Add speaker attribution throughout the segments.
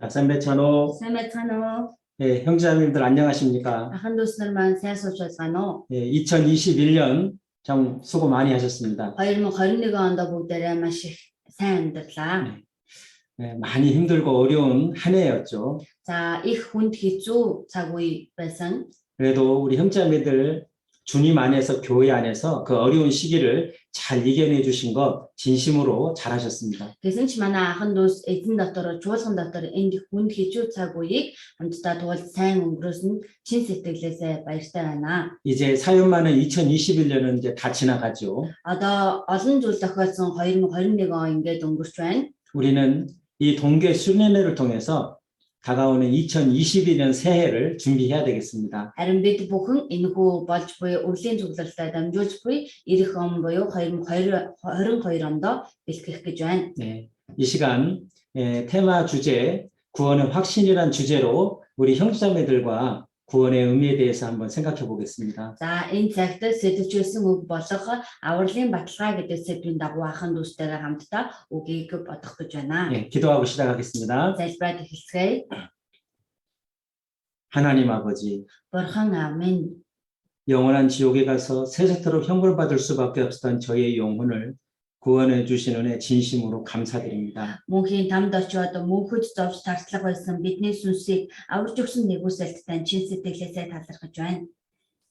Speaker 1: 자, 샌베찬호,
Speaker 2: сайн байцгаана уу?
Speaker 1: 형제자매님들 안녕하십니까?
Speaker 2: Ахын дүүс нар маань сайн сууж байцгаана уу?
Speaker 1: 2021년 참 수고 많이 하셨습니다.
Speaker 2: 2021 онд бүгдээрээ маш их сайн амьдарлаа.
Speaker 1: 많이 힘들고 어려운 한 해였죠.
Speaker 2: За их хүнд хэцүү цаг үе байсан.
Speaker 1: 그래도 우리 형제자매들 주님 안에서 교회 안에서 그 어려운 시기를 잘 이겨내 주신 것 진심으로 잘하셨습니다.
Speaker 2: Гэсэн ч манай ахын дүүс эзэн дотор, чуулган дотор энд их хүнд хэцүү цаг үеийг хамтдаа туулж сайн өнгөрөөсөнд чин сэтгэлээсээ баяртай байна.
Speaker 1: 이제 사연 많은 2021년은 이제 다 지나가죠.
Speaker 2: Одоо олон зүйл тохиолдсон 2021 он ингээд өнгөрч байна.
Speaker 1: 우리는 이 동계 수련회를 통해서 다가오는 2022년 새해를 준비해야 되겠습니다.
Speaker 2: Харин бид бүхэн энэхүү болж буй өвлийн цугларалтай дамжуулж буй ирэх он буюу 2022 онд бэлтгэх гэж байна.
Speaker 1: 네, 이 시간 테마 주제 구원의 확신이란 주제로 우리 형제자매들과 구원의 의미에 대해서 한번 생각해 보겠습니다.
Speaker 2: За энэ цагт сэдвчилсэн үг болох авралын баталгаа гэдэг сэдвийн дагуу ахын дүүстэйгээ хамтдаа үгийг бодох гэж байна.
Speaker 1: 네, 기도하고 시작하겠습니다.
Speaker 2: Залбираад эхэлцгээе.
Speaker 1: 하나님 아버지,
Speaker 2: Бурхан аав минь,
Speaker 1: 영원한 지옥에 가서 세세토록 형벌받을 수밖에 없었던 저희의 영혼을 구원해 주신 은혜 진심으로 감사드립니다.
Speaker 2: мөнхийн тамд очиод мөнхөд зовж тарслага байсан бидний сүнсийг аварж өгсөн нэгүсэлттэй чин сэтгэлээсээ талархаж байна.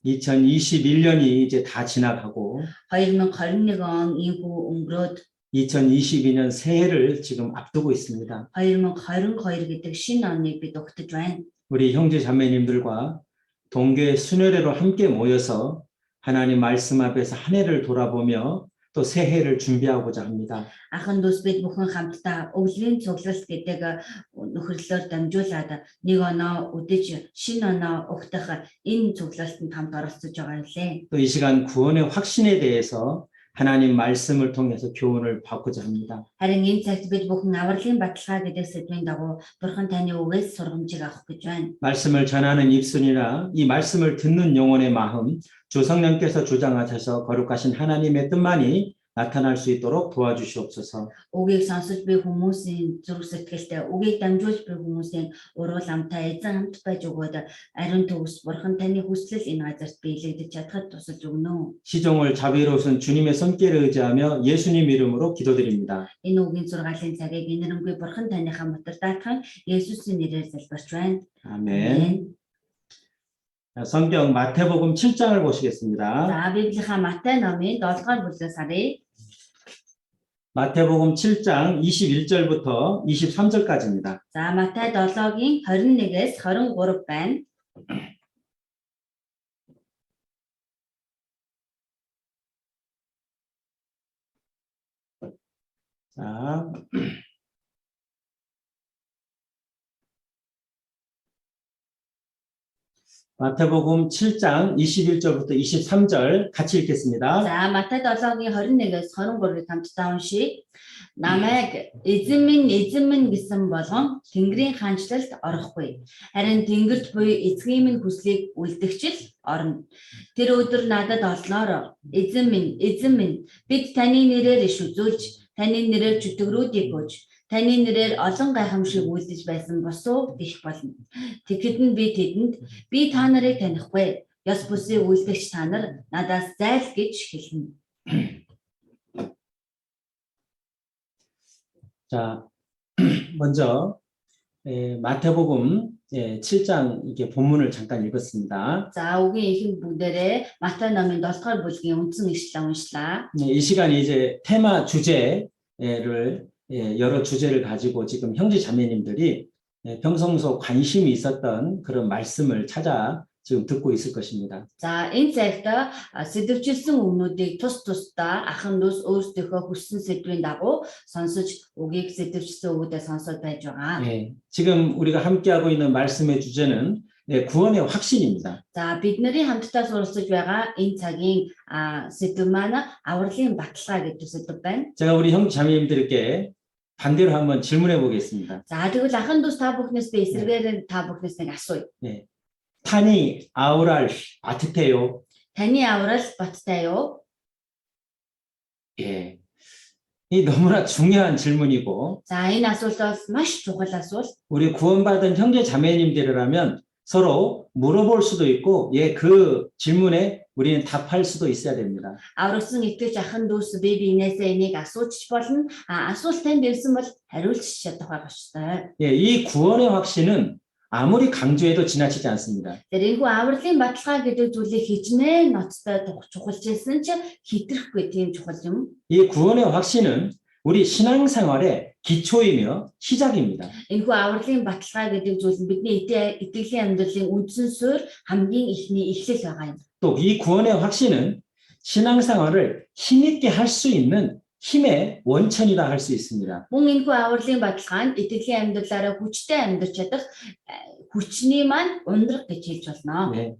Speaker 1: 2021년이 이제 다 지나가고
Speaker 2: 2021 он ийхүү өнгөрөөд
Speaker 1: 2022년 새해를 지금 앞두고 있습니다.
Speaker 2: 2022 гэдэг шинэ оныг бид өгтөж байна.
Speaker 1: 우리 형제 자매님들과 동계 순회례로 함께 모여서 하나님 말씀 앞에서 한 해를 돌아보며 또 새해를 준비하고자 합니다.
Speaker 2: Ахын дүүс бид бүхэн хамтдаа өвлийн цуглалт гэдэг нөхөрлөөр дамжуулаад нэг оноо үдэж шинэ оноо өгтөх энэ цуглалтанд хамт оролцож байгаа юм.
Speaker 1: 또 이 시간 구원의 확신에 대해서 하나님 말씀을 통해서 교훈을 받고자 합니다.
Speaker 2: Харин энэ цагт бид бүхэн авралын баталгаа гэдэг сэдвийн дагуу Бурхан таны үгээс сургамжийг авах гэж байна.
Speaker 1: 말씀을 전하는 입술이나 이 말씀을 듣는 영혼의 마음, 주 성령께서 주장하셔서 거룩하신 하나님의 뜻만이 나타날 수 있도록 도와주시옵소서.
Speaker 2: Үгийг сонсож буй хүмүүсийн зүрх сэтгэлтэй үгийг дамжуулж буй хүмүүсийн уруу амтай эзэн хамт байж өгөөд ариун төгс Бурхан таны хүслэл энэ газарт биелэгдэж чадхад тусалж өгнө.
Speaker 1: 시종을 자비로우신 주님의 손길을 의지하며 예수님 이름으로 기도드립니다.
Speaker 2: Энэ үгийн зургаалын цагийг инэрэмгүй Бурхан таныхаа мотор даатхан Есүсийн нэрээр залбирч байна.
Speaker 1: 아멘. 자, 성경 마태복음 7장을 보시겠습니다.
Speaker 2: За Библийнхаа Матай номын 7-р бүлгээс харъя.
Speaker 1: 마태복음 7장 21절부터 23절까지입니다.
Speaker 2: За Матай 7-гийн 21-ээс 23 байна.
Speaker 1: 자, 마태복음 7장 21절부터 23절 같이 읽겠습니다.
Speaker 2: За Матай 7-гийн 21-ээс 23-ыг хамтдаа уншийе. Намайг эзэн минь гэсэн болгон Тэнгэрийн хаанчлалд орохгүй. Харин Тэнгэрт буй эцгийн минь хүслийг үлдэгчл орно. Тэр өдөр надад олноор эзэн минь бид таны нэрээр иш үзүүлж, таны нэрээр чөтгөрүүдийг гүйж, таны нэрээр олон гайхамшиг үйлдэж байсан босуу гэх болно. Тэгэхэд нь би тэдэнд би та нарыг танихгүй. Ёс бүсийн үйлдэгч та нар надаас зайл гэж хэлнэ.
Speaker 1: 자, 먼저 마태복음 7장 이게 본문을 잠깐 읽었습니다.
Speaker 2: За үгийн ихэнх бүгдээрээ Матай номын 7-р бүлгийн үндсэн ишлэл уншлаа.
Speaker 1: 이 시간에 이제 테마 주제를 여러 주제를 가지고 지금 형제 자매님들이 평소 관심이 있었던 그런 말씀을 찾아 지금 듣고 있을 것입니다.
Speaker 2: За энэ цагт сэдвчилсэн өмнүүдийг тусдаа ахын дүүс өөрсдийнхөө хүссэн сэдвийн дагуу сонсож үгийг сэдвчилсэн үгүүдээ сонсоод байж байгаа.
Speaker 1: 지금 우리가 함께하고 있는 말씀의 주제는 구원의 확신입니다.
Speaker 2: За бидний хамтдаа суралцж байгаа энэ цагийн сэдв маань авралын баталгаа гэдэг сэдв байна.
Speaker 1: 제가 우리 형제 자매님들께 반대로 한번 질문해 보겠습니다.
Speaker 2: За тэгвэл ахын дүүс та бүхнээс би эсрэгээр та бүхнээс нэг асууя.
Speaker 1: 타니 아우랄 아트테요.
Speaker 2: Таны аврал баттай юу?
Speaker 1: 예. 이 너무나 중요한 질문이고
Speaker 2: За энэ асуулт бол маш чухал асуулт.
Speaker 1: 우리 구원받은 형제 자매님들이라면 서로 물어볼 수도 있고 그 질문에 우리는 답할 수도 있어야 됩니다.
Speaker 2: Аврагсан итгэж ахын дүүс бие биенээсээ энийг асуучих болно. Асуулт танд ирсэн бол хариулж чадах байх ёстой.
Speaker 1: 이 구원의 확신은 아무리 강조해도 지나치지 않습니다.
Speaker 2: Тэр энэхүү авралын баталгаа гэдэг зүйлийг хичнээн ноцтой чухалчилсан ч хитрэхгүй тийм чухал юм.
Speaker 1: 이 구원의 확신은 우리 신앙생활의 기초이며 시작입니다.
Speaker 2: Энэхүү авралын баталгаа гэдэг зүйл нь бидний итгэлийн амьдралын үндсэн суурь хамгийн ихний эхлэл байгаа юм.
Speaker 1: 또 이 구원의 확신은 신앙생활을 힘있게 할 수 있는 힘의 원천이라 할 수 있습니다.
Speaker 2: Мөн энэхүү авралын баталгаа нь итгэлийн амьдралаараа хүчтэй амьдарч чадах хүчний маань ундрах гэж хэлж болно.
Speaker 1: 네.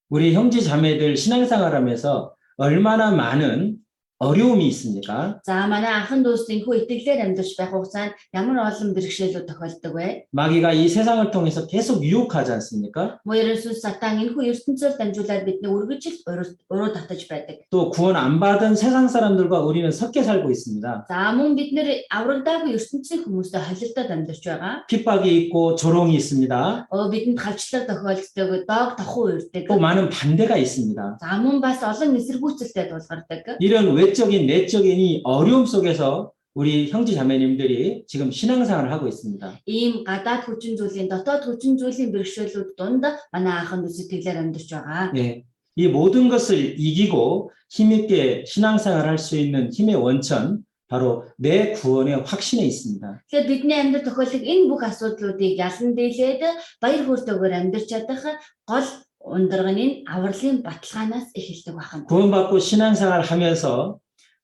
Speaker 1: 우리 형제 자매들 신앙생활하면서 얼마나 많은 어려움이 있습니까?
Speaker 2: За манай анхан дүүс энэхүү итгэлээр амьдарч байх хугацаанд ямар олон бэрхшээлүүд тохиолдог вэ?
Speaker 1: 마귀가 이 세상을 통해서 계속 유혹하지 않습니까?
Speaker 2: Мөрөөсөө сатан энэхүү ертөнцөөр дамжуулаад бидний үргэлж уруу татаж байдаг.
Speaker 1: 또 구원 안 받은 세상 사람들과 우리는 섞여 살고 있습니다.
Speaker 2: За мөн бид нэр аврагдаагүй ертөнцийн хүмүүстэй холилдоод амьдарч байгаа.
Speaker 1: 핍박이 있고 조롱이 있습니다.
Speaker 2: Бидэнд халчлаг тохиолддог, дог тохуу үрдэг.
Speaker 1: 또 많은 반대가 있습니다.
Speaker 2: За мөн бас олон эсэргүүцэлтэй тулгардаг.
Speaker 1: 이런 외적인 내적인 이 어려움 속에서 우리 형제 자매님들이 지금 신앙생활을 하고 있습니다.
Speaker 2: Ийм гадаад хүчин зүйлийн дотоод хүчин зүйлийн бэрхшээлүүд дунд манай анхан дүүс итгэлээр амьдарч байгаа.
Speaker 1: 예, 이 모든 것을 이기고 힘있게 신앙생활을 할 수 있는 힘의 원천 바로 내 구원의 확신에 있습니다.
Speaker 2: Тэгэхээр бидний амьдрал тохиолдог энэ бүх асуудлуудыг ялан дийлээд баяр хөөртэйгээр амьдарч чадах гол ундраг нь авралын баталгаанаас эхэлдэг байна.
Speaker 1: 구원받고 신앙생활을 하면서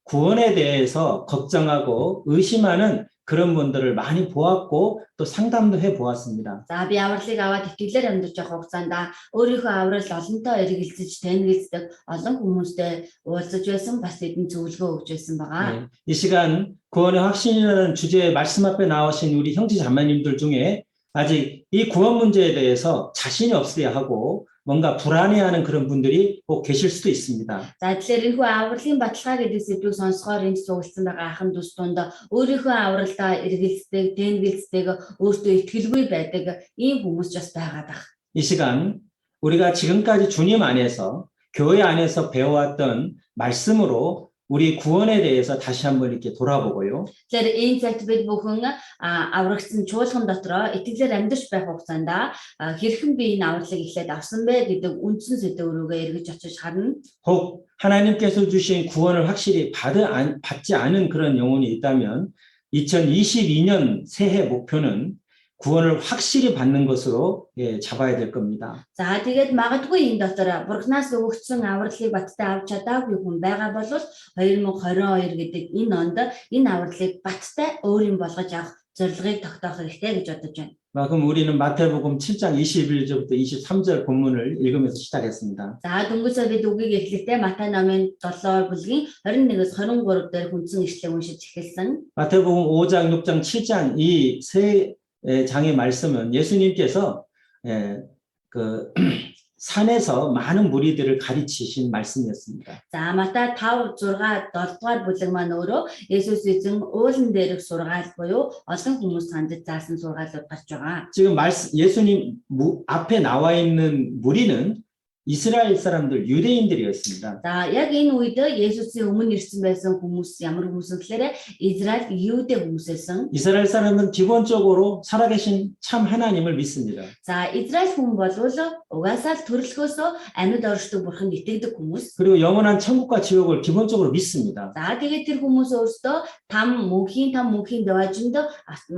Speaker 1: 구원에 대해서 걱정하고 의심하는 그런 분들을 많이 보았고 또 상담도 해 보았습니다.
Speaker 2: За би авралыг аваад итгэлээр амьдарч явах хугацаанд өөрийнхөө аврал олонтой эргэлзэж танилцдаг олон хүмүүстэй уулзаж байсан, бас тэдэнд зөвлөгөө өгч байсан байгаа.
Speaker 1: 네, 이 시간 구원의 확신이라는 주제의 말씀 앞에 나오신 우리 형제 자매님들 중에 아직 이 구원 문제에 대해서 자신이 없어야 하고 뭔가 불안해하는 그런 분들이 꼭 계실 수도 있습니다.
Speaker 2: За тэгэхээр энэхүү авралын баталгаа гэдэг сэдвийг сонсохоор энд суулсан байгаа ахын дүүс дунд өөрийнхөө авралдаа эргэлздэг, тэнглэлцдэг, өөртөө итгэлгүй байдаг ийм хүмүүс бас байгаад байна.
Speaker 1: 이 시간 우리가 지금까지 주님 안에서 교회 안에서 배워왔던 말씀으로 우리 구원에 대해서 다시 한번 이렇게 돌아보고요.
Speaker 2: Тэгэхээр энэ цагт бид бүхэн аврагдсан чуулган дотроо итгэлээр амьдарч байх хугацаанд хэрхэн би энэ авралыг эхлээд авсан бэ гэдэг үндсэн сэдв рүүгээ эргэж очиж харна.
Speaker 1: 혹 하나님께서 주신 구원을 확실히 받지 않은 그런 영혼이 있다면 2022년 새해 목표는 구원을 확실히 받는 것으로 잡아야 될 겁니다.
Speaker 2: За тэгээд магадгүй энэ дотор бурхнаас өгөгдсөн авралыг баттай авч чадаагүй хүн байгаа бол 2022 гэдэг энэ онд энэ авралыг баттай өөрийн болгож авах зорилгыг тогтоох хэрэгтэй гэж бодож байна.
Speaker 1: 그럼 우리는 마태복음 7장 21절부터 23절 본문을 읽으면서 시작했습니다.
Speaker 2: За дөнгөж бид үгийг эхлэхдээ Матай номын 7 бүлгийн 21-с 23 дээр хүндсэн ишлэг уншиж эхэлсэн.
Speaker 1: 마태복음 5장, 6장, 7장 이 세 장의 말씀은 예수님께서 그 산에서 많은 무리들을 가르치신 말씀이었습니다.
Speaker 2: За Матай 5, 6, 7 дугаар бүлэг маань өөрөө Есүс эзэн уулан дээрх сургаал буюу олон хүмүүс хандаж заасан сургаалууд гарч байгаа.
Speaker 1: 지금 예수님 앞에 나와 있는 무리는 이스라엘 사람들 유대인들이었습니다.
Speaker 2: За яг энэ үед Есүсийн өмнө ирсэн байсан хүмүүс ямар хүмүүс гэхээр Израиль юудэ хүмүүс байсан.
Speaker 1: 이스라엘 사람은 기본적으로 살아계신 참 하나님을 믿습니다.
Speaker 2: За Израиль хүн бол угаасаа л төрөлхөөсөө амьд оршдог бурханд итгэдэг хүмүүс.
Speaker 1: 그리고 영원한 천국과 지옥을 기본적으로 믿습니다.
Speaker 2: За тэгээд тэр хүмүүс өөрсдөө там мөнхийн дэважинд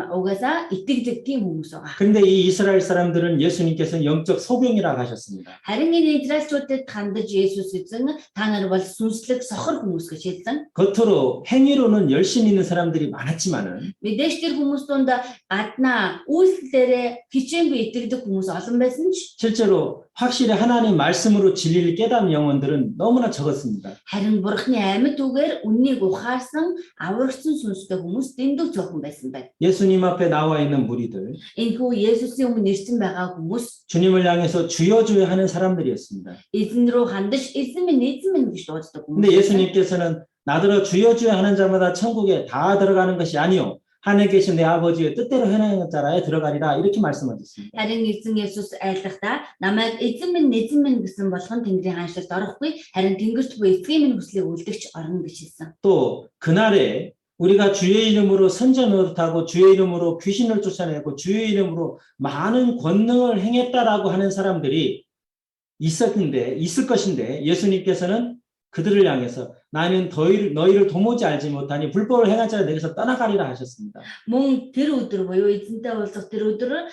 Speaker 2: угаасаа итгэдэг тийм хүмүүс байгаа.
Speaker 1: 그런데 이 이스라엘 사람들은 예수님께서는 영적 소경이라고 하셨습니다.
Speaker 2: Харин энэ Израильчуудад хандаж Есүс эзэн та нар бол сүнслэг сохор хүмүүс гэж хэлсэн.
Speaker 1: 겉으로 행위로는 열심히 있는 사람들이 많았지만은
Speaker 2: Мэдээж тэр хүмүүс дунд гаднаа үйлдэлээрээ хичээнгүй итгэдэг хүмүүс олон байсан ч
Speaker 1: 실제로 확실히 하나님 말씀으로 진리를 깨닫는 영혼들은 너무나 적었습니다.
Speaker 2: харин бурхны амьд үгээр үннийг ухаарсан аврагдсан сүнстэй хүмүүс дэндүү цөөхөн байсан байна.
Speaker 1: 예수님 앞에 나와 있는 무리들,
Speaker 2: Энэхүү Есүсийн өмнө ирсэн байгаа хүмүүс
Speaker 1: 주님을 향해서 주여 하는 사람들이었습니다.
Speaker 2: эзэн рүү хандаж эзэн минь гэж дууддаг хүмүүс.
Speaker 1: 근데 예수님께서는 나더러 주여 주여 하는 자마다 천국에 다 들어가는 것이 아니요 하늘에 계신 내 아버지의 뜻대로 행하는 자라에 들어가리라 이렇게 말씀하셨습니다.
Speaker 2: Харин эзэн Есүс айлдахдаа намайг эзэн минь гэсэн болгон Тэнгэрийн хаанчлалд орохгүй харин тэнгэрт буй эцгийн минь хүслийг үлдэгч орно гэж хэлсэн.
Speaker 1: 또 그날에 우리가 주의 이름으로 선전 노릇하고 주의 이름으로 귀신을 쫓아내고 주의 이름으로 많은 권능을 행했다라고 하는 사람들이 있을 것인데 예수님께서는 그들을 향해서 나는 너희를 도무지 알지 못하니 불법을 행한 자가 내게서 떠나가리라 하셨습니다.
Speaker 2: Мөн тэр өдөр буюу эзэнтэй уулзах тэр өдөр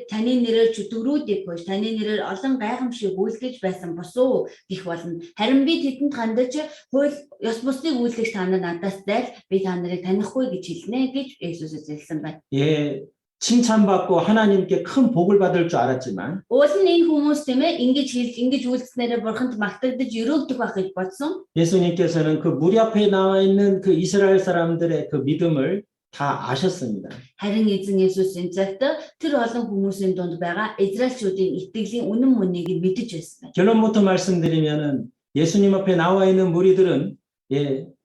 Speaker 2: таны нэрээр чөтгөрүүдийг бож таны нэрээр олон гайхамшиг үйлдэж байсан босуу гэх болно. Харин би тэдэнд хандаж хууль ёс бусныг үйлдэх та нар надаас зайл би та нарыг танихгүй гэж хэлнэ гэж Есүс хэлсэн байна.
Speaker 1: 예, 칭찬받고 하나님께 큰 복을 받을 줄 알았지만
Speaker 2: Уул нь энэ хүмүүс тийм ээ ингэж хэлж ингэж үйлснээрээ бурханд магтагдаж өрөөгдөх байх гэж бодсон.
Speaker 1: 예수님께서는 그 무리 앞에 나와 있는 그 이스라엘 사람들의 그 믿음을 다 아셨습니다.
Speaker 2: Харин эзэн Есүс энэ цагт тэр олон хүмүүсийн дунд байгаа Израильчүүдийн итгэлийн үнэн мөнийг мэдэж байсан байна.
Speaker 1: 결론부터 말씀드리면은 예수님 앞에 나와 있는 무리들은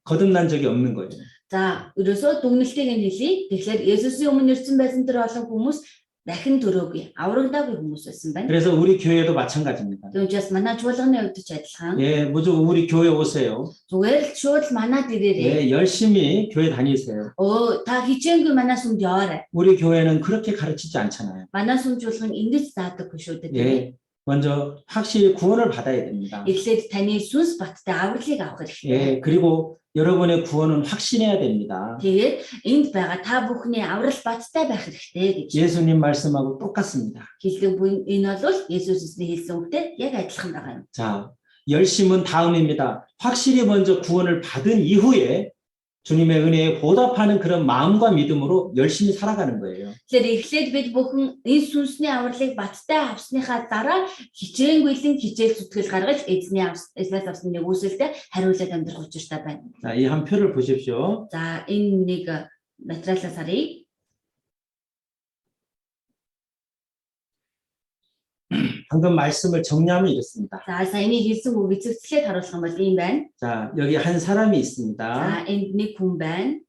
Speaker 1: 거듭난 적이 없는 거예요.
Speaker 2: За, ерөөсөө дүгнэлтийг нь хэлье. Тэгэхээр Есүсийн өмнө ирсэн байсан тэр олон хүмүүс дахин төрөөгүй, аврагдаагүй хүмүүс байсан байна.
Speaker 1: 그래서 우리 교회도 마찬가지입니다.
Speaker 2: Түүнээс манай чуулганы хувьд ч адилхан.
Speaker 1: 예, 무조건 우리 교회 오세요.
Speaker 2: Зүгээр л шууд манад ирээрээ.
Speaker 1: 예, 열심히 교회 다니세요.
Speaker 2: Та хичээнгүй манай сүмд яваарай.
Speaker 1: 우리 교회는 그렇게 가르치지 않잖아요.
Speaker 2: Манай сүм чуулган ингэж заадаггүй шүү дээ.
Speaker 1: 예, 먼저 확실히 구원을 받아야 됩니다.
Speaker 2: Эхлээд таны сүнс баттай авралыг авах хэрэгтэй.
Speaker 1: 예, 그리고 여러분의 구원은 확신해야 됩니다.
Speaker 2: Тэгээд энд байгаа та бүхний аврал баттай байх хэрэгтэй гэж
Speaker 1: 예수님 말씀하고 똑같습니다.
Speaker 2: хэлдэг буй энэ бол Есүсний хэлсэн үгтэй яг адилхан байгаа юм.
Speaker 1: 자, 열심은 다음입니다. 확실히 먼저 구원을 받은 이후에 주님의 은혜에 보답하는 그런 마음과 믿음으로 열심히 살아가는 거예요.
Speaker 2: Тэгэхээр эхлээд бид бүхэн энэ сүнсний авралыг баттай авсныхаа дараа хичээнguйлэн хичээл зүтгэл гаргаж эзнээс авсан нэг үсэлтэд хариулаад амьдрах учиртай байна.
Speaker 1: 자, 이 한 표를 보십시오.
Speaker 2: За энэ нэг материалаас харъя.
Speaker 1: 방금 말씀을 정리하면 이렇습니다.
Speaker 2: За саяны хэлсэн үг эцэгцлээд харуулах юм бол ийм байна.
Speaker 1: 자, 여기 한 사람이
Speaker 2: За
Speaker 1: 있습니다.
Speaker 2: энд нэг хүн байна.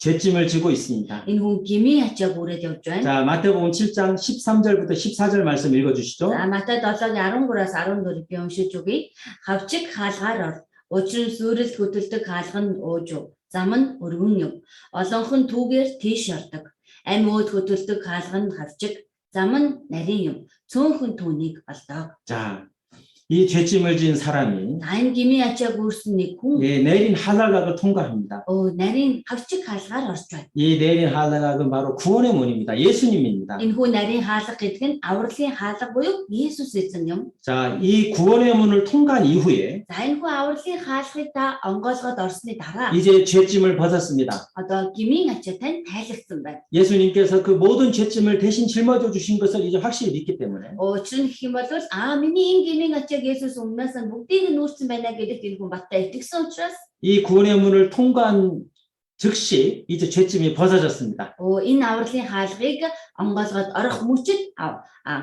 Speaker 1: 죄짐을 지고 있습니다.
Speaker 2: Энэ хүн гмийн ачааг үрээд явж байна.
Speaker 1: 자, 마태복음 7장 13절부터 14절 말씀 읽어주시죠.
Speaker 2: За Матай 7-гийн 13-аас 14 би уншиж өгье. Хавчиг хаалгаар ор. Учир нь сүрэл хөдөлдөг хаалга нь ууж. Зам нь өргөн юм. Олонх нь түүгээр тийш ордог. Амь өөд хөдөлдөг хаалга нь хавчиг. Зам нь нарийн юм. Цөөнхөн түүнийг олдог.
Speaker 1: 자, 이 죄짐을 지은 사람이
Speaker 2: За энэ гмийн ачааг үүрсэн нэг хүн
Speaker 1: 내린 하늘각을 통과합니다.
Speaker 2: нарийн хавчиг хаалгаар орж байна.
Speaker 1: 이 내린 하늘각은 바로 구원의 문입니다. 예수님입니다.
Speaker 2: Энэ хүн нарийн хаалга гэдэг нь авралын хаалга буюу Есүс эзэн юм.
Speaker 1: 자, 이 구원의 문을 통과한 이후에
Speaker 2: За энэ хүн авралын хаалгыг та онгойлгоод орсны дараа
Speaker 1: 이제 죄짐을 벗었습니다.
Speaker 2: одоо гмийн ачаа тань тайлгдсан байна.
Speaker 1: 예수님께서 그 모든 죄짐을 대신 짊어져 주신 것을 이제 확실히 믿기 때문에
Speaker 2: Учир нь гэх юм бол миний энэ гмийн ачааг Есүс өмнөөс нь бүгдийг нь нүүрсэн байна гэдэгт энэ хүн баттай итгэсэн учраас
Speaker 1: 이 구원의 문을 통과한 즉시 이제 죄짐이 벗어졌습니다.
Speaker 2: энэ авралын хаалгыг онгойлгоод орох мөчид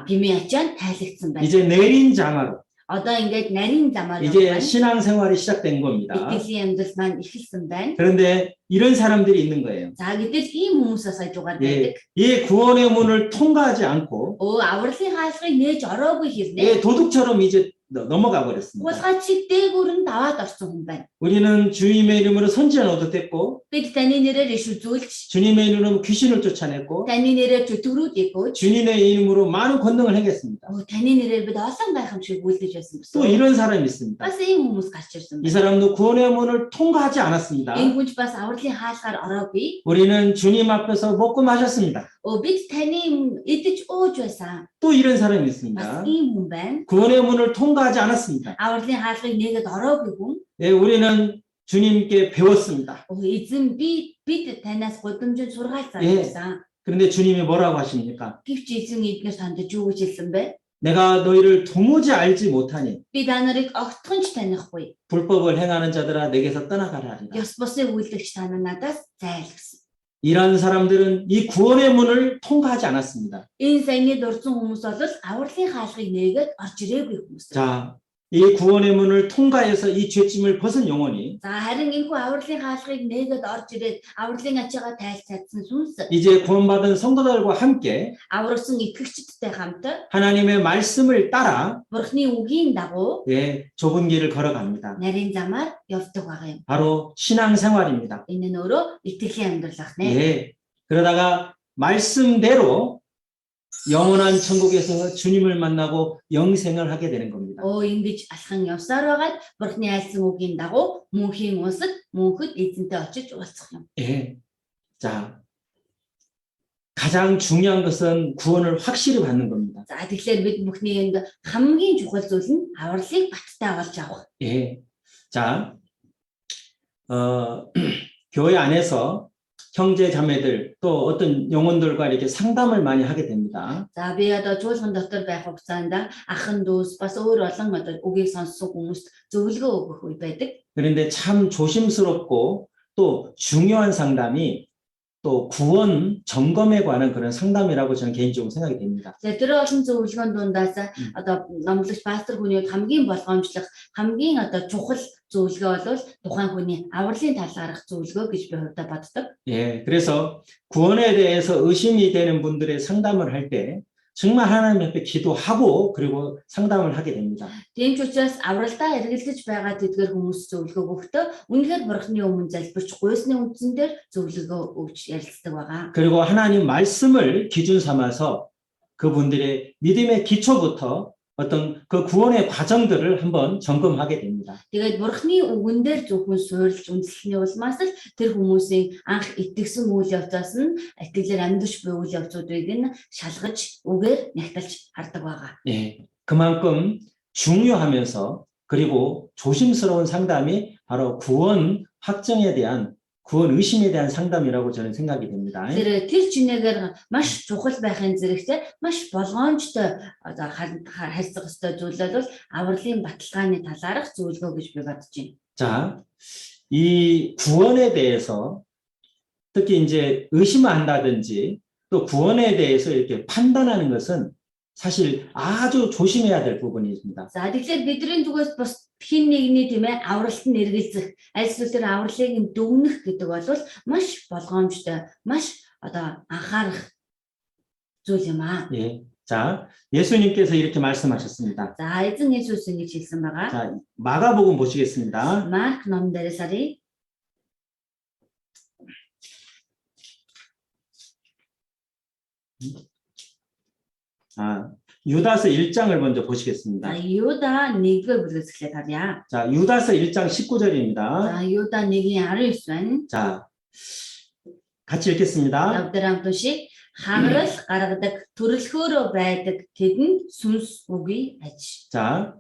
Speaker 2: гмийн ачаа нь тайлгдсан байна.
Speaker 1: 이제 내린 장화로
Speaker 2: Одоо ингээд нарийн замаар
Speaker 1: 이제
Speaker 2: явж байна.
Speaker 1: 신앙생활이 시작된 겁니다.
Speaker 2: Итгэлийн амьдрал маань эхэлсэн байна.
Speaker 1: 그런데 이런 사람들이 있는 거예요.
Speaker 2: За гэтэл ийм хүмүүсээс хажуугаар
Speaker 1: 예,
Speaker 2: байдаг.
Speaker 1: 이 구원의 문을 통과하지 않고
Speaker 2: Авралын хаалгыг нээж ороогүй хэрнээ
Speaker 1: 예, 도둑처럼 이제 넘어가 버렸습니다.
Speaker 2: хулгайчид дээгүүр нь даваад орсон хүн байна.
Speaker 1: 우리는 주님의 이름으로 선지자 얻었댔고
Speaker 2: Бид таны нэрээр иш үзүүлж,
Speaker 1: 주님의 이름으로 귀신을 쫓아냈고
Speaker 2: таны нэрээр чөтгөрүүд өгөөж,
Speaker 1: 주님의 이름으로 많은 권능을 행했습니다.
Speaker 2: таны нэрээр бид олон гайхамшиг үйлдэж байсан
Speaker 1: 또
Speaker 2: гэсэн.
Speaker 1: 이런 사람이 있습니다.
Speaker 2: Бас ийм хүмүүс гарч ирсэн
Speaker 1: 이
Speaker 2: байна.
Speaker 1: 사람도 구원의 문을 통과하지 않았습니다.
Speaker 2: Энэ хүнч бас авралын хаалгаар ороогүй.
Speaker 1: 우리는 주님 앞에서 먹고 마셨습니다.
Speaker 2: Бид таны идэж ууж байсан.
Speaker 1: 또 이런 사람이
Speaker 2: Бас
Speaker 1: 있습니다.
Speaker 2: ийм хүн байна.
Speaker 1: 구원의 문을 통과하지 않았습니다.
Speaker 2: Авралын хаалгыг нээгээд ороогүй хүн.
Speaker 1: 예, 우리는 주님께 배웠습니다.
Speaker 2: Эзэн бид танаас гудамжинд сургаал
Speaker 1: 예.
Speaker 2: зарсан.
Speaker 1: 그런데 주님이 뭐라고 하십니까?
Speaker 2: Гэвч эзэн эдгээр сандаж юу гэж хэлсэн бэ?
Speaker 1: 내가 너희를 도무지 알지 못하니
Speaker 2: Би та нарыг огтхон ч танихгүй.
Speaker 1: 불법을 행하는 자들아 내게서 떠나가라 하리라.
Speaker 2: Ёс бусыг үйлдэгч та надаас зайл гэсэн.
Speaker 1: 이러한 사람들은 이 구원의 문을 통과하지 않았습니다.
Speaker 2: Энэ саяны дурдсан хүмүүс бол авралын хаалгыг нээгээд орж ирээгүй хүмүүс.
Speaker 1: 자, 이 구원의 문을 통과해서 이 죄짐을 벗은 영혼이
Speaker 2: За харин энэхүү авралын хаалгыг нээгээд орж ирээд авралын ачаагаа тайлцаадсан сүнс
Speaker 1: 이제 구원받은 성도들과 함께
Speaker 2: аврагсан итгэгчдтэй хамт
Speaker 1: 하나님의 말씀을 따라
Speaker 2: Бурхны үгийн дагуу
Speaker 1: 좁은 길을 걸어갑니다.
Speaker 2: нарийн замаар явдаг байгаа юм.
Speaker 1: 바로 신앙생활입니다.
Speaker 2: Энэ нь өөрөө итгэлийн амьдрал ахнэ.
Speaker 1: 예. 그러다가 말씀대로 영원한 천국에서 주님을 만나고 영생을 하게 되는 겁니다.
Speaker 2: Ингэж алхан явсаар байгаад Бурхны айлсан үгийн дагуу мөнхийн улсад мөнхөд эзэнтэй очиж уулзах юм.
Speaker 1: 예. 자, 가장 중요한 것은 구원을 확실히 받는 겁니다.
Speaker 2: За тэгэхээр бид бүхний энд хамгийн чухал зүйл нь авралыг баттай олж авах.
Speaker 1: 예. 자, 교회 안에서 형제 자매들 또 어떤 영혼들과 이렇게 상담을 많이 하게 됩니다.
Speaker 2: За би одоо чуулган дотор байх хугацаанд ахын дүүс бас өөр олон одоо үгийг сонссон хүмүүст зөвлөгөө өгөх үе байдаг.
Speaker 1: 그런데 참 조심스럽고 또 중요한 상담이 또 구원 점검에 관한 그런 상담이라고 저는 개인적으로 생각이 됩니다.
Speaker 2: За тэр олон зөвлөгөөнд дундаас одоо номлогч пастор хүний хамгийн болгоомжлох хамгийн одоо чухал зөвлөгөө бол тухайн хүний авралын талаарх зөвлөгөө гэж би хувьдаа боддог.
Speaker 1: 예, 그래서 구원에 대해서 의심이 되는 분들의 상담을 할 때 정말 하나님 앞에 기도하고 그리고 상담을 하게 됩니다.
Speaker 2: Тийм ч учраас авралдаа эргэлдэж байгаа тэдгээр хүмүүс зөвлөгөө өгөхдөө үнэхээр Бурхны өмнө залбирч гуйсны үндсэн дээр зөвлөгөө өгч ярилцдаг байгаа.
Speaker 1: 그리고 하나님 말씀을 기준 삼아서 그분들의 믿음의 기초부터 어떤 그 구원의 과정들을 한번 점검하게 됩니다.
Speaker 2: Тэгээд Бурхны үгэн дээр зөвхөн суурилж үндэслэхний улмаас л тэр хүмүүсийн анх итгэсэн үйл явцаас нь итгэлээр амьдрч буй үйл явцуудыг нь шалгаж үгээр нягтлж хардаг байгаа.
Speaker 1: 예, 그만큼 중요하면서 그리고 조심스러운 상담이 바로 구원 확정에 대한 구원 의심에 대한 상담이라고 저는 생각이 됩니다.
Speaker 2: Тэр чинээгээр маш чухал байхын зэрэгтэй маш болгоомжтой одоо харьцах ёстой зүйл бол авралын баталгааны талаарх зөвлөгөө гэж би бодож байна.
Speaker 1: 자, 이 구원에 대해서 특히 이제 의심한다든지 또 구원에 대해서 이렇게 판단하는 것은 사실 아주 조심해야 될 부분입니다.
Speaker 2: За тэгэхээр бидний зүгээс бас хин нэгний тийм ээ авралт нь эргэлзэх аль эсвэл тэр авралыг нь дүгнэх гэдэг бол маш болгоомжтой маш одоо анхаарах зүйл юм аа.
Speaker 1: 예. 자, 예수님께서 이렇게 말씀하셨습니다.
Speaker 2: За эзэн Есүс ингэж хэлсэн байгаа.
Speaker 1: 자, 마가복음 보시겠습니다.
Speaker 2: Марк номон дээрээс харъя.
Speaker 1: 유다서 1장을 먼저
Speaker 2: За
Speaker 1: 보시겠습니다.
Speaker 2: Юда 1-р бүлгээс эхлээд харъя.
Speaker 1: 자, 유다서 1장 19절입니다.
Speaker 2: За Юда 1-19 байна.
Speaker 1: 자, 같이 읽겠습니다.
Speaker 2: Явдар хамт уншия. Хагарал гаргадаг, төрөлхөөрөө байдаг тэдэнд сүнс үгүй аж.
Speaker 1: 자,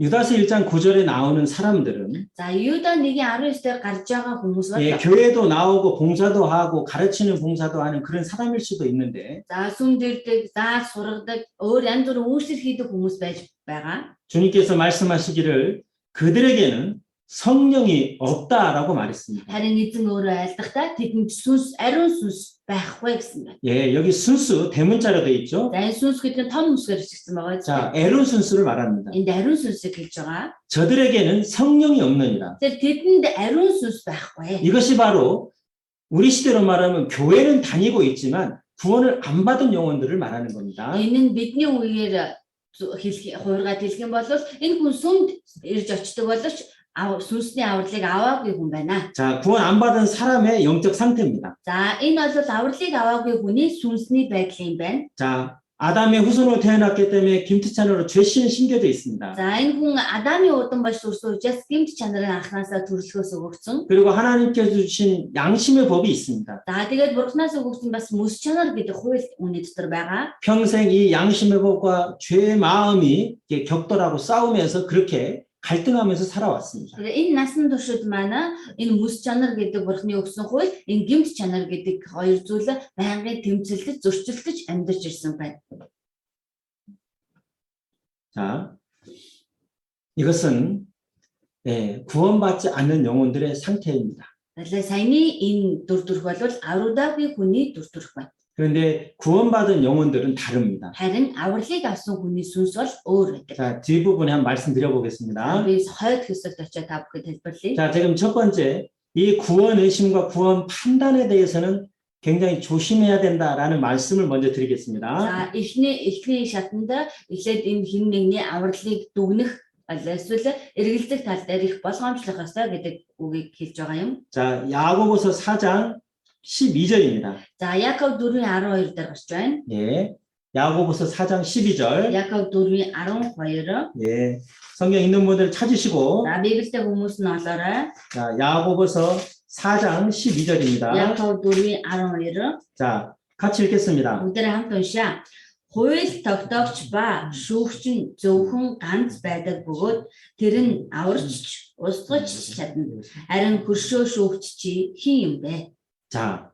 Speaker 1: 유다서 1장 9절에 나오는 사람들은
Speaker 2: За Юда 1-19 дээр гарч байгаа хүмүүс
Speaker 1: 예,
Speaker 2: бол
Speaker 1: 교회도 나오고 봉사도 하고 가르치는 봉사도 하는 그런 사람일 수도 있는데
Speaker 2: за сүм дэрдэг, за сургадаг, өөр янз бүрийн үйлчлэл хийдэг хүмүүс байж байгаа.
Speaker 1: 주님께서 말씀하시기를 그들에게는 성령이 없다라고 말했습니다.
Speaker 2: Харин эзэн өөрөө айлдахдаа тэдэнд сүнс, ариун сүнс байхгүй гэсэн байна.
Speaker 1: 예, 여기 순수 대문자로 되어 있죠.
Speaker 2: За энэ сүнс гэдэг нь том үсгээр бичсэн байгаа.
Speaker 1: 자, 에론 순수를 말합니다.
Speaker 2: Энд ариун сүнсийг хэлж байгаа.
Speaker 1: 저들에게는 성령이 없느니라.
Speaker 2: Тэр тэдэнд ариун сүнс байхгүй.
Speaker 1: 이것이 바로 우리 시대로 말하면 교회는 다니고 있지만 구원을 안 받은 영혼들을 말하는 겁니다.
Speaker 2: Энэ нь бидний үеэр хуургаад хэлэх юм бол энэ хүн сүмд ирж очдог боловч сүнсний авралыг аваагүй хүн байна.
Speaker 1: 자, 구원 안 받은 사람의 영적 상태입니다.
Speaker 2: За энэ бол авралыг аваагүй хүний сүнсний байдал юм байна.
Speaker 1: 자, 아담의 후손으로 태어났기 때문에 김투찬으로 죄씨는 심겨져 있습니다.
Speaker 2: За энэ хүн Адамын удам баш төрсөн учраас гэмт чанарын анханасаа төрөлхөөс өгөгдсөн.
Speaker 1: 그리고 하나님께서 주신 양심의 법이 있습니다.
Speaker 2: За тэгээд бурхнаас өгөгдсөн бас мэс чанар гэдэг хууль үнэ дотор байгаа.
Speaker 1: 평생 이 양심의 법과 죄의 마음이 이렇게 격돌하고 싸우면서 그렇게 갈등하면서 살아왔습니다.
Speaker 2: Тэгэхээр энэ насан туршид маань энэ мэс чанар гэдэг бурхны өгсөн хууль, энэ гэмт чанар гэдэг хоёр зүйлээ байнгын тэмцэлдэж, зөрчилдөж амьдарч ирсэн байна.
Speaker 1: 자, 이것은 구원받지 않는 영혼들의 상태입니다.
Speaker 2: Тэгэхээр саяны энэ дүр төрх бол аврагдаагүй хүний дүр төрх байна.
Speaker 1: 그런데 구원받은 영혼들은 다릅니다.
Speaker 2: Харин авралыг авсан хүний сүнс бол өөр байдаг.
Speaker 1: 자, 뒷부분에 한번
Speaker 2: За
Speaker 1: 말씀드려보겠습니다.
Speaker 2: би хойд хэсэгт очиод та бүхэнд хэлбэрлэе.
Speaker 1: 자, 지금 첫 번째, 이 구원 의심과 구원 판단에 대해서는 굉장히 조심해야 된다라는 말씀을 먼저 드리겠습니다.
Speaker 2: За эхний шатанд эхлээд энэ хэн нэгний авралыг дүгнэх эсвэл эргэлзэх тал дээр их болгоомжлох ёстой гэдэг үгийг хэлж байгаа юм.
Speaker 1: 자, 야고보서 4장 12절입니다.
Speaker 2: За Яков 4:12 дээр гарч байна.
Speaker 1: 예. 야고보서 4장 12절.
Speaker 2: Яков 4:12.
Speaker 1: 예. 성경 있는 분들 찾으시고,
Speaker 2: За Библиэд хүмүүс нь олоорой.
Speaker 1: 자, 야고보서 4장 12절입니다.
Speaker 2: Яков 4:12.
Speaker 1: 자, 같이 읽겠습니다.
Speaker 2: Бүгдээрээ хамт уншаа. Хууль тогтоогч ба шүүгч нь зөвхөн ганц байдаг бөгөөд тэр нь аварч устгаж чадна. Харин хөршөө шүүгч чи хэн юм бэ?
Speaker 1: 자,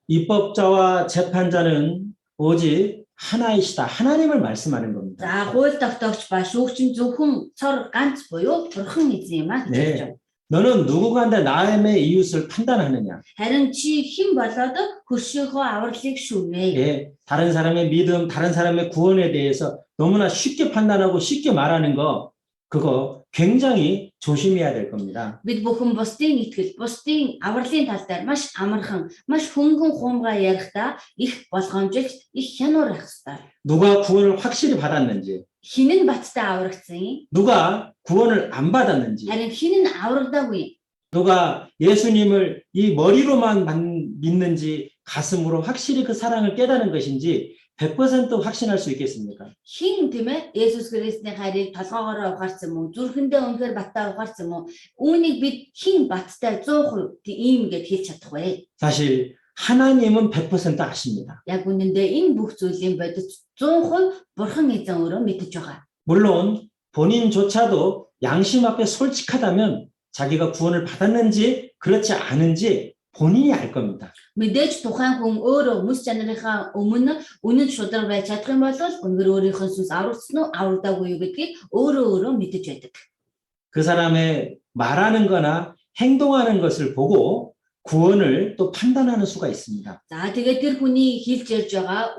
Speaker 1: 입법자와 재판자는 오직 하나이시다. 하나님을 말씀하는 겁니다.
Speaker 2: За хууль тогтоогч ба шүүгч нь зөвхөн цор ганц буюу бурхан эзэн юм а гэж хэлж байна.
Speaker 1: 너는 누구간데 남의 이웃을 판단하느냐?
Speaker 2: Харин чи хэн болоод хөршөөхөө авралыг шүүмэ?
Speaker 1: 예, 다른 사람의 믿음, 다른 사람의 구원에 대해서 너무나 쉽게 판단하고 쉽게 말하는 거, 그거 굉장히 조심해야 될 겁니다.
Speaker 2: Бид бүхэн бусдын итгэл, бусдын авралын тал дээр маш амархан, маш хөнгөн хуумгай ярихдаа их болгоомжилт, их хянуур байх ёстой.
Speaker 1: 누가 구원을 확실히 받았는지,
Speaker 2: Хин нь баттай аврагдсан?
Speaker 1: 누가 구원을 안 받았는지,
Speaker 2: Харин хин нь аврагдаагүй?
Speaker 1: 누가 예수님을 이 머리로만 믿는지 가슴으로 확실히 그 사랑을 깨닫는 것인지 100% 확신할 수 있겠습니까?
Speaker 2: Хин тийм ээ Есүс Христосийн хайрыг толгоогоор ухаарсан юм уу? Зүрхэндээ үнэхээр баттай ухаарсан юм уу? Үүнийг бид хин баттай 100% ийм гэж хэлж чадах вэ?
Speaker 1: 사실 하나님은 100% 아십니다.
Speaker 2: Яг үнэндээ энэ бүх зүйлийн бодит 100% бурхан эзэн өөрөө мэдэж байгаа.
Speaker 1: 물론 본인조차도 양심 앞에 솔직하다면 자기가 구원을 받았는지 그렇지 않은지 본인이 알 겁니다.
Speaker 2: Мэдээж тухайн хүн өөрөө мэс чанарынхаа өмнө үнэн шударга байж чадах юм бол үнээр өөрийнхөө сүнс аврагдсан уу аврагдаагүй юу гэдгийг өөрөө мэдэж байдаг.
Speaker 1: 그 사람의 말하는 거나 행동하는 것을 보고 구원을 또 판단하는 수가 있습니다.
Speaker 2: За тэгээд тэр хүний хэлж ярьж байгаа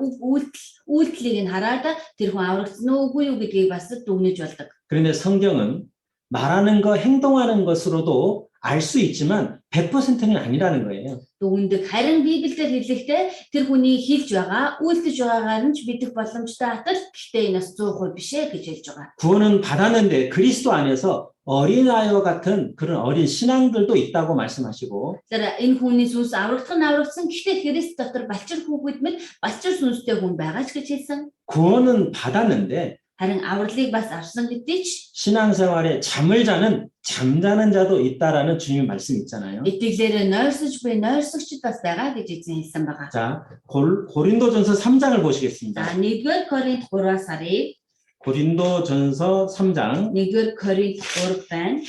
Speaker 2: үйлдэлийг нь хараад тэр хүн аврагдсан уу үгүй юу гэдгийг бас дүгнэж болдог.
Speaker 1: 그런데 성경은 말하는 거, 행동하는 것으로도 알 수 있지만 100%는 아니라는 거예요.
Speaker 2: Дүгнэдэг харин Библиэлд хэлэхдээ тэр хүний хэлж байгаа үйлдэж байгаагаар нь ч мэдэх боломжтой атал гэхдээ энэ бас 100% биш ээ гэж хэлж байгаа.
Speaker 1: 구원은 받았는데 그리스도 안에서 어린아이와 같은 그런 어린 신앙들도 있다고 말씀하시고
Speaker 2: Тэр энэ хүний сүнс аврагдсан гэхдээ Христ дотор балчир хүүхэд мэд балчир сүнстэй хүн байгаа ч гэж хэлсэн.
Speaker 1: 구원은 받았는데
Speaker 2: Харин авралыг бас авсан гэдэг ч
Speaker 1: 신앙생활에 잠을 자는 잠자는 자도 있다라는 주님 말씀 있잖아요.
Speaker 2: итгэлээрээ нойрсож буй нойрсогчд бас байгаа гэж эзэн хэлсэн байгаа.
Speaker 1: 자, 고린도전서 3장을 보시겠습니다.
Speaker 2: За 1-р Коринт 3-аас харъя.
Speaker 1: 고린도전서 3장
Speaker 2: 1-р Коринт 3 байна.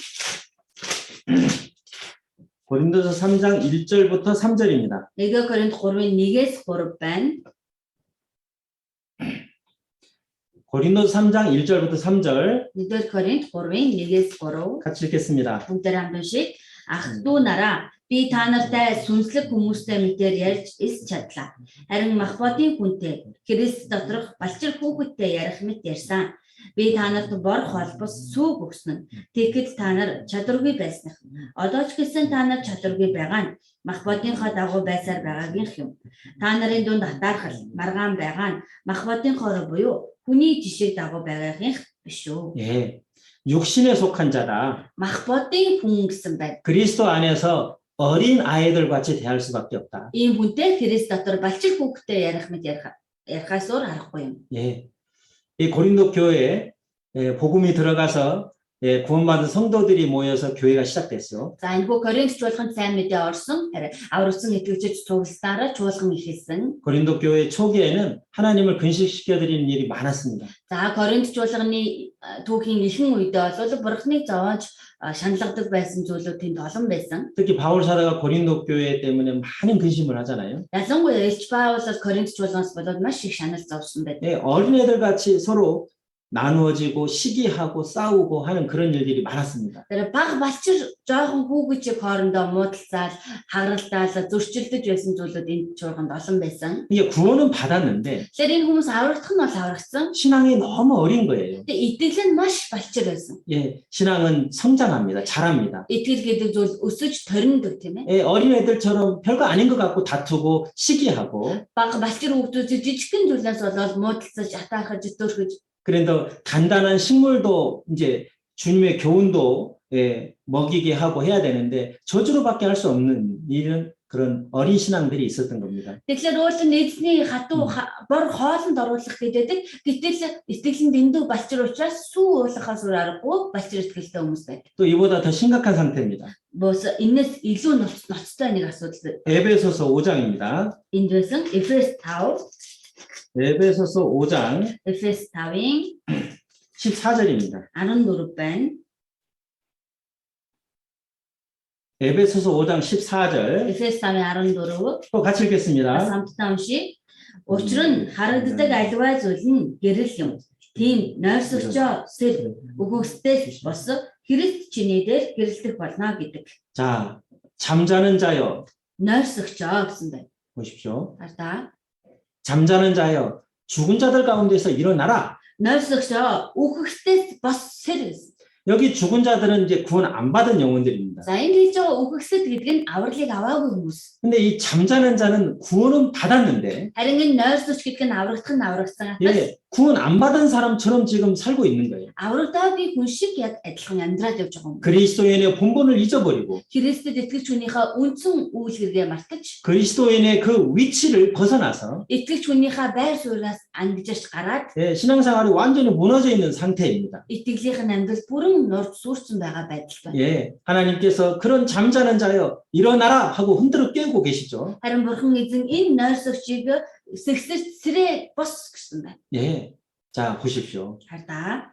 Speaker 1: 고린도서 3장 1절부터 3절입니다.
Speaker 2: 1-р Коринт 3-ын 1-ээс 3 байна.
Speaker 1: 고린도서 3장 1절부터 3절
Speaker 2: 1-р Коринт 3-ын 1-ээс 3
Speaker 1: 같이 읽겠습니다.
Speaker 2: бүгдээр хамт уншийе. Ах дүү нараа би та нартай сүнслэг хүмүүстэй мэтээр ярьж эс чадлаа. Харин Махбодын хүнтэй Христ доторх балчир хүүхэдтэй ярих мэт ярьсан. Би та нарт бор холбос сүүг өгсөн нь тэгэхэд та нар чадваргүй байснах. Одоо ч гэсэн та нар чадваргүй байгаа нь Махбодынхоо дагуу байсаар байгаагийнх юм. Та нарын дунд атаархал, маргаан байгаа нь Махбодынхоо буюу хүний жишээ дагуу байгаагийнх биш үү?
Speaker 1: 예. 육신에 속한 자다.
Speaker 2: Махбодын хүн гэсэн байна.
Speaker 1: 그리스도 안에서 어린 아이들 같이 대할 수밖에 없다.
Speaker 2: Ийм хүнтэй Христ дотор балчир хүүхэдтэй ярих мэт ярихаас өөр аргагүй юм.
Speaker 1: 예. 이 고린도 교회에 복음이 들어가서 구원받은 성도들이 모여서 교회가 시작됐어.
Speaker 2: За энэ бүх Коринт чуулганд сайн мэдээ орсон. Аврагдсан итгэгчид цугласнараа чуулган ихэлсэн.
Speaker 1: 고린도 교회 초기에는 하나님을 근식시켜 드리는 일이 많았습니다.
Speaker 2: За Коринт чуулганы түүхийн ихэнх үедээ бол бурхныг зовоож шаналгадаг байсан зүйлүүд тэнд олон байсан.
Speaker 1: 특히 바울 사도가 고린도 교회 때문에 많은 근심을 하잖아요.
Speaker 2: Ялангуяа Илч Паул бол Коринт чуулганаас болоод маш их шанал зовсон байдаг.
Speaker 1: 어린애들 같이 서로 나누어지고 시기하고 싸우고 하는 그런 일들이 많았습니다.
Speaker 2: Тэр баг балчир жоохон хүүгичиг хоорондоо муудалцаал, хагаралдаал, зөрчилдөж байсан зүйлүүд энэ чуулганд олон байсан.
Speaker 1: 이게 구원은 받았는데
Speaker 2: Тэгэхээр энэ хүмүүс аврагдах нь бол аврагдсан.
Speaker 1: 신앙이 너무 어린 거예요.
Speaker 2: Тэгээ итгэл нь маш балчир байсан.
Speaker 1: 예, 신앙은 성장합니다. 자랍니다.
Speaker 2: Итгэл гэдэг зүйл өсөж ториндог тийм ээ.
Speaker 1: 예, 어린 애들처럼 별거 아닌 것 같고 다투고 시기하고
Speaker 2: Баг балчир хүүхдүүд жижигхэн зүйлээс болоод муудалцаж, атаахаж, зөрхөж.
Speaker 1: 그래도 단단한 식물도 이제 주님의 교훈도 예, 먹이게 하고 해야 되는데 저주로밖에 할 수 없는 이런 그런 어린 신앙들이 있었던 겁니다.
Speaker 2: Тэгэхээр өөрөлд нь эзний хатуу бор хоолнд оруулах гэдэг. Гэтэл итгэл нь дэндүү балчир учраас сүү уулахаас өөр аргагүй балчир итгэлтэй хүмүүс байдаг.
Speaker 1: 또 이보다 더 심각한 상태입니다.
Speaker 2: Бос энэс илүү ноцтой нэг асуудал
Speaker 1: 에베소서 5장입니다.
Speaker 2: энд байсан. Эфес 5,
Speaker 1: 에베소서 5장
Speaker 2: Эфес 5-ын
Speaker 1: 14절입니다.
Speaker 2: 14 байна.
Speaker 1: 에베소서 5장 14절
Speaker 2: Эфес 5-ын 14
Speaker 1: 또 같이 읽겠습니다.
Speaker 2: самттай уншия. Учир нь харагддаг альваа зүйл нь гэрэл юм. Тийм нойрсогчоо сэр өгөхсдээс бос Христ чиний дээр гэрэлтэх болно гэдэг.
Speaker 1: 자, 잠자는 자여
Speaker 2: Нойрсогчоо гэсэн байна.
Speaker 1: 보십시오.
Speaker 2: Хардаа.
Speaker 1: 잠자는 자여 죽은 자들 가운데서 일어나라.
Speaker 2: Нойрсогчоо өгөхсдээс бос сэр гэсэн.
Speaker 1: 여기 죽은 자들은 이제 구원 안 받은 영혼들입니다.
Speaker 2: За энэ хийж байгаа өгөхсд гэдэг нь авралыг аваагүй хүмүүс.
Speaker 1: 근데 이 잠자는 자는 구원은 받았는데
Speaker 2: Харин энэ нойрсогч гэдэг нь аврагдах нь аврагдсан.
Speaker 1: 예, 구원 안 받은 사람처럼 지금 살고 있는 거예요.
Speaker 2: Аврагдаагүй хүн шиг яг адилхан амьдраад явж байгаа юм.
Speaker 1: 그리스도인의 본분을 잊어버리고
Speaker 2: Христэд итгэж хүнийхээ үндсэн үйл хэрэгээ мартаж,
Speaker 1: 그리스도인의 그 위치를 벗어나서
Speaker 2: итгэж хүнийхээ байр сууриас ангижиж гараад,
Speaker 1: 예, 신앙생활이 완전히 무너져 있는 상태입니다.
Speaker 2: итгэлийнх нь амьдрал бүрэн нурд сүрцэн байгаа байдал байна.
Speaker 1: 예, 하나님께서 그런 잠자는 자여 일어나라 하고 흔들어 깨우고 계시죠.
Speaker 2: Харин бурхан эзэн энэ нойрсогчийг сэгсэж сэрээ бос гэсэн байна.
Speaker 1: 예, 자 보십시오.
Speaker 2: Хардаа.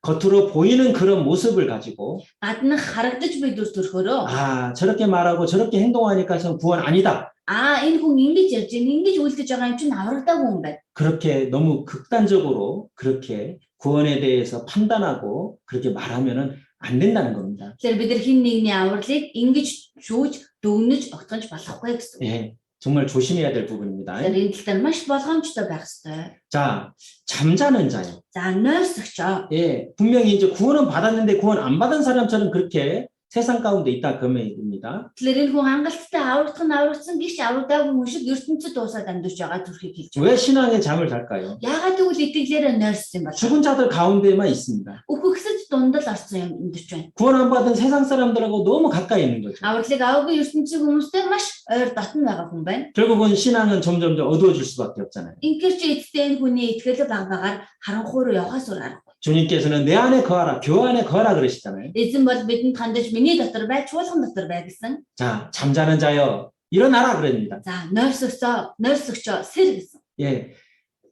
Speaker 1: 겉으로 보이는 그런 모습을 가지고
Speaker 2: Гаднах харагдаж буй дүр төрхөөрөө
Speaker 1: 아 저렇게 말하고 저렇게 행동하니까 전 구원 아니다.
Speaker 2: энэ хүн ингэж ярьж байна, ингэж үйлдэж байгаа юм чинь аврагдаагүй юм байна.
Speaker 1: 그렇게 너무 극단적으로 그렇게 구원에 대해서 판단하고 그렇게 말하면은 안 된다는 겁니다.
Speaker 2: Тэгэхээр бид нар хин нэгний авралыг ингэж шүүж, дүгнэж огтгож болохгүй гэсэн.
Speaker 1: 예, 정말 조심해야 될 부분입니다.
Speaker 2: Тэгэхээр энэ тал дээр маш болгоомжтой байх ёстой.
Speaker 1: 자, 잠자는 자요.
Speaker 2: За нойрсогчоо.
Speaker 1: 예, 분명히 이제 구원은 받았는데 구원 안 받은 사람처럼 그렇게 세상 가운데 있다 그 말입니다.
Speaker 2: Тэгэхээр энэ хүн хангалттай аврагдах нь аврагдсан гiş аврагдаагүй хүн шиг ертөнцид дуусаад амьдарч байгаа төрхийг хэлж байна.
Speaker 1: 왜 신앙에 잠을 잘까요?
Speaker 2: Яагаад гэвэл итгэлээрээ нойрсон юм бол
Speaker 1: 죽은 자들 가운데만 있습니다.
Speaker 2: өгөхсөд дундал орсон юм амьдарч байна.
Speaker 1: 구원 안 받은 세상 사람들하고 너무 가까이 있는 거죠.
Speaker 2: Авралыг аваагүй ертөнцийн хүмүүстэй маш ойр дотн байгаа хүн байна.
Speaker 1: 결국은 신앙은 점점 어두워질 수밖에 없잖아요.
Speaker 2: Ингээр чи эцтэй энэ хүний итгэл баг багаар харанхуй руу явахаас өөр аргагүй.
Speaker 1: 주님께서는 내 안에 거하라, 교 안에 거하라 그러시잖아요.
Speaker 2: Эзэн бол бидэнд хандаж миний дотор бай, чуулган дотор бай гэсэн.
Speaker 1: 자, 잠자는 자여 일어나라 그럽니다.
Speaker 2: За, нойрсогчоо сэр гэсэн.
Speaker 1: 예,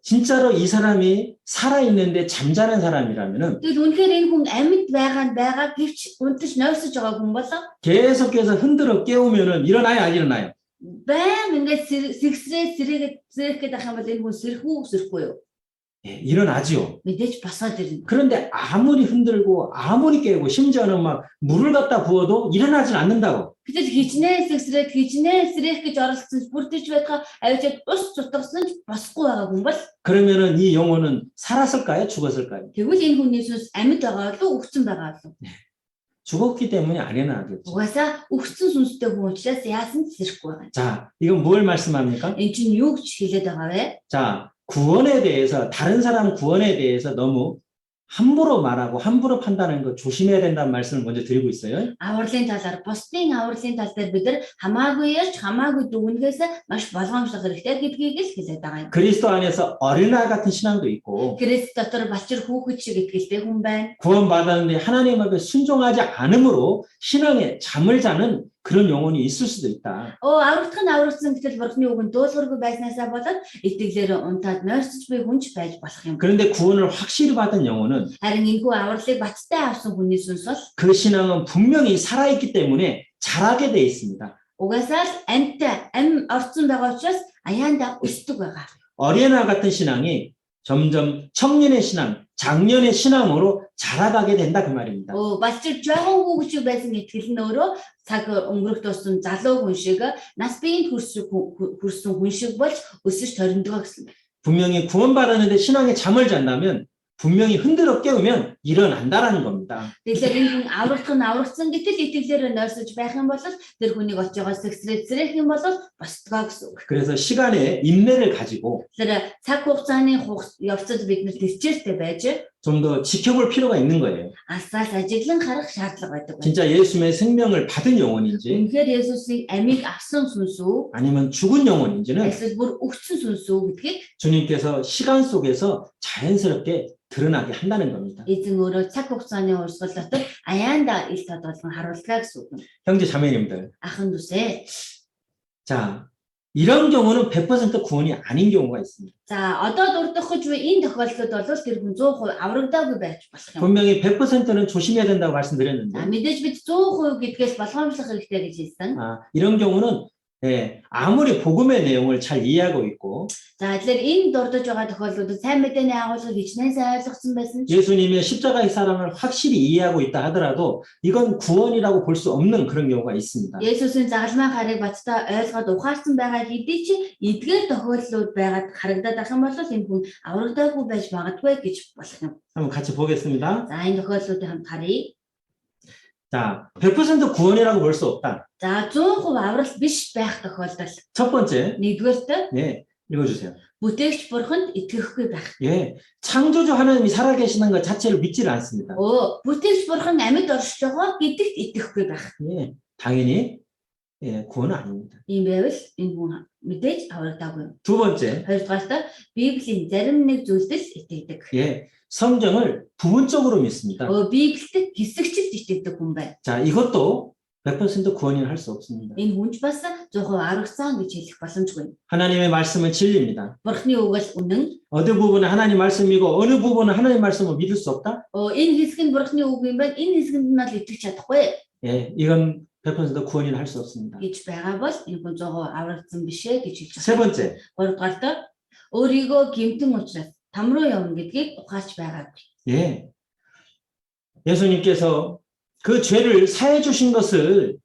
Speaker 1: 진짜로 이 사람이 살아있는데 잠자는 사람이라면은
Speaker 2: Тэгэл үнэхээр энэ хүн амьд байгаа гэвч унтаж нойрсож байгаа хүн болоо
Speaker 1: 계속해서 흔들어 깨우면은 일어나요, 안 일어나요?
Speaker 2: байн ингээд сэрэх гэдэг юм бол энэ хүн сэрэхгүй юу?
Speaker 1: 예, 일어나지요.
Speaker 2: Мэдээж босоод ирнэ.
Speaker 1: 그런데 아무리 흔들고 아무리 깨우고 심지어는 막 물을 갖다 부어도 일어나질 않는다고.
Speaker 2: Гэтэл хичнээн сэрэх гэж оролцсон бүрдэж байгаа авчид ус цутгасан ч босхгүй байгаа хүн бол
Speaker 1: 그러면은 이 영혼은 살았을까요? 죽었을까요?
Speaker 2: тэгвэл энэ хүний сүнс амьд байгаа болов өгсөн байгаа болов.
Speaker 1: 죽었기 때문에 안 일어나겠죠.
Speaker 2: Угаасаа өгсөн сүнстэй хүн учраас яасан ч сэрэхгүй байгаа.
Speaker 1: 자, 이건 뭘 말씀합니까?
Speaker 2: Энд чинь юу гэж хэлээд байгаа вэ?
Speaker 1: 자, 구원에 대해서 다른 사람 구원에 대해서 너무 함부로 말하고 함부로 판단하는 거 조심해야 된다는 말씀을 먼저 드리고 있어요.
Speaker 2: Авралын талаар бусдын авралын тал дээр бид нар хамаагүй ярьж хамаагүй дүгнэхээс маш болгоомжлох хэрэгтэй гэдгийг л хэлээд байгаа юм.
Speaker 1: 그리스도 안에서 어린아이 같은 신앙도 있고
Speaker 2: Христ дотор балчир хүүхэд шиг итгэлтэй хүн байна.
Speaker 1: 구원받았는데 하나님 앞에 순종하지 않음으로 신앙에 잠을 자는 그런 영혼이 있을 수도 있다.
Speaker 2: Аврагдах нь аврагдсан гэтэл бурхны үгэнд дуулуургүй байснаасаа болоод итгэлээр унтаад нойрсож буй хүн ч байж болох юм.
Speaker 1: 그런데 구원을 확실히 받은 영혼은
Speaker 2: Харин энэхүү авралыг баттай авсан хүний сүнс бол
Speaker 1: 그 신앙은 분명히 살아있기 때문에 자라게 돼 있습니다.
Speaker 2: угаасаа л амь орцсон байгаа учраас аяанда өсдөг байгаа.
Speaker 1: 어린아이 같은 신앙이 점점 청년의 신앙, 작년의 신앙으로 자라가게 된다 그 말입니다.
Speaker 2: бас ч жоохон хүүхэд байсан итгэл нь өөрөө цаг өнгөрөх тусам залуу хүн шиг нас биеийн хүрсэн хүн шиг болж өсөж ториндог гэсэн.
Speaker 1: 분명히 구원받았는데 신앙에 잠을 잔다면 분명히 흔들어 깨우면 일어난다라는 겁니다.
Speaker 2: Тэгэхээр энэ хүн аврагдсан гэтэл итгэлээр нойрсож байх юм бол тэр хүнийг очиогоос сэгсрэх юм бол босдгоо гэсэн үг.
Speaker 1: 그래서 시간의 인내를 가지고
Speaker 2: Тэр цаг хугацааны явцад бид нэр тэрчээртэй байж
Speaker 1: 좀 더 지켜볼 필요가 있는 거예요.
Speaker 2: алсаас ажиглан харах шаардлага байдаг.
Speaker 1: 진짜 예수님의 생명을 받은 영혼인지
Speaker 2: Үнэхээр Есүсийн амийг авсан сүнс үү?
Speaker 1: 아니면 죽은 영혼인지는
Speaker 2: Эсвэл бүр өгсөн сүнс үү гэдгийг
Speaker 1: 주님께서 시간 속에서 자연스럽게 드러나게 한다는 겁니다.
Speaker 2: эзэн өөрөө цаг хугацааны урсгал дотор аяанда ил тод болгон харууллаа гэсэн үг.
Speaker 1: 형제 자매님들.
Speaker 2: Ахын дүсээ.
Speaker 1: 자, 이런 경우는 100% 구원이 아닌 경우가 있습니다.
Speaker 2: За одоо дурдах гэж энэ тохиолдолд бол тэр хүн 100% аврагдаагүй байж болох юм.
Speaker 1: 분명히 100%는 조심해야 된다고
Speaker 2: За
Speaker 1: 말씀드렸는데
Speaker 2: мэдээж бид 100% гэдгээс болгоомжлох хэрэгтэй гэж хэлсэн.
Speaker 1: 이런 경우는 아무리 복음의 내용을 잘 이해하고 있고
Speaker 2: За тэгэхээр энэ дурдж байгаа тохиолдлуудад сайн мэдээний агуулгыг хичнээн сайн ойлгосон байсан ч
Speaker 1: 예수님의 십자가의 사랑을 확실히 이해하고 있다 하더라도 이건 구원이라고 볼 수 없는 그런 경우가 있습니다.
Speaker 2: Есүсийн загалмай харыг баттай ойлгоод ухаарсан байгаа хэдий чи эдгээр тохиолдлууд байгаад харагдаад ах юм бол энэ хүн аврагдаагүй байж магадгүй гэж болох юм.
Speaker 1: 한번 같이 보겠습니다.
Speaker 2: За энэ тохиолдлуудыг хамт харъя.
Speaker 1: 자, 100% 구원이라고 볼 수 없다.
Speaker 2: За 100% аврал биш байх тохиолдол.
Speaker 1: 첫 번째,
Speaker 2: Нэгдүгээрт
Speaker 1: 네, 읽어주세요.
Speaker 2: бүтээгч бурханд итгэхгүй байх.
Speaker 1: 예, 창조주 하나님이 살아계시는 것 자체를 믿지를 않습니다.
Speaker 2: Бүтээгч бурхан амьд оршиж байгаа гэдэгт итгэхгүй байх.
Speaker 1: 예, 당연히 구원은 아닙니다.
Speaker 2: Ийм байвал энэ хүн мэдээж аврагдаагүй юм.
Speaker 1: 두 번째,
Speaker 2: Хоёрдугаарт Библийн зарим нэг зүйлд л итгэдэг.
Speaker 1: 예, 성경을 부분적으로 믿습니다.
Speaker 2: Библиэд хэсэгчд итгэдэг хүн байна.
Speaker 1: 자, 이것도 100% 구원이라 할 수 없습니다.
Speaker 2: Энэ хүнч бас 100% аврагдсан гэж хэлэх боломжгүй.
Speaker 1: 하나님의 말씀은 진리입니다.
Speaker 2: Бурхны үг л үнэн.
Speaker 1: 어느 부분은 하나님 말씀이고 어느 부분은 하나님 말씀을 믿을 수 없다?
Speaker 2: Энэ хэсэг нь бурхны үг юм байна. Энэ хэсгэнд нь л итгэж чадахгүй
Speaker 1: 예, 이건 100% 구원이라 할 수 없습니다.
Speaker 2: гэж байгаа бол энэ хүн 100% аврагдсан биш ээ гэж хэлж
Speaker 1: 세
Speaker 2: байна.
Speaker 1: 번째,
Speaker 2: Гуравдугаарт өөрийгөө гэмтэн учраас там руу явна гэдгийг ухаарч байгаагүй.
Speaker 1: 예, 예수님께서 그 죄를 사해 주신 것을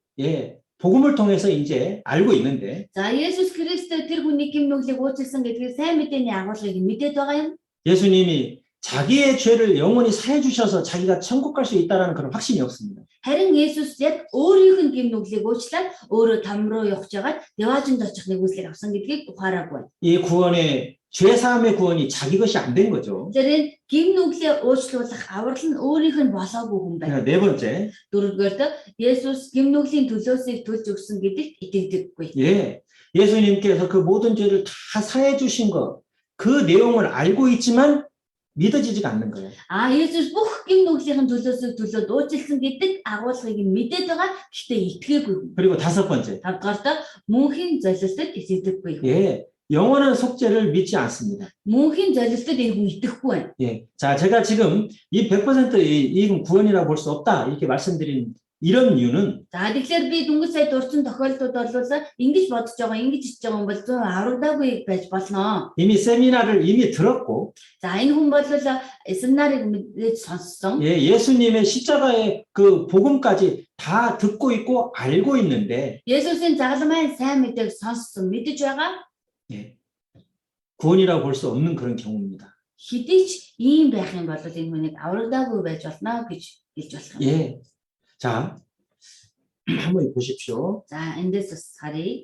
Speaker 1: 복음을 통해서 이제 알고 있는데
Speaker 2: За Есүс Христ тэр хүний гэм нүглийг уучлсан гэдгийг сайн мэдээний агуулгыг мэдээд байгаа юм.
Speaker 1: 예수님이 자기의 죄를 영원히 사해 주셔서 자기가 천국 갈 수 있다라는 그런 확신이 없습니다.
Speaker 2: Харин Есүс яг өөрийнх нь гэм нүглийг уучлаад өөрөө там руу явж байгаад яваажинд очих нэгүслийг авсан гэдгийг ухаараагүй.
Speaker 1: 이 구원의 죄 사함의 구원이 자기 것이 안 된 거죠.
Speaker 2: Тэгэхээр гэм нүглээ уучлуулах аврал нь өөрийнх нь болоогүй хүн байна.
Speaker 1: 네 번째,
Speaker 2: Дөрөвдүгээрт Есүс гэм нүглийн төлөөсөө төлж өгсөн гэдэгт итгэдэггүй.
Speaker 1: 예, 예수님께서 그 모든 죄를 다 사해 주신 것, 그 내용을 알고 있지만 믿어지지가 않는 거예요.
Speaker 2: Есүс бүх гэм нүглийн төлөөсөө төлөөд уучлсан гэдэг агуулгыг мэдээд байгаа гэхдээ итгээгүй.
Speaker 1: 그리고 다섯 번째,
Speaker 2: Тавдугаарт мөнхийн золилтод итгэдэггүй.
Speaker 1: 예, 영원한 속죄를 믿지 않습니다.
Speaker 2: Мөнхийн золилтод энэ хүн итгэхгүй байна.
Speaker 1: 예, 자, 제가 지금 이 100% 이건 구원이라고 볼 수 없다 이렇게 말씀드린 이런 이유는
Speaker 2: За тэгэхээр би дөнгөж сая дурдсан тохиолдлууд бол ингэж бодож байгаа, ингэж хийж байгаа юм бол 100% аврагдаагүй байж болно.
Speaker 1: 이미 세미나를 이미 들었고,
Speaker 2: За энэ хүн бол семинарыг мэдээж сонссон.
Speaker 1: 예, 예수님의 십자가의 그 복음까지 다 듣고 있고 알고 있는데,
Speaker 2: Есүсийн загалмайн сайн мэдээг сонссон, мэдэж байгаа.
Speaker 1: 예, 구원이라고 볼 수 없는 그런 경우입니다.
Speaker 2: Хэдий ч ийм байх юм бол энэ хүнийг аврагдаагүй байж болно гэж хэлж болох юм.
Speaker 1: 예, 자, 한번 보십시오.
Speaker 2: За эндээс бас харъя.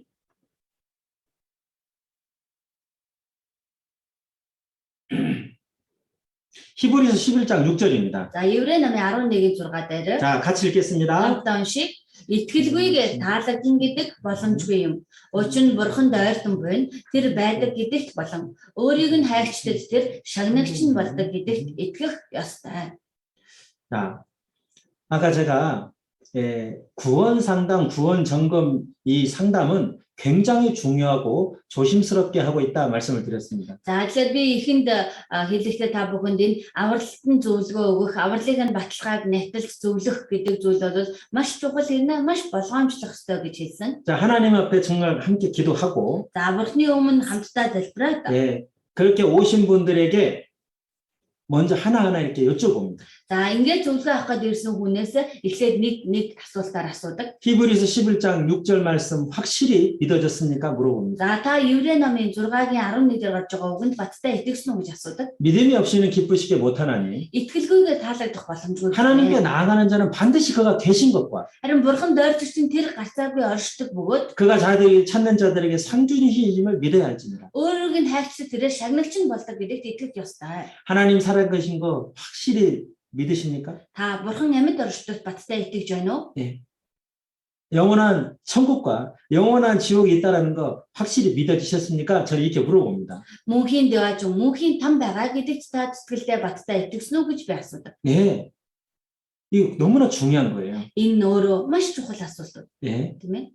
Speaker 1: 히브리서 11장 6절입니다.
Speaker 2: За Еврей намын 11-ийн 6 дээр
Speaker 1: 자, 같이 읽겠습니다.
Speaker 2: хамтдаа уншия. Итгэлгүйгээр таалагдана гэдэг боломжгүй юм. Учир нь бурхан дойртон буйна. Тэр байдаг гэдэгт болон өөрийг нь хайрчдад тэр шагнагч нь болдог гэдэгт итгэх ёстой.
Speaker 1: 자, 아까 제가 구원 상담, 구원 점검 이 상담은 굉장히 중요하고 조심스럽게 하고 있다 말씀을 드렸습니다.
Speaker 2: За тэгэхээр би эхэнд хэлэхдээ та бүхэнд энэ авралтын зөвлөгөө өгөх, авралыг нь баталгааг няталж зөвлөх гэдэг зүйл бол маш чухал хэрнээ маш болгоомжлох ёстой гэж хэлсэн.
Speaker 1: 자, 하나님 앞에 정말 함께 기도하고,
Speaker 2: За бурхны өмнө хамтдаа залбираад
Speaker 1: 그렇게 오신 분들에게 먼저 하나하나 이렇게 여쭤봅니다.
Speaker 2: За ингээд зөвлөгөө авах гээд ирсэн хүнээс эхлээд нэг асуултаар асуудаг.
Speaker 1: 히브리서 11장 6절 말씀 확실히 믿어졌습니까? 물어봅니다.
Speaker 2: За та Еврей номын 6-гийн 11-ээр гарч байгаа үгэнд баттай итгэсэн үү гэж асуудаг.
Speaker 1: 믿음이 없이는 기쁘시게 못하나니
Speaker 2: Итгэлгүйгээр таалагдах боломжгүй.
Speaker 1: 하나님께 나아가는 자는 반드시 그가 계신 것과
Speaker 2: Харин бурхан дойрч ирсэн тэр гарцаагүй оршдог бөгөөд
Speaker 1: 그가 자들이 찾는 자들에게 상주이심을 믿어야 할지니라.
Speaker 2: өөрөг нь хайрцаг тэрээр шагналч нь болдог гэдэгт итгэж ёстой.
Speaker 1: 하나님 살아계신 거 확실히 믿으십니까?
Speaker 2: Та бурхан амьд оршдогт баттай итгэж байна уу?
Speaker 1: 영원한 천국과 영원한 지옥이 있다는 거 확실히 믿어지셨습니까? 저는 이렇게 물어봅니다.
Speaker 2: Мөнхийн дэваж мөнхийн там байгаа гэдэгт та сэтгэлдээ баттай итгэсэн үү гэж би асуудаг.
Speaker 1: 예, 이거 너무나 중요한 거예요.
Speaker 2: Энэ өөрөө маш чухал асуулт
Speaker 1: 예,
Speaker 2: тийм ээ.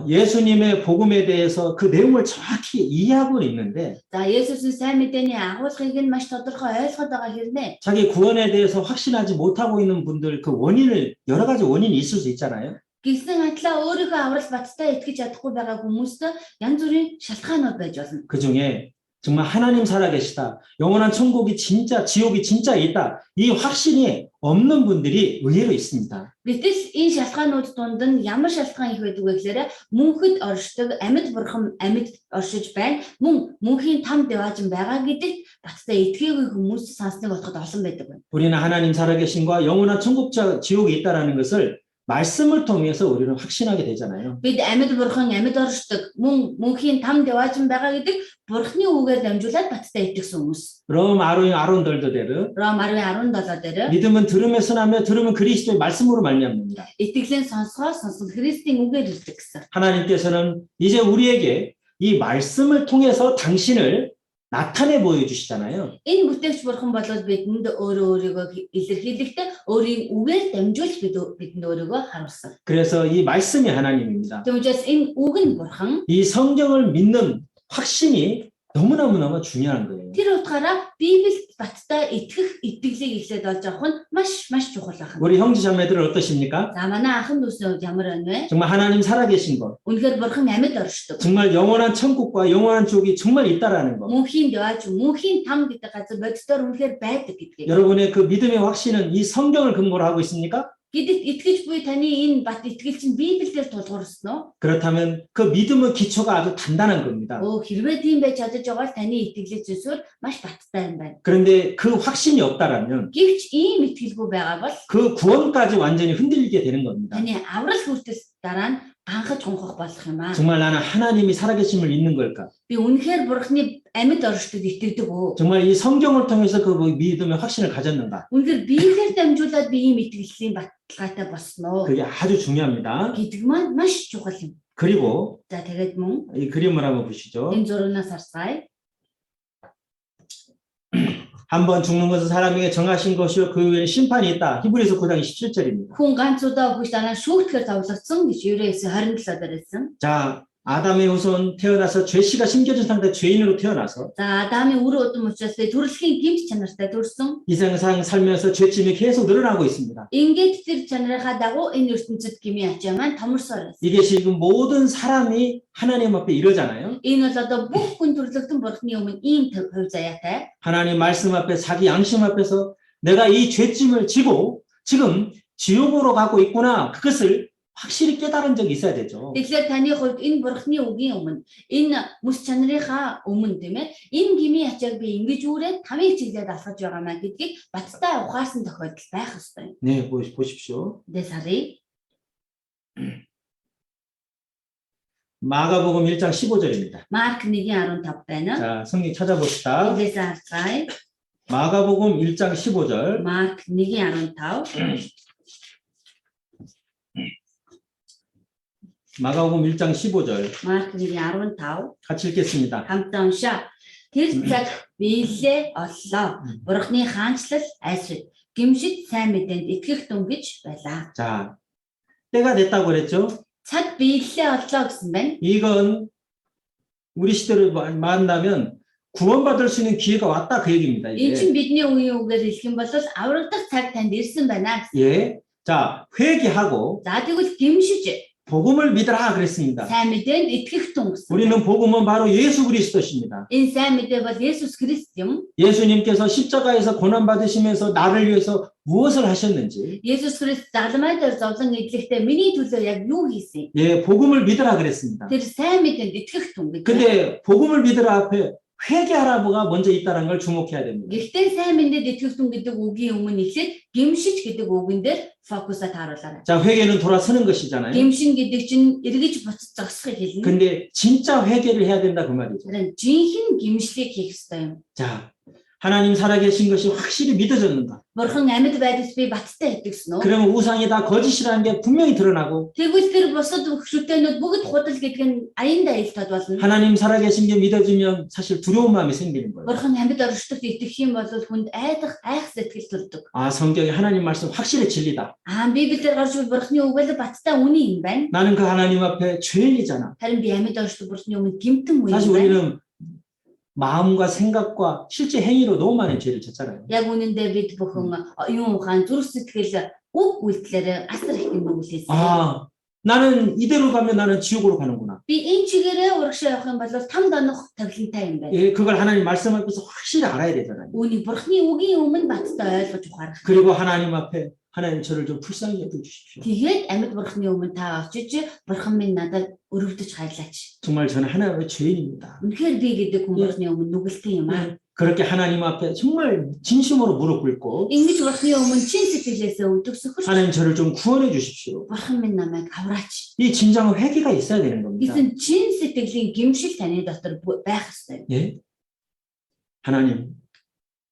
Speaker 1: 예수님의 복음에 대해서 그 내용을 정확히 이해하고 있는데
Speaker 2: За Есүсийн сайн мэдээний агуулгыг нь маш тодорхой ойлгоод байгаа хэрнээ.
Speaker 1: 자기 구원에 대해서 확신하지 못하고 있는 분들 그 원인을 여러 가지 원인이 있을 수 있잖아요.
Speaker 2: Гэсэн адилаа өөрийнхөө аврал баттай итгэж чадахгүй байгаа хүмүүст янз бүрийн шалтгаанууд байж болно.
Speaker 1: 그 중에 정말 하나님 살아계시다. 영원한 천국이 진짜 지옥이 진짜 있다. 이 확신이 없는 분들이 의외로 있습니다.
Speaker 2: Гэтэл энэ шалтгаанууд донд нь ямар шалтгаан их байдаг вэ гэхээр мөнхөд оршдог амьд бурхан амьд оршиж байна. Мөнхийн там дэваажин байгаа гэдэгт баттай итгээгүй хүмүүс сансныг бодоход олон байдаг байна.
Speaker 1: 우리는 하나님 살아계신과 영원한 천국자 지옥이 있다라는 것을 말씀을 통해서 우리는 확신하게 되잖아요.
Speaker 2: Бид амьд бурхан амьд оршдог мөнхийн там дэваажин байгаа гэдэг бурхны үгээр дамжуулаад баттай итгэсэн хүмүүс.
Speaker 1: 롬 아론덜더대로
Speaker 2: Ром 10:17 дээр
Speaker 1: 믿음은 들음에서 나며 들음은 그리스도의 말씀으로 말미암습니다.
Speaker 2: итгэлэн сонсгоос Христийн үгээр ирдэг гэсэн.
Speaker 1: 하나님께서는 이제 우리에게 이 말씀을 통해서 당신을 나타내 보여주시잖아요.
Speaker 2: Энэ бүтээгч бурхан болоод бидэнд өөрийгөө илэрхийлэхдээ өөрийн үгээр дамжуулж бидэнд өөрийгөө харуулсан.
Speaker 1: 그래서 이 말씀이 하나님입니다.
Speaker 2: Тэгвэл энэ үг нь бурхан.
Speaker 1: 이 성경을 믿는 확신이 너무너무 중요한 거예요.
Speaker 2: Тэр утгаараа Библиэд баттай итгэх итгэлийг эхлээд олж авах нь маш чухал байна.
Speaker 1: 우리 형제 자매들은 어떠십니까?
Speaker 2: За манай ахын дүүсийн хувьд ямар байна вэ?
Speaker 1: 정말 하나님 살아계신 것,
Speaker 2: Үнэхээр бурхан амьд оршдог.
Speaker 1: 정말 영원한 천국과 영원한 지옥이 정말 있다라는 것.
Speaker 2: Мөнхийн дэвааж мөнхийн там гэдэг газар боддоор үнэхээр байдаг гэдгийг.
Speaker 1: 여러분의 그 믿음의 확신은 이 성경을 근거로 하고 있습니까?
Speaker 2: Гэтэл итгэж буй таны энэ бат итгэл чинь Библиэлд тулгуурсан уу?
Speaker 1: 그렇다면 그 믿음의 기초가 아주 단단한 겁니다.
Speaker 2: Хэрвээ тийм байж чадаж байгаа бол таны итгэлээ зүйлсээр маш баттай юм байна.
Speaker 1: 그런데 그 확신이 없다라면
Speaker 2: Гэвч ийм итгэлгүй байгаа бол
Speaker 1: 그 구원까지 완전히 흔들리게 되는 겁니다.
Speaker 2: таны аврал хүртэл дараа нь ганхаж гонхох болох юм аа.
Speaker 1: 정말 나는 하나님이 살아계심을 믿는 걸까?
Speaker 2: Би үнэхээр бурхны амьд оршдод итгэдэг үү?
Speaker 1: 정말 이 성경을 통해서 그 믿음의 확신을 가졌는가?
Speaker 2: Үнэхээр Библиэр дамжуулаад би ийм итгэлийн баталгаатай болсон уу?
Speaker 1: 그게 아주 중요합니다.
Speaker 2: Гэдэг маань маш чухал юм.
Speaker 1: 그리고
Speaker 2: За тэгээд мөн
Speaker 1: 이 그림을 한번 보시죠.
Speaker 2: энэ зурагнаас харцгаая.
Speaker 1: 한번 죽는 것은 사람에게 정하신 것이요 그 후에는 심판이 있다. 히브리서 9장 27절입니다.
Speaker 2: Хүн ганц удаа өгч дараа нь шүүгдэхээр товлогдсон гэж Еврейс 27 дээр хэлсэн.
Speaker 1: 자, 아담의 후손 태어나서 죄씨가 심겨진 상태 죄인으로 태어나서
Speaker 2: За Адамын үр удам учраас төрөлхийн гэмт чанартай төрсөн.
Speaker 1: 이 세상 살면서 죄짐이 계속 늘어나고 있습니다.
Speaker 2: Ингээд тэр чанарынхаа дагуу энэ ертөнцид гмийн ачаа маань томорсоор байсан.
Speaker 1: 이게 지금 모든 사람이 하나님 앞에 이러잖아요.
Speaker 2: Энэ бол одоо бүх хүн төрлөختөн бурхны өмнө ийм хувь заяатай.
Speaker 1: 하나님 말씀 앞에 자기 양심 앞에서 내가 이 죄짐을 지고 지금 지옥으로 가고 있구나. 그것을 확실히 깨달은 적이 있어야 되죠.
Speaker 2: Тэгэхээр таны хувьд энэ бурхны үгийн өмнө энэ мэс чанарынхаа өмнө тийм ээ энэ гмийн ачааг би ингэж үүрээд тамиг чиглээд алхаж байгаа маа гэдгийг баттай ухаарсан тохиолдол байх ёстой.
Speaker 1: 네, 보십시오.
Speaker 2: Дэсари
Speaker 1: 마가복음 1장 15절입니다.
Speaker 2: Марк 1:15 байна.
Speaker 1: 자, 성경 찾아봅시다.
Speaker 2: Эдээс харцгаая.
Speaker 1: 마가복음 1장 15절.
Speaker 2: Марк 1:15.
Speaker 1: 마가복음 1장 15절.
Speaker 2: Марк 1:15
Speaker 1: 같이 읽겠습니다.
Speaker 2: хамтдаа уншаа. Тэр цаг биелээ оллоо. Бурхны хаанчлал айсрыг гимшид сайн мэдээнд итгэх дүнгиж байлаа.
Speaker 1: 자, 때가 됐다고 그랬죠?
Speaker 2: Цаг биелээ оллоо гэсэн байна.
Speaker 1: 이건 우리 시대로 말한다면 구원받을 수 있는 기회가 왔다 그 얘기입니다.
Speaker 2: Энэ
Speaker 1: 이게.
Speaker 2: чинь бидний үеийн үгээр хэлэх юм бол аврагдах цаг танд ирсэн байна гэсэн.
Speaker 1: 예. 자, 회개하고
Speaker 2: За тэгвэл гимшиж
Speaker 1: 복음을 믿어라 그랬습니다.
Speaker 2: сайн мэдээнд итгэх тун гэсэн.
Speaker 1: 우리는 복음은 바로 예수 그리스도십니다.
Speaker 2: Энэ сайн мэдээ бол Есүс Христ юм.
Speaker 1: 예수님께서 십자가에서 고난 받으시면서 나를 위해서 무엇을 하셨는지,
Speaker 2: Есүс Христ загламай дээр зовлон эдлэхдээ миний төлөө яг юу хийсэн?
Speaker 1: 예, 복음을 믿으라 그랬습니다.
Speaker 2: Тэр сайн мэдээнд итгэх тун гэж.
Speaker 1: 근데 복음을 믿으라 앞에 회개하라가 먼저 있다는 걸 주목해야 됩니다.
Speaker 2: Гэхдээ сайн мэдээнд итгэх тун гэдэг үгийн өмнө эхлээд гимшиж гэдэг үгэн дээр фокусаа тааруулаарай.
Speaker 1: 자, 회개는 돌아서는 것이잖아요.
Speaker 2: Гимшин гэдэг чинь эргэж буцаж зогсохыг хэлнэ.
Speaker 1: 근데 진짜 회개를 해야 된다 그 말이죠.
Speaker 2: харин жинхэнэ гимшлийг хийх ёстой юм.
Speaker 1: 자, 하나님 살아계신 것이 확실히 믿어졌는가?
Speaker 2: Бурхан амьд байдас би баттай итгэсэн үү?
Speaker 1: 그러면 우상이 다 거짓이라는 게 분명히 드러나고,
Speaker 2: Тэгвэл тэр бусад хөшөлтөөнүүд бүгд худал гэдэг нь аяндаа илтод болно.
Speaker 1: 하나님 살아계신 게 믿어지면 사실 두려운 마음이 생기는 거예요.
Speaker 2: Бурхан амьд оршдогт итгэх юм бол хүнд айх сэтгэл төрдөг.
Speaker 1: 아, 성경에 하나님 말씀 확실히 진리다.
Speaker 2: Библиэлд гарч ир Бурханы үг бол баттай үнэн юм байна.
Speaker 1: 나는 그 하나님 앞에 죄인이잖아.
Speaker 2: Харин би амьд оршдог Бурханы өмнө гэмтэн үе
Speaker 1: 사실
Speaker 2: юм байна.
Speaker 1: 우리는 마음과 생각과 실제 행위로 너무 많은 죄를 졌잖아요.
Speaker 2: Яг үнэндээ бид бүхэн юм ухаан зүрх сэтгэл үг үйлдэлээр асар их юм үлээсэн.
Speaker 1: 아, 나는 이대로 가면 나는 지옥으로 가는구나.
Speaker 2: Би энэ чигээрээ урагшаа явах юм бол там донох тавилантай юм байна.
Speaker 1: 예, 그걸 하나님 말씀 앞에서 확실히 알아야 되잖아요.
Speaker 2: Үүнийг Бурханы үгийн өмнө баттай ойлгож ухаарах.
Speaker 1: 그리고 하나님 앞에 하나님 저를 좀 불쌍히 여겨 주십시오.
Speaker 2: Тэгээд амьд Бурханы өмнө та очиж Бурхан минь надад өрөвдөж хайрлаач.
Speaker 1: 정말 저는 하나님의 죄인입니다.
Speaker 2: Үнэхээр би гэдэг хүн Бурханы өмнө нүгэлтэн юм аа.
Speaker 1: 그렇게 하나님 앞에 정말 진심으로 무릎 꿇고
Speaker 2: Ингэж Бурханы өмнө чин сэтгэлээсээ өвдөгсөхөөр
Speaker 1: 하나님 저를 좀 구원해 주십시오.
Speaker 2: Бурхан минь намайг авраач.
Speaker 1: 이 진정한 회개가 있어야 되는 겁니다.
Speaker 2: Гэсэн чин сэтгэлийн гимшил таны дотор байх ёстой.
Speaker 1: 예? 하나님,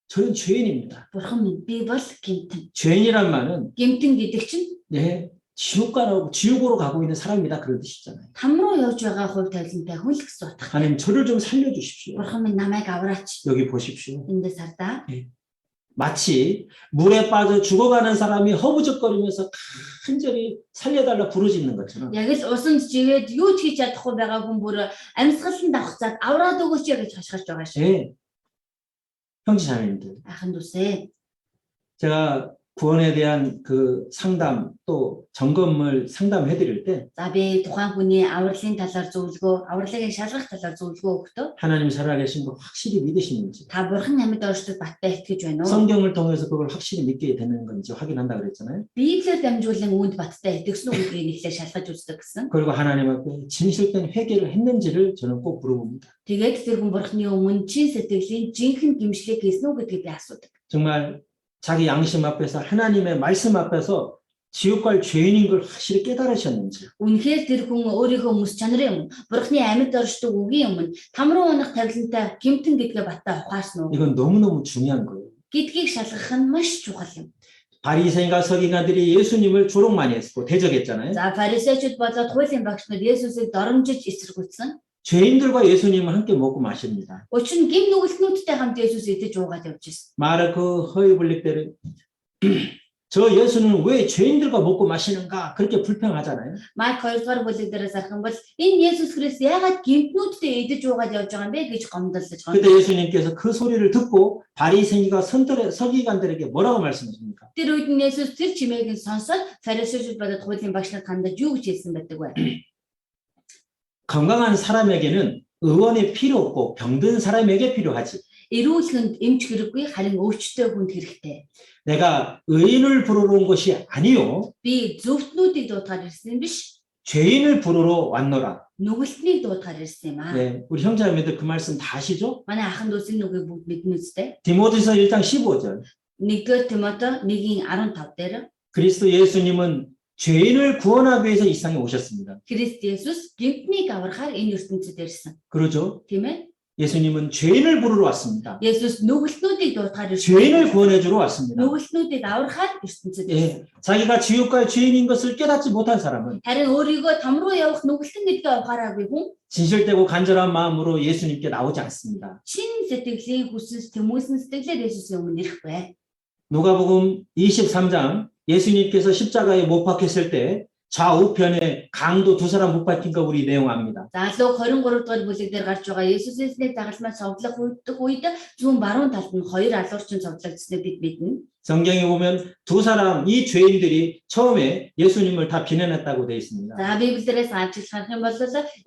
Speaker 1: 저는 죄인입니다.
Speaker 2: Бурхан минь би бол гимтэн.
Speaker 1: 죄인이란 말은
Speaker 2: Гимтэн гэдэг чинь
Speaker 1: 예, 지옥으로 가고 있는 사람이다 그런 뜻이잖아요.
Speaker 2: там руу явж байгаа хувь тавилантай хүн л гэсэн утга.
Speaker 1: 하나님 저를 좀 살려 주십시오.
Speaker 2: Бурхан минь намайг авраач.
Speaker 1: 여기 보십시오.
Speaker 2: Эндээс хардаа.
Speaker 1: 마치 물에 빠져 죽어가는 사람이 허우적거리면서 간절히 살려달라 부르짖는 것처럼
Speaker 2: Яг л усанд живээд юу ч хийж чадахгүй байгаа хүн бүр амьсгалан давхцаад авраад өгөөч гэж хашгирч байгаа шүү.
Speaker 1: 예, 형제자매님들,
Speaker 2: Ахын дүүсээ.
Speaker 1: 제가 구원에 대한 그 상담 또 점검을 상담해 드릴 때
Speaker 2: За би тухайн хүний авралын талаар зөвлөгөө, авралыг шалгах талаар зөвлөгөө өгдөө.
Speaker 1: 하나님 살아계신 거 확실히 믿으시는지,
Speaker 2: Та Бурхан амьд оршдог баттай итгэж байна уу?
Speaker 1: 성경을 통해서 그걸 확실히 믿게 되는 건지 확인한다 그랬잖아요.
Speaker 2: Библиэр дамжуулан үүнд баттай итгэсэн үү гэдгийг нэхлээ шалгаж үздэг гэсэн.
Speaker 1: 그리고 하나님 앞에 진실된 회개를 했는지를 저는 꼭 물어봅니다.
Speaker 2: Тэгээд тэр хүн Бурханы өмнө чин сэтгэлийн жинхэнэ гимшлийг хийсэн үү гэдгийг би асуудаг.
Speaker 1: 정말 자기 양심 앞에서 하나님의 말씀 앞에서 지옥 갈 죄인인 걸 확실히 깨달으셨는지,
Speaker 2: Үнэхээр тэр хүн өөрийнхөө хүмүүс чанарын өмнө Бурханы амьд оршдог үгийн өмнө там руу унах тавилантай гимтэн гэдгээ баттай ухаарсан уу
Speaker 1: 이건 너무너무 중요한 거예요.
Speaker 2: гэдгийг шалгах нь маш чухал юм.
Speaker 1: 바리새인과 서기관들이 예수님을 조롱 많이 했고 대적했잖아요.
Speaker 2: За фарисеучуд болоод хуулийн багш нар Есүсийг доромжиж эсэргүүцсэн.
Speaker 1: 죄인들과 예수님은 함께 먹고 마십니다.
Speaker 2: Учир нь гим нүгэлтнүүдтэй хамт Есүс идэж уугаад явж ирсэн.
Speaker 1: 마르크 허유블릭들은 저 예수는 왜 죄인들과 먹고 마시는가 그렇게 불평하잖아요.
Speaker 2: Марк 2-р бүлэг дээрээс харах юм бол энэ Есүс Христ яагаад гимтнүүдтэй идэж уугаад явж байгаа юм бэ гэж гомдолж байгаа.
Speaker 1: 그때 예수님께서 그 소리를 듣고 바리새인과 서기관들에게 뭐라고 말씀하십니까?
Speaker 2: Тэр үед нь Есүс тэр чимээг нь сонсоод фарисеучуд болоод хуулийн багш нарт хандаж юу гэж хэлсэн байдаг вэ?
Speaker 1: 건강한 사람에게는 의원이 필요 없고 병든 사람에게 필요하지.
Speaker 2: Эрүүл хүнд эмч хэрэггүй харин өвчтөе хүнд хэрэгтэй.
Speaker 1: 내가 의인을 부르러 온 것이 아니요
Speaker 2: Би зөвхтнүүдийг дуудахаар ирсэн биш.
Speaker 1: 죄인을 부르러 왔노라.
Speaker 2: Нүгэлтнийг дуудахаар ирсэн юм аа.
Speaker 1: 네, 우리 형제자매들 그 말씀 다 아시죠?
Speaker 2: Манай ахын дүүсийн нүгийг бүгд мэднэ үстэй.
Speaker 1: 디모데서 1장 15절.
Speaker 2: 1-р Тимото 1:15 дээр
Speaker 1: 그리스도 예수님은 죄인을 구원하기 위해서 이 세상에 오셨습니다.
Speaker 2: Христ Есүс гимтнийг аврахаар энэ ертөнцид ирсэн.
Speaker 1: 그러죠?
Speaker 2: Тийм ээ?
Speaker 1: 예수님은 죄인을 부르러 왔습니다.
Speaker 2: Есүс нүгэлтнүүдийг дуудахаар
Speaker 1: 죄인을
Speaker 2: ирсэн.
Speaker 1: 구원해 주러 왔습니다.
Speaker 2: Нүгэлтнүүдийг аврахаар ертөнцид
Speaker 1: 예,
Speaker 2: ирсэн.
Speaker 1: 자기가 지옥 갈 죄인인 것을 깨닫지 못한 사람은
Speaker 2: Харин өөрийгөө там руу явах нүгэлтэн гэдгээ ухаараагүй хүн
Speaker 1: 진실되고 간절한 마음으로 예수님께 나오지 않습니다.
Speaker 2: чин сэтгэлийн хүсэл тэмүүлсэн сэтгэлээр Есүсийн өмнө ирэхгүй.
Speaker 1: 누가복음 23장 예수님께서 십자가에 못 박혔을 때 좌우편에 강도 두 사람 못 박힌 거 우리 내용 압니다.
Speaker 2: За Луг 23 дугаар бүлэг дээр гарч байгаа Есүс эзний дагалмай цовдлох үед зүүн баруун талд нь хоёр алуурчин цовдлогдсныг бид мэднэ.
Speaker 1: 성경에 보면 두 사람, 이 죄인들이 처음에 예수님을 다 비난했다고 되어 있습니다.
Speaker 2: За Библиэрээс ажиглах юм бол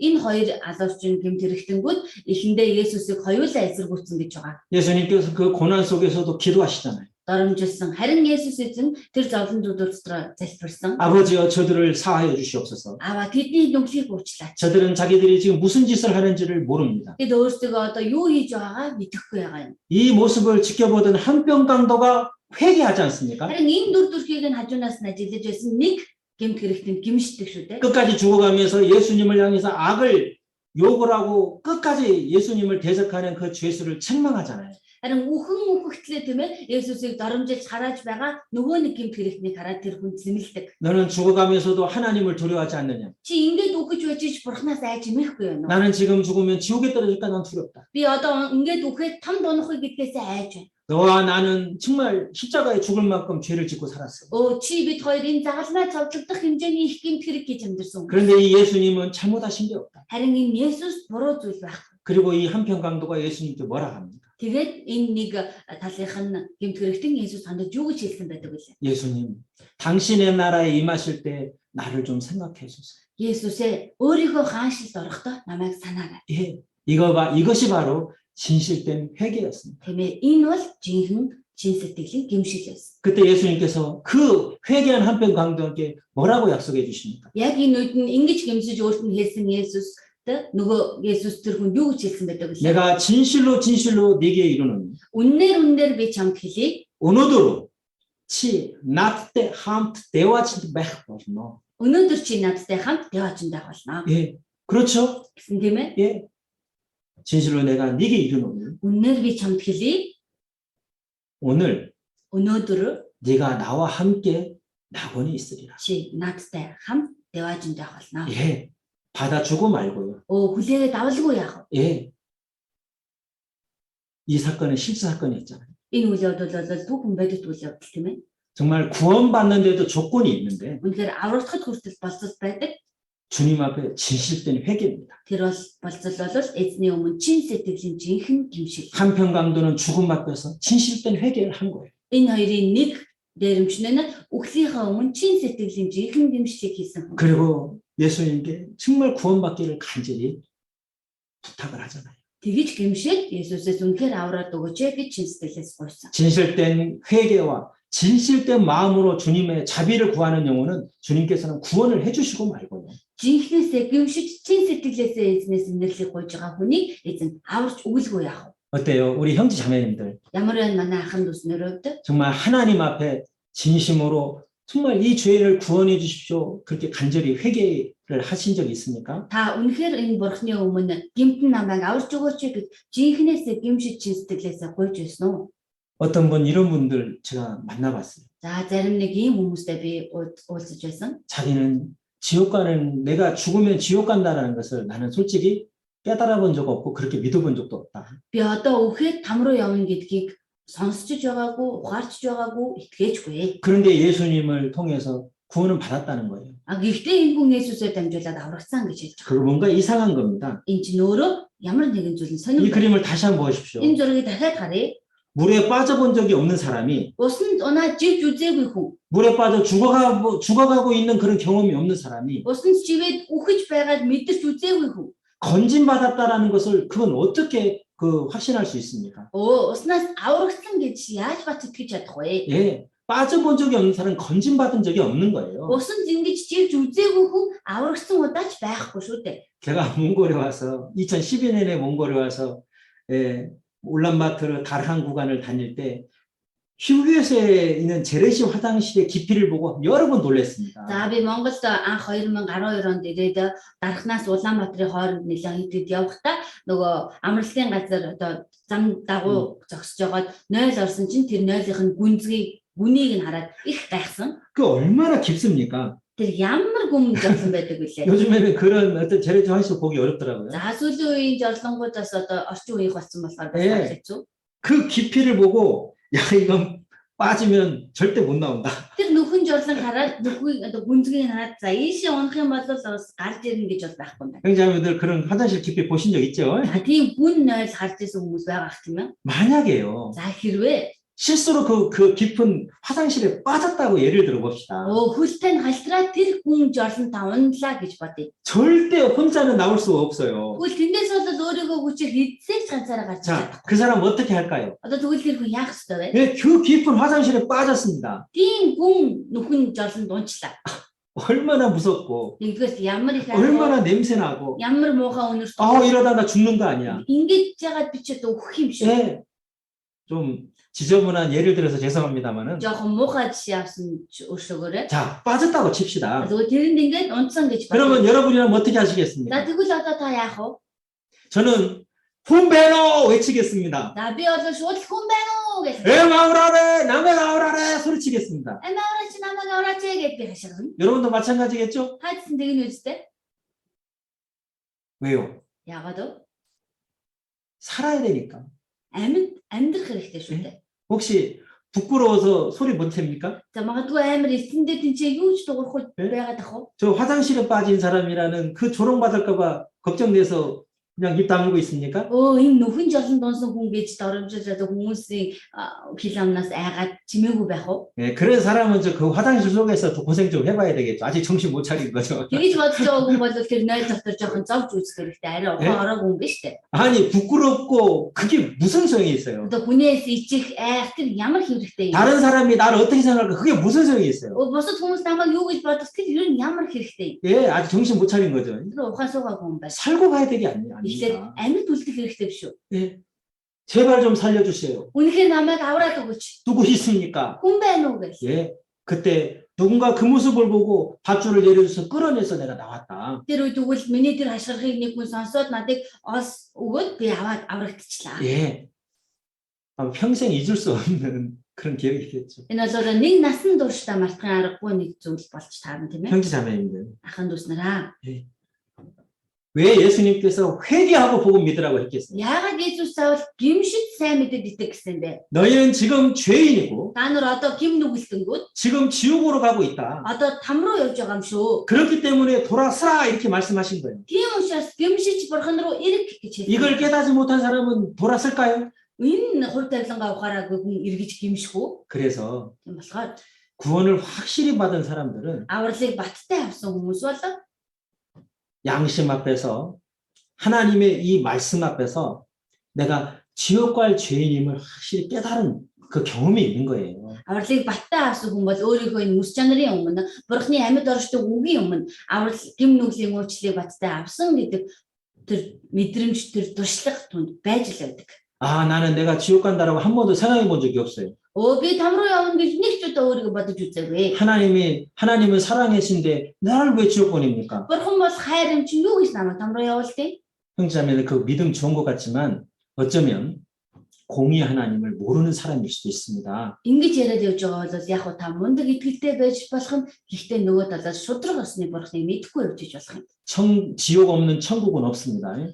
Speaker 2: энэ хоёр алуурчин гэмт хэрэгтэнгүүд эхэндээ Есүсийг хоёулаа эсэргүүцсэн гэж байгаа.
Speaker 1: 예수님께서 그 고난 속에서도 기도하시잖아요.
Speaker 2: Доромжилсан. Харин Есүс эзэн тэр зовлон зүйлүүд дотор залбирсан.
Speaker 1: 아버지여 저들을 사하여 주시옵소서.
Speaker 2: Аваа тэдний нүглийг уучлаач.
Speaker 1: 저들은 자기들이 지금 무슨 짓을 하는지를 모릅니다.
Speaker 2: Тэд өөрсдөө одоо юу хийж байгаагаа мэдэхгүй байгаа юм.
Speaker 1: 이 모습을 지켜보던 한병 강도가 회개하지 않습니까?
Speaker 2: Харин энэ дүр төрхийг нь хажуунаас нь ажиллаж байсан нэг гэмт хэрэгтэнд гимшдэг шүү дээ.
Speaker 1: 끝까지 죽어가면서 예수님을 향해서 악을 욕을 하고 끝까지 예수님을 대적하는 그 죄수를 책망하잖아요.
Speaker 2: Харин үхэгтлээ тийм ээ Есүсийг доромжилж харааж байгаа нөгөө нэг гэмт хэрэгтнийг хараад тэр хүн зэмлдэг.
Speaker 1: 너는 죽어가면서도 하나님을 두려워하지 않느냐?
Speaker 2: Чи ингээд үхэж байж бурхнаас айж эмэхгүй байна уу?
Speaker 1: 나는 지금 죽으면 지옥에 떨어질까 난 두렵다.
Speaker 2: Би одоо ингээд үхээд там дунахыг гэдгээсээ айж байна.
Speaker 1: 너와 나는 정말 십자가에 죽을 만큼 죄를 짓고 살았어.
Speaker 2: Чи бид хоёр энэ загалмай цовдлогдох хэмжээний их гэмт хэрэг гэж амьдэрсэн.
Speaker 1: 그런데 이 예수님은 잘못하신 게 없다.
Speaker 2: Харин энэ Есүс буруу зүйл байх.
Speaker 1: 그리고 이 한편 강도가 예수님께 뭐라 합니까?
Speaker 2: Тэгээд энэ нэг талынх нь гэмт хэрэгтэн Есүс хандаж юу гэж хэлсэн байдаг вэ?
Speaker 1: 예수님, 당신의 나라에 임하실 때 나를 좀 생각해 주세요.
Speaker 2: Есүсээ өөрийнхөө хааншилд орохдоо намайг санаарай.
Speaker 1: 예, 이것이 바로 진실된 회개였습니다.
Speaker 2: Тийм ээ. Энэ бол жинхэнэ чин сэтгэлийн гэмшил байсан.
Speaker 1: 그때 예수님께서 그 회개한 한편 강도에게 뭐라고 약속해 주십니까?
Speaker 2: Яг энэ үед нь ингэж гэмшиж өөрт нь хэлсэн Есүс нөгөө Есүс тэр хүн юу гэж хэлсэн байдаг вэ?
Speaker 1: 내가 진실로 네게 이르노니
Speaker 2: Үннээр би чамд хэлье.
Speaker 1: 오늘도 чи надтай хамт 대화치도 байх болно.
Speaker 2: Өнөөдөр чи надтай хамт 대화чин байх болно.
Speaker 1: 예, 그렇죠?
Speaker 2: Гэсэн тийм ээ.
Speaker 1: 예, 진실로 내가 네게 이르노니
Speaker 2: Үннээр би чамд хэлье.
Speaker 1: 오늘
Speaker 2: Өнөөдөр
Speaker 1: 네가 나와 함께 낙원에 있으리라.
Speaker 2: чи надтай хамт 대화чин байх болно.
Speaker 1: 예, 받아주고 말고요.
Speaker 2: Хүлээгээд авалгүй яах вэ?
Speaker 1: 예, 이 사건은 실수 사건이었잖아요.
Speaker 2: Энэ үйл явдал бол бүх хүн бодит үйл явдал тийм ээ.
Speaker 1: 정말 구원받는데도 조건이 있는데
Speaker 2: Үнэхээр аврагдахад хүртэл болцол байдаг.
Speaker 1: 주님 앞에 진실된 회개입니다.
Speaker 2: Тэр бол болцол бол эзний өмнө чин сэтгэлийн жинхэнэ гэмшил.
Speaker 1: 한편 강도는 죽음 앞에서 진실된 회개를 한 거예요.
Speaker 2: Энэ хоёрын нэг дээрэмчнээ нь үхлийнхаа өмнө чин сэтгэлийн жинхэнэ гэмшлийг хийсэн хүн.
Speaker 1: 그리고 예수님께 정말 구원받기를 간절히 부탁을 하잖아요.
Speaker 2: Тэгэж гэмшээд Есүсээс үнэхээр авраад өгөөч гэж чин сэтгэлээс гуйсан.
Speaker 1: 진실된 회개와 진실된 마음으로 주님의 자비를 구하는 영혼은 주님께서는 구원을 해주시고 말고요.
Speaker 2: Жинхнээсээ гэмшиж чин сэтгэлээсээ эзнээс инэрлийг гуйж байгаа хүнийг эзэн аварч өгөлгүй яах вэ?
Speaker 1: 어때요? 우리 형제 자매님들
Speaker 2: Ямар байна манай ахын дүүснэр хувьд?
Speaker 1: 정말 하나님 앞에 진심으로 정말 이 죄를 구원해 주십시오. 그렇게 간절히 회개를 하신 적이 있습니까?
Speaker 2: Та үнэхээр энэ бурхны өмнө гэмтэн намайг аварч өгөөч гэж жинхнээсээ гэмшиж чин сэтгэлээсээ гуйж байсан уу?
Speaker 1: 어떤 분 이런 분들 제가 만나봤어요.
Speaker 2: За зарим нэг ийм хүмүүстэй би уулзаж байсан.
Speaker 1: 자기는 지옥 가는 내가 죽으면 지옥 간다라는 것을 나는 솔직히 깨달아 본 적 없고 그렇게 믿어본 적도 없다.
Speaker 2: Би одоо үхээд там руу явна гэдгийг сонсч байгаагүй, ухаарч байгаагүй, итгээчгүй.
Speaker 1: 그런데 예수님을 통해서 구원을 받았다는 거예요.
Speaker 2: Гэхдээ энэ хүн Есүсээр дамжуулаад аврагдсан гэж хэлж байгаа.
Speaker 1: 그리고 뭔가 이상한 겁니다.
Speaker 2: Энэ чинь өөрөө ямар нэгэн зүйл нь
Speaker 1: 이
Speaker 2: сонирхол.
Speaker 1: 그림을 다시 한번 보십시오.
Speaker 2: Энэ зургийг дахиад харъя.
Speaker 1: 물에 빠져본 적이 없는 사람이
Speaker 2: Усанд унаа живж үзээгүй хүн.
Speaker 1: 물에 빠져 죽어가고 있는 그런 경험이 없는 사람이
Speaker 2: Усанд живээд үхэж байгаад мэдэрч үзээгүй хүн.
Speaker 1: 건진받았다라는 것을 그건 어떻게 확신할 수 있습니까?
Speaker 2: Уснаас аврагдсан гэж яаж бат итгэж чадах вэ?
Speaker 1: 예, 빠져본 적이 없는 사람은 건진받은 적이 없는 거예요.
Speaker 2: Усанд ингэж живж үзээгүй хүн аврагдсан удаач байхгүй шүү дээ.
Speaker 1: 제가 몽골에 와서 2012년에 몽골에 와서 울란바토르 다르한 구간을 다닐 때 휴게소에 있는 재래식 화장실의 깊이를 보고 여러 번 놀랐습니다.
Speaker 2: За би Монголд анх 2012 онд ирээд Дархнаас Улаанбаатарын хооронд нэлээд хэд явахдаа нөгөө амралтын газар одоо зам дагуу зогсож байгаад 0 орсон чинь тэр 0-ийн гүнийг нь хараад их гайхсан.
Speaker 1: 그 얼마나 깊습니까?
Speaker 2: Тэр ямар гүн зогсон байдаг вүлээ.
Speaker 1: 요즘에는 그런 어떤 재래식 화장실 보기 어렵더라고요.
Speaker 2: За сүүлийн үеийн жорлонгуудаас одоо орчин үеийг болсон болохоор бас хэцүү.
Speaker 1: 그 깊이를 보고 야 이건 빠지면 절대 못 나온다.
Speaker 2: Тэр нөхөн жорлон хараад нүхийг одоо гүнзгий хараад за ийшээ унах юм бол бас гарч ирнэ гэж бол байхгүй юм байна.
Speaker 1: 형제자매들 그런 화장실 깊이 보신 적 있죠?
Speaker 2: Тийм гүн нойл харж ирсэн хүмүүс байгаа гэх юм аа.
Speaker 1: 만약에요.
Speaker 2: За хэрвээ
Speaker 1: 실수로 그 깊은 화장실에 빠졌다고 예를 들어 봅시다.
Speaker 2: хөлтэй нь халтраад тэр хүн жорлон та унлаа гэж бодъё.
Speaker 1: 절대 혼자는 나올 수가 없어요.
Speaker 2: Тэгвэл тэндээс бол өөрийгөө хүчээр хэзээ ч ганцаараа гарч ирж
Speaker 1: 자, 그 사람 어떻게 할까요?
Speaker 2: одоо тэгвэл тэр хүн яах ёстой вэ?
Speaker 1: 예, 그 깊은 화장실에 빠졌습니다.
Speaker 2: Тийм гүн нүхэн жорлонд унчлаа.
Speaker 1: 얼마나 무섭고,
Speaker 2: Нэгдүгээр ямар их
Speaker 1: 얼마나 냄새나고,
Speaker 2: ямар муухай өнөрт
Speaker 1: 이러다 나 죽는 거 아니야.
Speaker 2: ингэж яагаад би ч одоо өгөх юм шүү.
Speaker 1: 예, 좀 지저분한 예를 들어서 죄송합니다만은,
Speaker 2: Жохон муухай жишээ авсан өөрсөөгөөрэй.
Speaker 1: 자, 빠졌다고 칩시다.
Speaker 2: Тэгвэл тэрэнд ингээд унтсан гэж
Speaker 1: 그러면
Speaker 2: бодъё.
Speaker 1: 여러분이라면 어떻게
Speaker 2: За
Speaker 1: 하시겠습니까?
Speaker 2: тэгвэл одоо та яах вэ?
Speaker 1: 저는 훔베노 외치겠습니다.
Speaker 2: За би одоо шууд хүн байна уу гэж.
Speaker 1: 에 마우라레, 남의 마우라레 소리치겠습니다.
Speaker 2: Амаарч намайг аваач гэж би хашгирна.
Speaker 1: 여러분도 마찬가지겠죠?
Speaker 2: Хайдсан тэгнэ үстэй.
Speaker 1: 왜요?
Speaker 2: Яагаад вэ?
Speaker 1: 살아야 되니까.
Speaker 2: Амьдрах хэрэгтэй шүү дээ.
Speaker 1: 혹시 부끄러워서 소리 못 냅니까?
Speaker 2: За магадгүй амар эсэндээ тэнцээ юу ч дуурахгүй
Speaker 1: 네?
Speaker 2: байгаад ах уу?
Speaker 1: 저 화장실에 빠진 사람이라는 그 조롱받을까봐 걱정돼서 그냥 입 다물고 있습니까?
Speaker 2: Энэ нөхөн жолон донсон хүн гэж доромжилж одоо хүмүүсийн хил амнаас айгаад чимээгүй байх уу?
Speaker 1: 예, 그런 사람은 저 그 화장실 속에서 더 고생 좀 해봐야 되겠죠. 아직 정신 못 차린 거죠.
Speaker 2: Тэгэж бодож байгаа хүн бол тэр нойл дотор жоохон зовж үзэх хэрэгтэй. Арай
Speaker 1: 네?
Speaker 2: ухаан ороогүй юм биш үү?
Speaker 1: 아니 부끄럽고 그게 무슨 소용이 있어요?
Speaker 2: Одоо хүнээс ичих айх тэр ямар хэрэгтэй юм?
Speaker 1: 다른 사람이 나를 어떻게 생각할까? 그게 무슨 소용이 있어요?
Speaker 2: Бусад хүмүүс намайг юу гэж бодох тэр ер нь ямар хэрэгтэй?
Speaker 1: 예, 아직 정신 못 차린 거죠.
Speaker 2: Тэр ухаан суугаагүй юм байна.
Speaker 1: 살고 가야 되게 아닙니다.
Speaker 2: Эхлээд амьд үлдэх хэрэгтэй биш үү?
Speaker 1: 예, 제발 좀 살려주세요.
Speaker 2: Үнэхээр намайг авраад өгөөч.
Speaker 1: 누구 있습니까?
Speaker 2: Хүн байна уу гэж.
Speaker 1: 예, 그때 누군가 그 모습을 보고 밧줄을 내려줘서 끌어내서 내가 나왔다.
Speaker 2: Тэр үед тэгвэл миний тэр хашгирахыг нэг хүн сонсоод надыг ос өгөөд би аваад аврагдчихлаа.
Speaker 1: 예, 아마 평생 잊을 수 없는 그런 기억이겠죠.
Speaker 2: Энэ бол одоо нэг насан туршдаа мартахын аргагүй нэг зүйл болж таарна тийм ээ.
Speaker 1: 형제자매님들,
Speaker 2: Ахын дүүснараа.
Speaker 1: 왜 예수님께서 회개하고 복음 믿으라고 했겠어요?
Speaker 2: Яагаад Есүс заавал гимшид сайн мэдээд итэг гэсэн бэ?
Speaker 1: 너희는 지금 죄인이고
Speaker 2: Та нар одоо гим нүгэлтэнгүүд
Speaker 1: 지금 지옥으로 가고 있다.
Speaker 2: одоо там руу явж байгаа юм шүү.
Speaker 1: 그렇기 때문에 돌아서라 이렇게 말씀하신 거예요.
Speaker 2: Тийм учраас гимшиж бурхан руу ирэх гэж
Speaker 1: 이걸
Speaker 2: хэлсэн.
Speaker 1: 깨닫지 못한 사람은 돌아설까요?
Speaker 2: Энэ хур тавилангаа ухаараагүй хүн эргэж гимших үү?
Speaker 1: 그래서
Speaker 2: Тийм болохоор
Speaker 1: 구원을 확실히 받은 사람들은
Speaker 2: авралыг баттай авсан хүмүүс бол
Speaker 1: 양심 앞에서 하나님의 이 말씀 앞에서 내가 지옥 갈 죄인임을 확실히 깨달은 그 경험이 있는 거예요.
Speaker 2: авралыг баттай авсан хүн бол өөрийнхөө энэ мэс чанарын өмнө бурхны амьд оршдог үгийн өмнө аврал гим нүглийн уучлалыг баттай авсан гэдэг тэр мэдрэмж тэр туршлага түнд байж л байдаг.
Speaker 1: 아, 나는 내가 지옥 간다라고 한 번도 생각해 본 적이 없어요.
Speaker 2: Би там руу явна гэж нэг ч удаа өөрийгөө бодож үзээгүй.
Speaker 1: 하나님은 사랑이신데 나를 왜 지옥 보냅니까?
Speaker 2: Бурхан бол хайр юм чи юу гэж намайг там руу явуулдیں?
Speaker 1: 형제자매들 그 믿음 좋은 것 같지만 어쩌면 공의 하나님을 모르는 사람일 수도 있습니다.
Speaker 2: Ингэж яриад явж байгаа бол яг та мундаг итгэлтэй байж болох нь гэхдээ нөгөө талаас шудраг осны бурхныг мэдэхгүй явж иж болох юм.
Speaker 1: 지옥 없는 천국은 없습니다.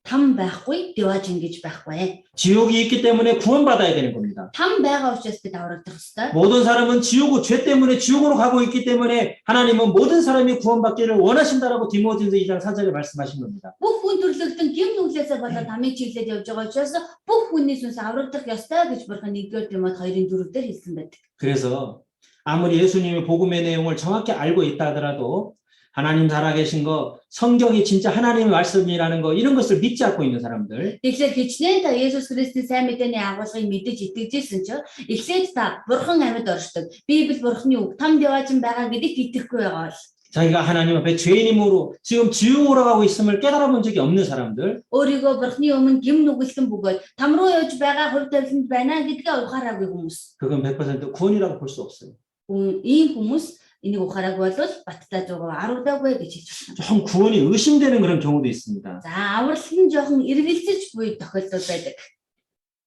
Speaker 2: Там байхгүй, дэваж ингэж байхгүй.
Speaker 1: 지옥이 있기 때문에 구원받아야 되는 겁니다.
Speaker 2: Там байгаа учраас бид аврагдах ёстой.
Speaker 1: 모든 사람은 죄 때문에 지옥으로 가고 있기 때문에 하나님은 모든 사람이 구원받기를 원하신다라고 디모데전서 2장 4절에 말씀하신 겁니다.
Speaker 2: Бүх хүн төрлөختөн гим нүглээсээ болоод амийг чиглээд явж байгаа учраас бүх хүний сүнс аврагдах ёстой гэж бурхан 1-р Тимот 2-4 дээр хэлсэн байдаг.
Speaker 1: 그래서 아무리 예수님이 복음의 내용을 정확히 알고 있다 하더라도 하나님 살아계신 거, 성경이 진짜 하나님의 말씀이라는 거 이런 것을 믿지 않고 있는 사람들
Speaker 2: Тэгэхээр хичнээн та Есүс Христийн сайн мэдээний агуулгыг мэдэж итгэжсэн ч эхлээд та бурхан амьд оршдог. Библи бурханы үг там дэважин байгаа гэдэгт итгэхгүй байгаа бол
Speaker 1: 자기가 하나님 앞에 죄인임으로 지금 지옥으로 가고 있음을 깨달아 본 적이 없는 사람들
Speaker 2: өөрийгөө бурханы өмнө гим нүгэлтэн бөгөөд там руу явж байгаа хувь тавиланд байна гэдгээ ухаараагүй хүмүүс.
Speaker 1: 그건 100% 구원이라고 볼 수 없어요.
Speaker 2: Ийм хүмүүс энийг ухаараагүй бол баттай 100% арагдаагүй гэж хэлж байна.
Speaker 1: 좀 구원이 의심되는 그런 경우도 있습니다.
Speaker 2: За аврал нь жоохон эргэлзэж буй тохиолдол байдаг.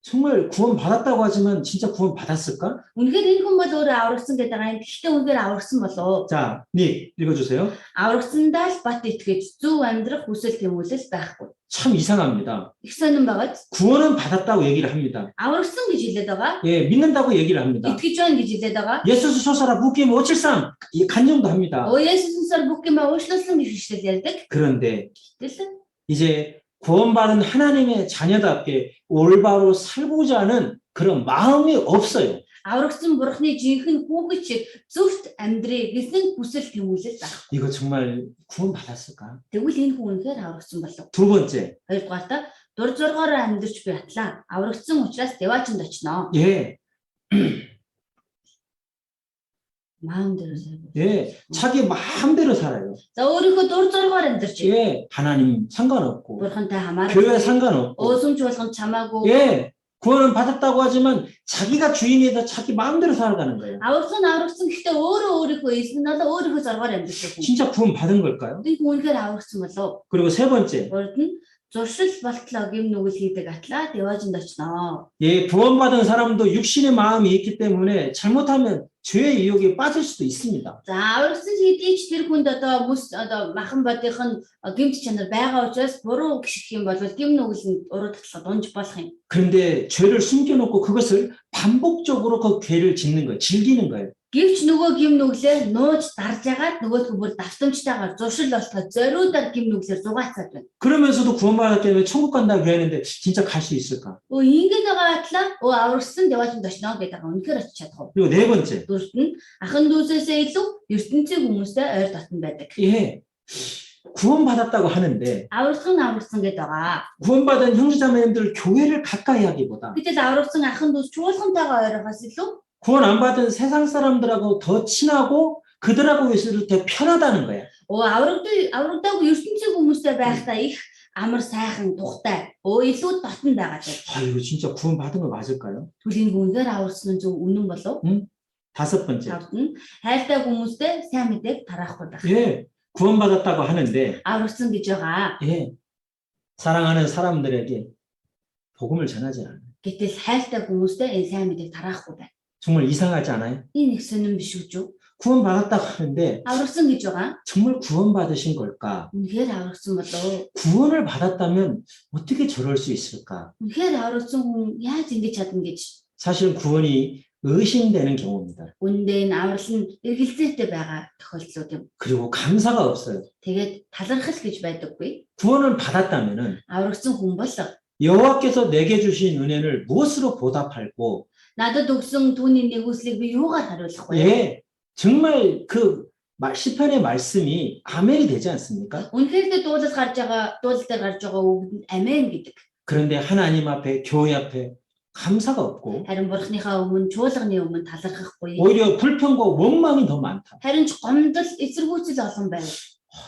Speaker 1: 정말 구원 받았다고 하지만 진짜 구원 받았을까?
Speaker 2: Үнэхээр энэ хүн бол өөрөө аврагдсан гэдэг байгаа юм. Гэхдээ үнэхээр аврагдсан болов.
Speaker 1: 자, 닉 읽어주세요.
Speaker 2: Аврагдсандаа л бат итгэж зөв амьдрах хүсэл тэмүүлэл байхгүй.
Speaker 1: 참 이상합니다.
Speaker 2: Их сонирн байгааз
Speaker 1: 구원은 받았다고 얘기를 합니다.
Speaker 2: аврагдсан гэж хэлээд байгаа.
Speaker 1: 예, 믿는다고 얘기를 합니다.
Speaker 2: Итгэж байна гэж хэлээд байгаа.
Speaker 1: 예수스 소사라 부김 573 간증도 합니다.
Speaker 2: Есүсээр бүх юм уушлуулсан гэж хэлээд ярьдаг.
Speaker 1: 그런데
Speaker 2: Гэтэл
Speaker 1: 이제 구원받은 하나님의 자녀답게 올바로 살고자 하는 그런 마음이 없어요.
Speaker 2: аврагдсан бурхны жинхэнэ хүүхэд шиг зөвхт амьдрий гэсэн хүсэл тэмүүлэл байх.
Speaker 1: 이거 정말 구원받았을까?
Speaker 2: Тэгвэл энэ хүн үнэхээр аврагдсан болов.
Speaker 1: 두 번째,
Speaker 2: Хоёрдугаартаа дур зоргоороо амьдарч би атлаа. Аврагдсан учраас деваачнд очноо.
Speaker 1: 예,
Speaker 2: Маундэр 살고.
Speaker 1: 예, 자기 마음대로 살아요.
Speaker 2: За өөрийнхөө дур зоргоор амьдарч.
Speaker 1: 예, 하나님 상관없고,
Speaker 2: Бурхантай хамаарах.
Speaker 1: 교회 상관없고,
Speaker 2: Уусамж болгонд чамаагүй.
Speaker 1: 예, 구원은 받았다고 하지만 자기가 주인이다 자기 마음대로 살아가는 거예요.
Speaker 2: аврагдсан гэхдээ өөрөө өөрийнхөө эзэн нь өөрийнхөө зоргоор амьдарч байгаа.
Speaker 1: 진짜 구원 받은 걸까요?
Speaker 2: Энэ хүн үнэхээр аврагдсан болов.
Speaker 1: 그리고 세 번째,
Speaker 2: Урд нь зуршил болтлоо гим нүгэл хийдэг атлаа деваачнд очноо.
Speaker 1: 예, 구원받은 사람도 육신의 마음이 있기 때문에 잘못하면 죄의 유혹에 빠질 수도 있습니다.
Speaker 2: За аврагдсан хэдийч тэр хүнд одоо мөс одоо махан бодих нь гимт чанар байгаа учраас буруу гიშгэх юм бол гим нүгэл нь уруу татлаад унж болох юм.
Speaker 1: 그런데 죄를 숨겨놓고 그것을 반복적으로 그 죄를 짓는 거예요. 즐기는 거예요.
Speaker 2: Гэвч нөгөө гим нүглээр нууж дарж ягаад нөгөөдгөө бүр давтамжтайгаар зуршил болтоо зориудаар гим нүглээр зугаацаад байна.
Speaker 1: 그러면서도 구원받았기 때문에 천국 간다고 했는데 진짜 갈 수 있을까?
Speaker 2: Ингээд байгаа атлаа аврагдсан деваачнд очноо гэдэг байгаа үнэхээр очиж чадах уу?
Speaker 1: 그리고 네 번째,
Speaker 2: Дөрөвт нь ахан дүүсээсээ илүү ертөнцийн хүмүүстэй ойр дотн байдаг.
Speaker 1: 예, 구원받았다고 하는데
Speaker 2: Аврагдсан гэдэг байгаа.
Speaker 1: 구원받은 형제자매님들 교회를 가까이 하기보다
Speaker 2: Гэтэл аврагдсан ахан дүүс чуулгантайгаа ойрохоос илүү
Speaker 1: 구원 안 받은 세상 사람들하고 더 친하고 그들하고 있을 때 편하다는 거야.
Speaker 2: аврагдаагүй ертөнцийн хүмүүстэй байхдаа их амар сайхан тухтай. Илүү дотн байгаа дээ.
Speaker 1: 아, 이거 진짜 구원받은 거 맞을까요?
Speaker 2: Түлийн гүнгээр аврагдсан нь зөв үнэн болов?
Speaker 1: 다섯 번째,
Speaker 2: Тавд нь хайртай хүмүүстэй сайн мэдээг тараахгүй байх.
Speaker 1: 예, 구원받았다고 하는데
Speaker 2: Аврагдсан гэж байгаа.
Speaker 1: 예, 사랑하는 사람들에게 복음을 전하지 않아요.
Speaker 2: Гэтэл хайртай хүмүүстэй энэ сайн мэдээг тараахгүй байна.
Speaker 1: 정말 이상하지 않아요?
Speaker 2: Энэ их сонирн биш үү?
Speaker 1: 구원받았다고 하는데
Speaker 2: Аврагдсан гэж байгаа.
Speaker 1: 정말 구원받으신 걸까?
Speaker 2: Үнэхээр аврагдсан болов?
Speaker 1: 구원을 받았다면 어떻게 저럴 수 있을까?
Speaker 2: Үнэхээр аврагдсан хүн яаж ингэж чадна гэж.
Speaker 1: 사실 구원이 의심되는 경우입니다.
Speaker 2: Үндэ энэ аврал нь эргэлзээтэй байгаа тохиолдлууд юм.
Speaker 1: 그리고 감사가 없어요.
Speaker 2: Тэгээд талархал гэж байдаггүй.
Speaker 1: 구원을 받았다면은
Speaker 2: Аврагдсан хүн бол
Speaker 1: 여호와께서 내게 주신 은혜를 무엇으로 보답할고,
Speaker 2: надад өгсөн түүний нэгүслийг би юугаар хариулах вэ?
Speaker 1: 예, 정말 그 시편의 말씀이 아멘이 되지 않습니까?
Speaker 2: Үнэхээр дуулал дээр гарч байгаа үг нь амен гэдэг.
Speaker 1: 그런데 하나님 앞에, 교회 앞에 감사가 없고
Speaker 2: Харин бурхныхаа өмнө чуулганы өмнө талархахгүй.
Speaker 1: 오히려 불평과 원망이 더 많다.
Speaker 2: Харин ч гомдол эсэргүүцэл олон байв.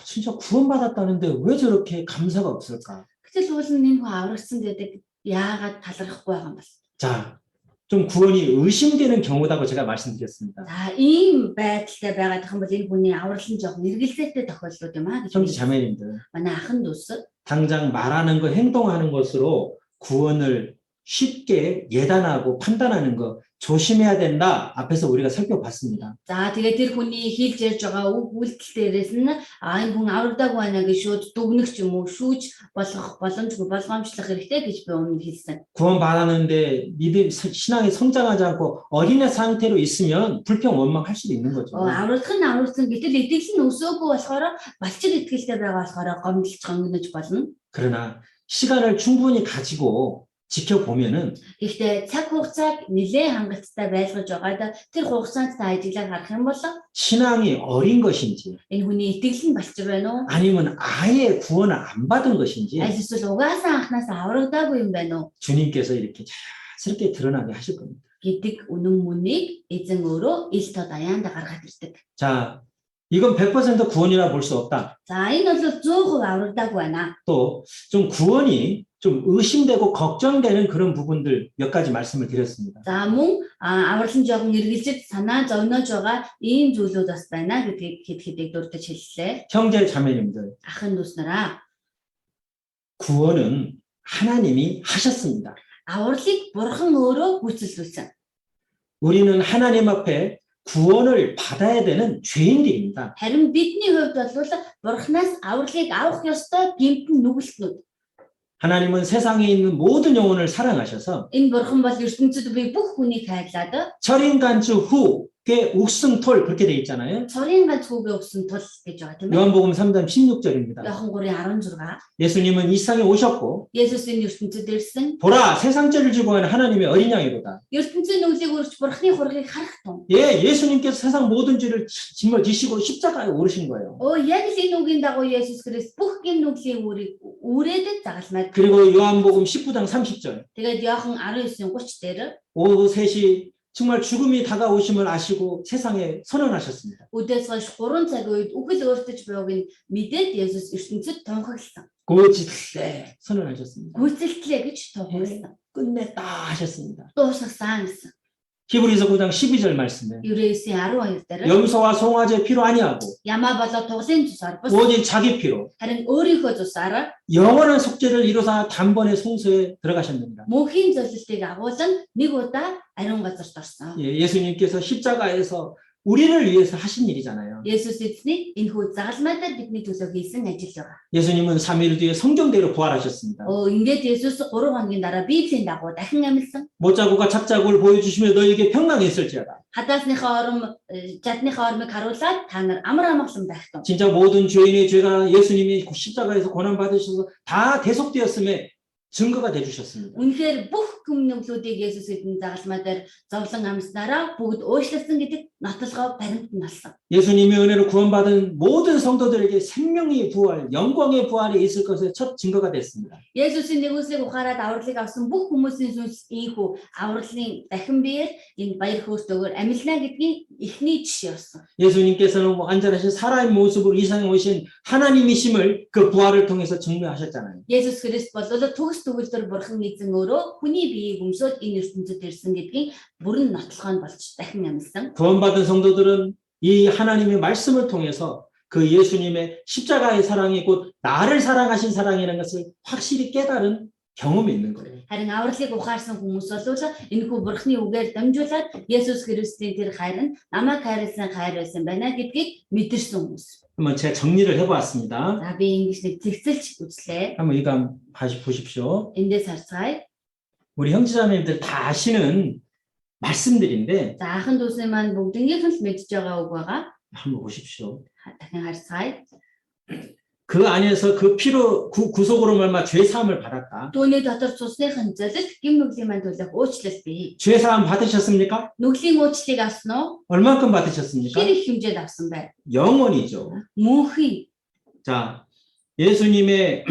Speaker 1: 진짜 구원받았다는데 왜 저렇게 감사가 없을까?
Speaker 2: Гэтэл уул нь энэ хүн аврагдсан гэдэг яагаад талархахгүй байгаа юм бол.
Speaker 1: 자, 좀 구원이 의심되는 경우다고 제가 말씀드렸습니다.
Speaker 2: За ийм байдалтай байгаад байгаа юм бол энэ хүний аврал нь жоохон эргэлзээтэй тохиолдлууд юм аа гэж.
Speaker 1: 형제 자매님들,
Speaker 2: Манай ахын дүүс
Speaker 1: 당장 말하는 거, 행동하는 것으로 구원을 쉽게 예단하고 판단하는 거 조심해야 된다. 앞에서 우리가 살펴봤습니다.
Speaker 2: За тэгээд тэр хүний хийлж ярьж байгаа үг үйлдэл дээрээс нь энэ хүн аврагдаагүй байна гэж шууд дүгнэх ч юм уу шүүж болгох боломжгүй болгоомжлох хэрэгтэй гэж би өмнө хэлсэн.
Speaker 1: 구원받았는데 믿음, 신앙이 성장하지 않고 어린애 상태로 있으면 불평, 원망할 수도 있는 거죠.
Speaker 2: Аврагдах нь аврагдсан гэтэл итгэл нь өсөөгүй болохоор балчир итгэлтэй байгаа болохоор гомдлж гонгнож болно.
Speaker 1: 그러나 시간을 충분히 가지고 지켜보면은
Speaker 2: Гэхдээ цаг хугацааг нэлээд хангалттай байлгаж байгаад тэр хугацаанд та ажиглаад харах юм бол
Speaker 1: 신앙이 어린 것인지
Speaker 2: энэ хүний итгэл нь балчир байна уу?
Speaker 1: 아니면 아예 구원을 안 받은 것인지
Speaker 2: Аль эсвэл угаасаа анханаас аврагдаагүй юм байна уу
Speaker 1: 주님께서 이렇게 자연스럽게 드러나게 하실 겁니다.
Speaker 2: гэдэг үнэн мөнийг эзэн өөрөө ил тод аяанда гаргаад ирдэг.
Speaker 1: 자, 이건 100% 구원이라 볼 수 없다.
Speaker 2: За энэ бол 100% аврагдаагүй байна.
Speaker 1: 또 좀 구원이 좀 의심되고 걱정되는 그런 부분들 몇 가지 말씀을 드렸습니다.
Speaker 2: За мөн аврал нь жоохон эргэлзэж санаа зовнож байгаа ийм зүйлүүд бас байна гэдгийг хэд дурдж хэллээ.
Speaker 1: 형제 자매님들,
Speaker 2: Ахын дүүснараа
Speaker 1: 구원은 하나님이 하셨습니다.
Speaker 2: авралыг бурхан өөрөө гүйцэлдүүлсэн.
Speaker 1: 우리는 하나님 앞에 구원을 받아야 되는 죄인들입니다.
Speaker 2: Харин бидний хувьд бол бурханаас авралыг авах ёстой гэмтэн нүгэлтнүүд.
Speaker 1: 하나님은 세상에 있는 모든 영혼을 사랑하셔서
Speaker 2: Энэ бурхан бол ертөнцид буй бүх хүнийг хайрлаад
Speaker 1: 철인간주 후께 옥승톨 그렇게 돼 있잖아요.
Speaker 2: цорын ганц хүүгээ өгсөн тул гэж байгаа тийм ээ.
Speaker 1: 요한복음 3장 16절입니다.
Speaker 2: Иохан 3:16.
Speaker 1: 예수님은 이 세상에 오셨고
Speaker 2: Есүс энэ ертөнцид ирсэн.
Speaker 1: 보라 세상 죄를 지고 가는 하나님의 어린 양이로다.
Speaker 2: ертөнцийн нүглийг өрч бурханы хургийг харах тун.
Speaker 1: 예, 예수님께서 세상 모든 죄를 짐을 지시고 십자가에 오르신 거예요.
Speaker 2: Яг л энэ үгийн дагуу Есүс Христ бүх гин нүглийн үрийг үрээд загалмаад.
Speaker 1: 그리고 요한복음 19장 30절.
Speaker 2: Тэгээд Иохан 19:30 дээр
Speaker 1: 오후 3시 정말 죽음이 다가오심을 아시고 세상에 선언하셨습니다.
Speaker 2: өдөөс хойш 3 цаг үед үхэл өөртөж байгааг нь мэдээд Есүс ертөнцид тунхагласан.
Speaker 1: 고지틀래 선언하셨습니다.
Speaker 2: Гүйцэлтлээ гэж тунхагласан.
Speaker 1: 끝냈다 하셨습니다.
Speaker 2: Дуусгасан гэсэн.
Speaker 1: 히브리서 9장 12절 말씀에
Speaker 2: Еврейсийн 12 дээр
Speaker 1: 염소와 송아지의 피로 아니하고
Speaker 2: ямаа болоо туглын цусаар бус
Speaker 1: 오직 자기 피로
Speaker 2: харин өөрийнхөө цусаар
Speaker 1: 영원한 속죄를 이루사 단번에 송수에 들어가셨습니다.
Speaker 2: мөнхийн зөвлөлтийг агуулan нэг удаа ариун газарт орсон.
Speaker 1: 예, 예수님께서 십자가에서 우리를 위해서 하신 일이잖아요.
Speaker 2: Есүс эзний энэ хүү загалмайдаар бидний төлөө хийсэн ажил байгаа.
Speaker 1: 예수님은 3일 뒤에 성경대로 부활하셨습니다.
Speaker 2: Ингээд Есүс 3 хоногийн дараа Библийн дагуу дахин амьдсан.
Speaker 1: 못자국과 찹자국을 보여주시며 너에게 평강이 있을지어다.
Speaker 2: Хадаасныхаа ором, жадныхаа ормыг харуулад та нар амар амгалан байх тун.
Speaker 1: 진짜 모든 죄인의 죄가 예수님이 십자가에서 고난 받으셔서 다 대속되었음에 증거가 돼 주셨습니다.
Speaker 2: Үнэхээр бүх хүмүүнлүүдийг Есүс эзэн загалмайдаар зовлон амьснараа бүгд уушлсан гэдэг нотолгоо баримт нь болсон.
Speaker 1: 예수님의 은혜로 구원받은 모든 성도들에게 생명의 부활, 영광의 부활이 있을 것의 첫 증거가 됐습니다.
Speaker 2: Есүсийн нэгүслийг ухаарад авралыг авсан бүх хүмүүсийн сүнс ийхүү авралын дахин биеэр энэ баяр хөөртэйгээр амьлна гэдгийн эхний жишээ болсон.
Speaker 1: 예수님께서는 완전하신 살아있는 모습으로 이 세상에 오신 하나님이심을 그 부활을 통해서 증명하셨잖아요.
Speaker 2: Есүс Христ бол төгс төгөлдөр бурхан эзэн өөрөө хүний биеийг өмсөд энэ ертөнцид ирсэн гэдгийн бүрэн нотлохоо болж дахин амьсан.
Speaker 1: 구원받은 성도들은 이 하나님의 말씀을 통해서 그 예수님의 십자가의 사랑이 곧 나를 사랑하신 사랑이라는 것을 확실히 깨달은 경험이 있는 거예요.
Speaker 2: Харин авралыг ухаарсан хүмүүс бол энэ хүү бурханы үгээр дамжуулаад Есүс Христийн тэр хайр нь намайг хайрласан хайр байсан байна гэдгийг мэдэрсэн хүмүүс.
Speaker 1: 한번 제가 정리를 해보았습니다.
Speaker 2: За би ингэж нэг зэгцэлж үзлээ.
Speaker 1: 한번 이거 보십시오.
Speaker 2: Эндээс харцгаая.
Speaker 1: 우리 형제자매님들 다 아시는 말씀들인데
Speaker 2: За ахын дүүсний маань бүгднгийнх нь л мэдж байгаа үг байгаа.
Speaker 1: 한번 보십시오.
Speaker 2: Дахин харцгаая.
Speaker 1: 그 안에서 그 피로 구속으로 말마 죄 사함을 받았다.
Speaker 2: Түүний дотор цусныхын золилт гим нүглийн маань төлөх уучлалт бий.
Speaker 1: 죄 사함 받으셨습니까?
Speaker 2: Нүглийн уучлалыг авсан уу?
Speaker 1: 얼마큼 받으셨습니까?
Speaker 2: Хэр их хэмжээд авсан бэ?
Speaker 1: 영원이죠.
Speaker 2: Мөнхийн.
Speaker 1: 자, 예수님의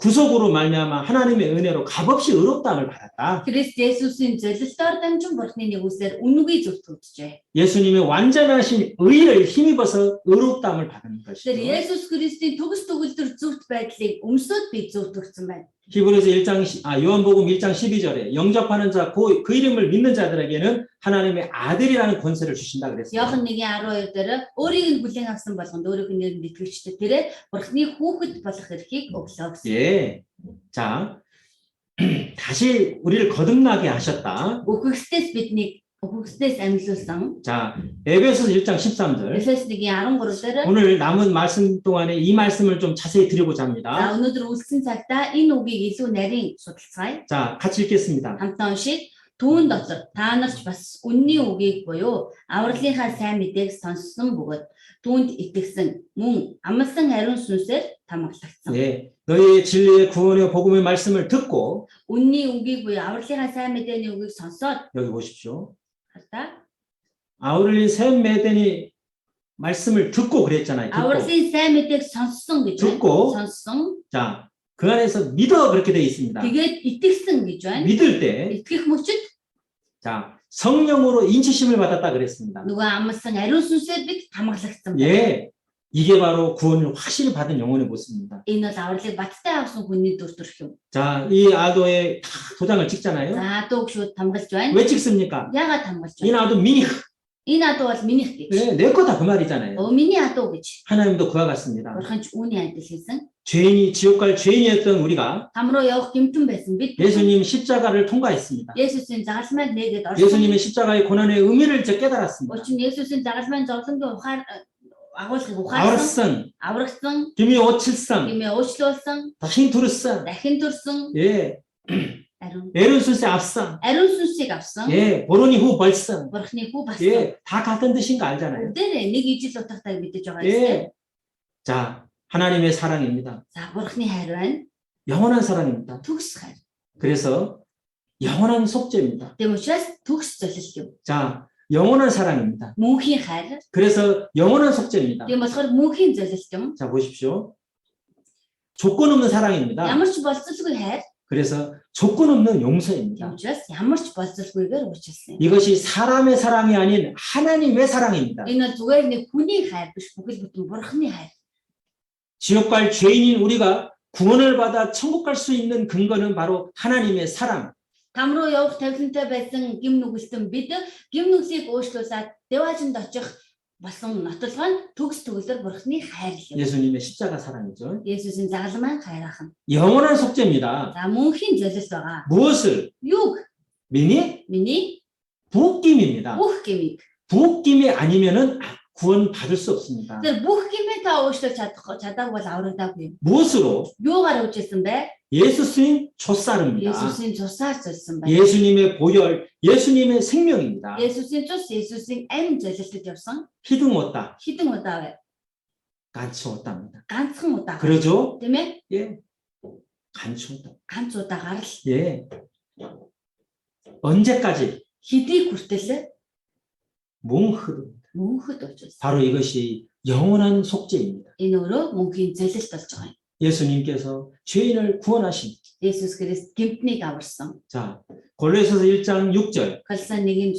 Speaker 1: 구속으로 말미암아 하나님의 은혜로 값없이 의롭다함을 받았다.
Speaker 2: Христ Есүсийн золилтоор дамжин бурхны нэгүслэр үнэгүй зөвтгөгдөжээ.
Speaker 1: 예수님의 완전하신 의를 힘입어서 의롭다함을 받는
Speaker 2: Тэр
Speaker 1: 것이죠.
Speaker 2: Есүс Христийн төгс төгөлдөр зөвхт байдлыг өмсөд би зөвтгөгдсөн байна.
Speaker 1: 히브리서 1장 요한복음 1장 12절에 영접하는 자 그 이름을 믿는 자들에게는 하나님의 아들이라는 권세를 주신다 그랬어요.
Speaker 2: Иохан 1:12 дээр өөрийг нь бүлээн авсан болгонд өөрийнх нь нэрэнд итгэгчдэд тэрэ бурхны хүүхэд болох эрхийг өглөө гэсэн.
Speaker 1: 예. 자, 다시 우리를 거듭나게 하셨다.
Speaker 2: Үхэгсдээс биднийг үхэгсдээс амьлуулсан.
Speaker 1: 자, 에베소서 1장 13절.
Speaker 2: Эфес 1:13 дээр
Speaker 1: 오늘 남은 말씀 동안에 이 말씀을 좀 자세히 드리고자
Speaker 2: за
Speaker 1: 합니다.
Speaker 2: өнөөдөр үлдсэн цагта энэ үгийг илүү нарийн судалцгаая.
Speaker 1: 자, 같이 읽겠습니다.
Speaker 2: Хамтдаа уншийе. Түүн дотор та нарч бас үнний үгийг буюу авралынхаа сайн мэдээг сонссон бөгөөд түүнд итгэсэн мөн амласан ариун сүнсээр тамгалагдсан.
Speaker 1: 예, 너희의 진리의 구원의 복음의 말씀을 듣고
Speaker 2: Үнний үгийг буюу авралынхаа сайн мэдээний үгийг сонсоод
Speaker 1: 여기 보십시오.
Speaker 2: хата
Speaker 1: 아우를린 샘 메데니 말씀을 듣고 그랬잖아요. 듣고.
Speaker 2: авралын сайн мэдээг сонссон гэж
Speaker 1: 듣고.
Speaker 2: байна. Сонссон.
Speaker 1: 자, 그 안에서 믿어 그렇게 돼 있습니다.
Speaker 2: Тэгээд итгэсэн гэж байна.
Speaker 1: 믿을 때,
Speaker 2: Итгэх мөчид
Speaker 1: 자, 성령으로 인치심을 받았다 그랬습니다.
Speaker 2: нөгөө амласан ариун сүнсээр бид тамгалагдсан байна.
Speaker 1: 예, 이게 바로 구원을 확실히 받은 영혼의 모습입니다.
Speaker 2: Энэ бол авралыг баттай авсан хүний дүр төрх юм.
Speaker 1: 자, 이 아도에 다 도장을 찍잖아요.
Speaker 2: За дууг шууд тамгалж байна.
Speaker 1: 왜 찍습니까?
Speaker 2: Яагаад тамгалж
Speaker 1: 이
Speaker 2: байна?
Speaker 1: 아도 미니,
Speaker 2: Энэ адуу бол минийх гэж.
Speaker 1: 네, 내 거다 그 말이잖아요.
Speaker 2: Миний адуу гэж.
Speaker 1: 하나님도 그와 같습니다.
Speaker 2: Бурхан ч үүний адил хэлсэн.
Speaker 1: 죄인이 지옥 갈 죄인이었던 우리가
Speaker 2: Там руу явах гэмтэн байсан бид
Speaker 1: 예수님 십자가를 통과했습니다.
Speaker 2: Есүсийн загалмайд нээгээд орсон.
Speaker 1: 예수님의 십자가의 고난의 의미를 이제 깨달았습니다.
Speaker 2: Учир нь Есүсийн загалмайн зовлонгийн ухаар агуулгыг ухаарсан,
Speaker 1: 아우르선,
Speaker 2: аврагсан,
Speaker 1: 김이 오칠성,
Speaker 2: гэмээ уучлуулсан,
Speaker 1: 다신 두르성,
Speaker 2: дахин төрсөн,
Speaker 1: 예,
Speaker 2: ариун
Speaker 1: 에른순세 앞성,
Speaker 2: ариун сүнсийг авсан.
Speaker 1: 예, 보로니 후 벌성,
Speaker 2: Бурхны хүү бассан.
Speaker 1: 예, 다 같은 뜻인 거 알잖아요.
Speaker 2: Бүгдээрээ нэг ижил утгатай мэдэж байгаа юм.
Speaker 1: 예, 자, 하나님의 사랑입니다.
Speaker 2: За Бурхны хайр байна.
Speaker 1: 영원한 사랑입니다.
Speaker 2: Төгс хайр.
Speaker 1: 그래서 영원한 속죄입니다.
Speaker 2: Тэм учраас төгс золилт юм.
Speaker 1: 자, 영원한 사랑입니다.
Speaker 2: Мөнхийн хайр.
Speaker 1: 그래서 영원한 속죄입니다.
Speaker 2: Тийм болохоор мөнхийн золилт юм.
Speaker 1: 자, 보십시오. 조건 없는 사랑입니다.
Speaker 2: Ямар ч болцолгүй хайр.
Speaker 1: 그래서 조건 없는
Speaker 2: Тийм
Speaker 1: 용서입니다.
Speaker 2: учраас ямар ч болцолгүйгээр уучлсан юм.
Speaker 1: 이것이 사람의 사랑이 아닌 하나님의 사랑입니다.
Speaker 2: Энэ бол зүгээр нэг хүний хайр биш, бүхэл бүтэн Бурхны хайр.
Speaker 1: 지옥 갈 죄인인 우리가 구원을 받아 천국 갈 수 있는 근거는 바로 하나님의 사랑.
Speaker 2: Там руу явах тавилантай байсан гим нүгэлтэн бид гим нүглийг уучлуулаад Деважинд очих болсон нотолгоо нь төгс төгөлдөр Бурхны хайр юм.
Speaker 1: 예수님의 십자가 사랑이죠.
Speaker 2: Есүсийн загалмайн хайр ахын.
Speaker 1: 영원한 속죄입니다.
Speaker 2: За мөнхийн золилт байгаа.
Speaker 1: 무엇을?
Speaker 2: Юуг?
Speaker 1: 미니?
Speaker 2: Миний
Speaker 1: 부옥김입니다.
Speaker 2: бүх гмийг.
Speaker 1: 부옥김이 아니면은 구원 받을 수 없습니다.
Speaker 2: Тэр бүх гмээ та уучлуулж чадаагүй бол аврагдаагүй юм.
Speaker 1: 무엇으로?
Speaker 2: Юугаар уучлсан бэ?
Speaker 1: 예수 스님 촛살입니다.
Speaker 2: Есүсийн цусаар золсон байна.
Speaker 1: 예수님의 보혈, 예수님의 생명입니다.
Speaker 2: Есүсийн цус, Есүсийн амь золилтод явсан.
Speaker 1: 희등 왔다,
Speaker 2: Хэдэн удаа вэ?
Speaker 1: 간치 왔답니다.
Speaker 2: Ганцхан удаа.
Speaker 1: 그러죠?
Speaker 2: Тийм ээ?
Speaker 1: 예, 간치 왔다.
Speaker 2: Ганц удаагаар л
Speaker 1: 예, 언제까지?
Speaker 2: хэдий хүртэл
Speaker 1: 몽흐드.
Speaker 2: мөнхөд уучлсан.
Speaker 1: 바로 이것이 영원한 속죄입니다.
Speaker 2: Энэ өөрөө мөнхийн золилт болж байгаа юм.
Speaker 1: 예수님께서 죄인을 구원하신.
Speaker 2: Есүс Христ гэмтнийг аварсан.
Speaker 1: 자, 골로새서 1장 6절.
Speaker 2: Колосын 1-6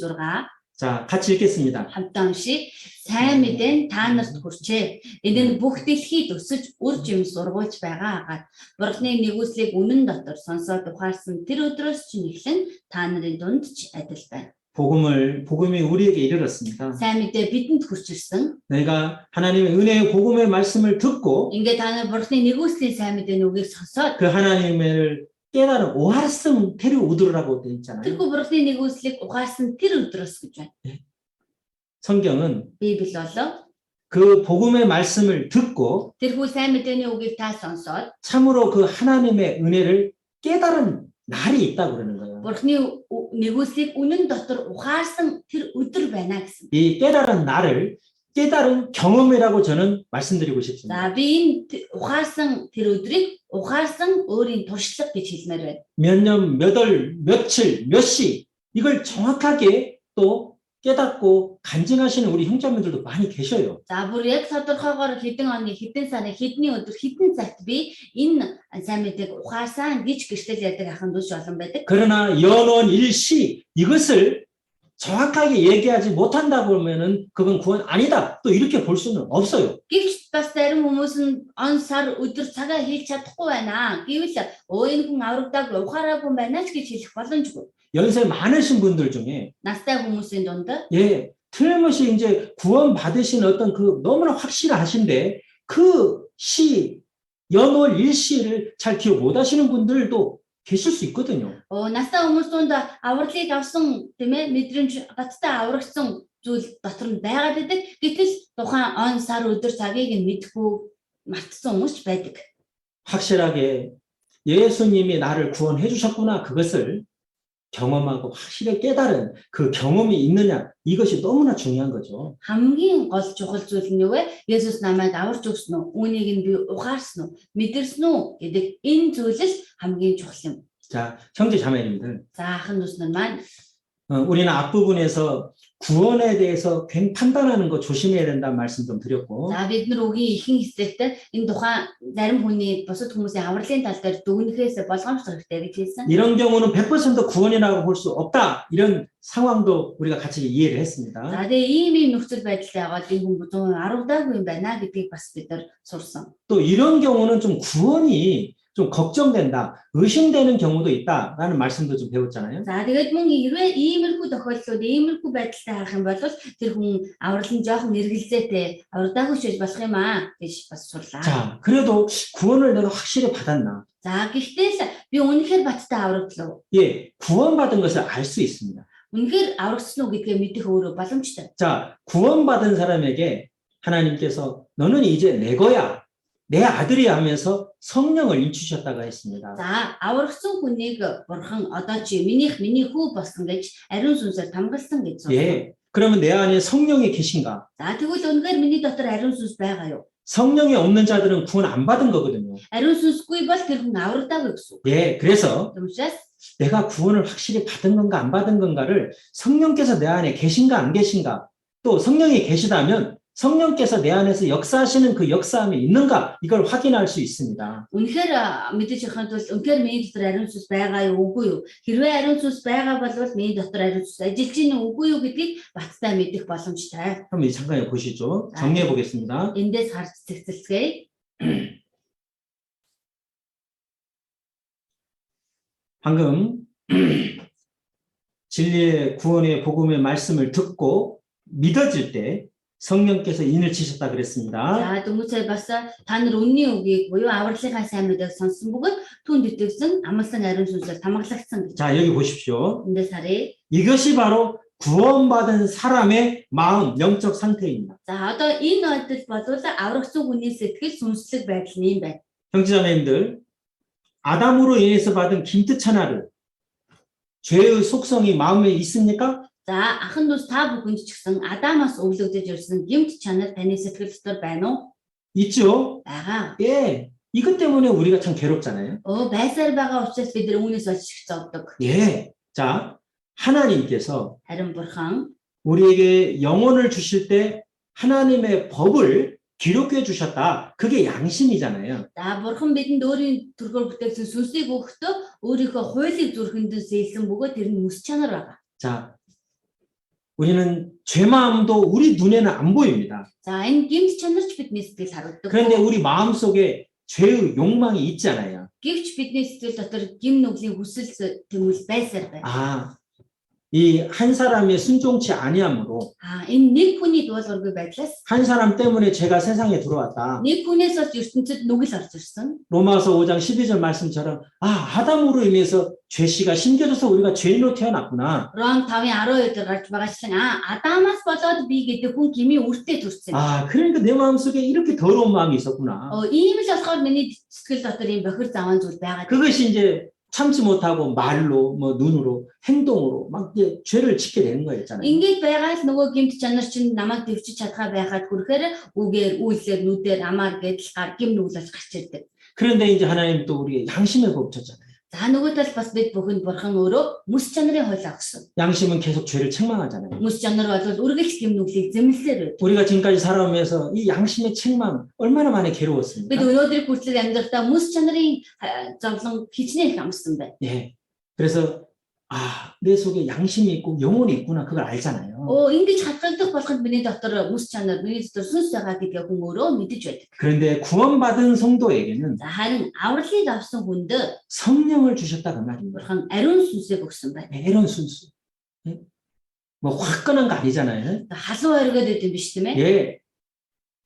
Speaker 1: 자, 같이 읽겠습니다.
Speaker 2: хамтаа уншия. Сайн мэдэн та нарт хүрчээ. Энэ нь бүх дэлхийд өсөж үр жим сургуулж байгаа агаад Бурхны нэгүслийг үнэн дотор сонсоод ухаарсан тэр өдрөөс чинь эхлэн та нарын дунд ч адил байна.
Speaker 1: 복음이 우리에게 이르렀습니다.
Speaker 2: Сайн мэдээ бидэнд хүрч ирсэн.
Speaker 1: 내가 하나님의 은혜의 복음의 말씀을 듣고
Speaker 2: Ингээд та нар Бурхны нэгүслийн сайн мэдээний үгийг сонсоод
Speaker 1: 그 하나님을 깨달은 오하르슴 테리 우드르라고 되어 있잖아요.
Speaker 2: тэрхүү Бурхны нэгүслийг ухаарсан тэр өдрөөс гэж байна.
Speaker 1: 성경은
Speaker 2: Библи болоо
Speaker 1: 그 복음의 말씀을 듣고
Speaker 2: тэрхүү сайн мэдээний үгийг та сонсоод
Speaker 1: 참으로 그 하나님의 은혜를 깨달은 날이 있다고 그러는 거예요.
Speaker 2: Бурхны нэгүслийг үнэн дотор ухаарсан тэр өдөр байна гэсэн.
Speaker 1: 이 깨달은 날을 깨달은 경험이라고 저는 말씀드리고 싶습니다.
Speaker 2: За би энэ ухаарсан тэр өдрийг ухаарсан өөрийн туршлага гэж хэлмээр байна.
Speaker 1: 몇 년, 몇 월, 며칠, 몇 시 이걸 정확하게 또 깨닫고 간증하시는 우리 형제님들도 많이 계셔요.
Speaker 2: За бүр яг тодорхойгоор хэдэн оны, хэдэн сарын, хэдний өдөр, хэдэн цагт би энэ сайн мэдээг ухаарсан гэж гэртэл ярьдаг ахын дүүс олон байдаг.
Speaker 1: 그러나 연원 일시 이것을 정확하게 얘기하지 못한다고 하면은 그건 구원 아니다. 또 이렇게 볼 수는 없어요.
Speaker 2: Гэвч бас зарим хүмүүс нь он сар өдөр цагаа хэлж чадахгүй байна. Гэвэл энэ хүн аврагдаагүй, ухаараагүй байна ч гэж хэлэх боломжгүй.
Speaker 1: 연세 많으신 분들 중에
Speaker 2: Настай хүмүүсийн дунд
Speaker 1: 예, 틀림없이 이제 구원 받으신 어떤 그 너무나 확실하신데 그 시, 연월 일시를 잘 기억 못 하시는 분들도 계실 수 있거든요.
Speaker 2: настай хүмүүс дунд авралыг авсан тийм ээ мэдрэмж баттай аврагдсан зүйл дотор нь байгаад байдаг. Гэтэл тухайн он сар өдөр цагийг нь мэдгүй мартсан хүмүүс ч байдаг.
Speaker 1: 확실하게 예수님이 나를 구원해 주셨구나 그것을 경험하고 확실히 깨달은 그 경험이 있느냐 이것이 너무나 중요한 거죠.
Speaker 2: Хамгийн гол чухал зүйл нь юу вэ? Есүс намайг аварч өгсөн үү? Үүнийг нь би ухаарсан уу? Мэдэрсэн үү гэдэг энэ зүйл л хамгийн чухал юм.
Speaker 1: 자, 형제 자매님들,
Speaker 2: За ахын дүүснэр маань
Speaker 1: 우리는 앞부분에서 구원에 대해서 판단하는 거 조심해야 된다는 말씀 좀 드렸고,
Speaker 2: за бид нар үгийн ихэнх хэсэгт энэ тухайн зарим хүний бусад хүмүүсийн авралын тал дээр дүгнэхээс болгоомжлох хэрэгтэй гэж хэлсэн.
Speaker 1: 이런 경우는 100% 구원이라고 볼 수 없다. 이런 상황도 우리가 같이 이해를 했습니다.
Speaker 2: За тэгээ ийм нөхцөл байдалтай байгаа энэ хүн 100% 10 даагүй юм байна гэдгийг бас бид нар сурсан.
Speaker 1: 또 이런 경우는 좀 구원이 좀 걱정된다, 의심되는 경우도 있다라는 말씀도 좀 배웠잖아요.
Speaker 2: За тэгээд мөн хэрвээ иймэрхүү тохиолдлууд иймэрхүү байдалтай харах юм бол тэр хүн аврал нь жоохон эргэлзээтэй аврагдаагүй ч болох юм аа гэж бас сурлаа.
Speaker 1: 자, 그래도 구원을 내가 확실히 받았나?
Speaker 2: За гэхдээ л би үнэхээр баттай аврагдлаа.
Speaker 1: 예, 구원받은 것을 알 수 있습니다.
Speaker 2: Үнэхээр аврагдсан уу гэдгээ мэдэх өөрөө боломжтой.
Speaker 1: 자, 구원받은 사람에게 하나님께서 너는 이제 내 거야, 내 아들이야 하면서 성령을 인치셨다고 했습니다.
Speaker 2: За аврагдсан хүнийг бурхан одоо чи миний хүү болсон гэж ариун сүнсээр тамгалсан гэж байна.
Speaker 1: 예, 그러면 내 안에 성령이 계신가?
Speaker 2: За тэгвэл үнэхээр миний дотор ариун сүнс байгаа юу?
Speaker 1: 성령이 없는 자들은 구원 안 받은 거거든요.
Speaker 2: Ариун сүнсгүй бол тэр хүн аврагдаагүй гэсэн үг.
Speaker 1: 예, 그래서
Speaker 2: Түүнээс
Speaker 1: 내가 구원을 확실히 받은 건가 안 받은 건가를 성령께서 내 안에 계신가 안 계신가, 또 성령이 계시다면 성령께서 내 안에서 역사하시는 그 역사함이 있는가, 이걸 확인할 수 있습니다.
Speaker 2: үнэхээр мэдээж явахын тулд үнэхээр миний дотор ариун сүнс байгаа юу үгүй юу? Хэрвээ ариун сүнс байгаа бол миний дотор ариун сүнс ажиллаж ийн үгүй юу гэдгийг баттай мэдэх боломжтой.
Speaker 1: 한번 잠깐 보시죠. 정리해 보겠습니다.
Speaker 2: Эндээс харж зэгцэлцгээе.
Speaker 1: 방금 진리의 구원의 복음의 말씀을 듣고 믿어질 때 성령께서 인을 치셨다 그랬습니다.
Speaker 2: За дөнгөцөө бас та нар үнний үгийг буюу авралынхаа сайн мэдээг сонсон бөгөөд түнд итгэсэн амлсан ариун сүнсээр тамгалагдсан гэж.
Speaker 1: 자, 여기 보십시오.
Speaker 2: Эндээс харъя.
Speaker 1: 이것이 바로 구원받은 사람의 마음, 영적 상태입니다.
Speaker 2: За одоо энэ байдал бол аврагдсан хүний сэтгэл сүнслэг байдал нь юм байна.
Speaker 1: 형제자매님들, 아담으로 인해서 받은 김트천하를 죄의 속성이 마음에 있습니까?
Speaker 2: За ахын дүүс та бүхэнд ч гэсэн Адамаас өвлөгдөж ирсэн гэмт чанар таны сэтгэл дотор байна уу?
Speaker 1: 있죠?
Speaker 2: Байгаа.
Speaker 1: 예. 이것 때문에 우리가 참 괴롭잖아요.
Speaker 2: Байсаар байгаа учраас бид нар үүнээс олж их зовдөг.
Speaker 1: 예. 자, 하나님께서
Speaker 2: Харин бурхан
Speaker 1: 우리에게 영혼을 주실 때 하나님의 법을 기록해 주셨다. 그게 양심이잖아요.
Speaker 2: за бурхан бидэнд өөрийн төрхөөр бүтээгдсэн сүнсийг өгөхдөө өөрийнхөө хуулийг зүрхэндээ зээлсэн бөгөөд тэр нь мэс чанар байгаа.
Speaker 1: 자, 우리는 죄 마음도 우리 눈에는 안 보입니다.
Speaker 2: За энэ гэмт чанарч бидний сэтгэл харагддаг.
Speaker 1: 그런데 우리 마음 속에 죄의 욕망이 있잖아요.
Speaker 2: Гэвч бидний сэтгэл дотор гим нүглийн хүсэл тэмүүлэл байсаар байна.
Speaker 1: 아, 이 한 사람의 순종치 아니함으로
Speaker 2: Энэ нэг хүний дуулуургүй байдлаас
Speaker 1: 한 사람 때문에 죄가 세상에 들어왔다.
Speaker 2: нэг хүнээс болж ертөнцид нүгэл орж ирсэн.
Speaker 1: 로마서 5장 12절 말씀처럼 아담으로 인해서 죄씨가 심겨져서 우리가 죄인으로 태어났구나.
Speaker 2: Ром 5:12 дээр гарч байгаачлан Адамаас болоод би гэдэг хүн гмийн үртэй төрсөн.
Speaker 1: 그러니까 내 마음속에 이렇게 더러운 마음이 있었구나.
Speaker 2: Ийм л болохоор миний сэтгэл дотор ийм бохир заван зүйл байгаа.
Speaker 1: 그것이 이제 참지 못하고 말로, 뭐 눈으로, 행동으로 막 이제 죄를 짓게 되는 거였잖아요.
Speaker 2: Ингээд байгаа л нөгөө гэмт чанар чинь намайг дэвчиж чадхаа байхад хүрэхээр үгээр, үйлсээр, нүдээр, амаар гэдэл гар гим нүглэж гарч ирдэг.
Speaker 1: 그런데 이제 하나님 또 우리의 양심을 곱쳤잖아요.
Speaker 2: За нөгөө тал бас бид бүхэнд бурхан өөрөө мэс чанарын хойлоо өгсөн.
Speaker 1: 양심은 계속 죄를 책망하잖아요.
Speaker 2: Мэс чанар бол үргэлж гим нүглийг зэмлэлээр байдаг.
Speaker 1: 우리가 지금까지 살아오면서 이 양심의 책망 얼마나 많이
Speaker 2: Бид
Speaker 1: 괴로웠습니까?
Speaker 2: өнөөдрийг хүртэл амьдралдаа мэс чанарын зовлон хичнээн их амссан байна.
Speaker 1: 예. 그래서 내 속에 양심이 있고 영혼이 있구나, 그걸 알잖아요.
Speaker 2: Ингэж хатгалдах болоход миний дотор мэс чанар, миний дотор сүнс байгаа гэдгийг хүн өөрөө мэдэж байдаг.
Speaker 1: 그런데 구원받은 성도에게는
Speaker 2: За харин авралыг авсан хүнд
Speaker 1: 성령을 주셨다 그 말입니다.
Speaker 2: бурхан ариун сүнсийг өгсөн байна.
Speaker 1: 이런 순수. 예? 뭐 화끈한 거 아니잖아요.
Speaker 2: Халуун оргиод идэв биш тийм ээ.
Speaker 1: 예.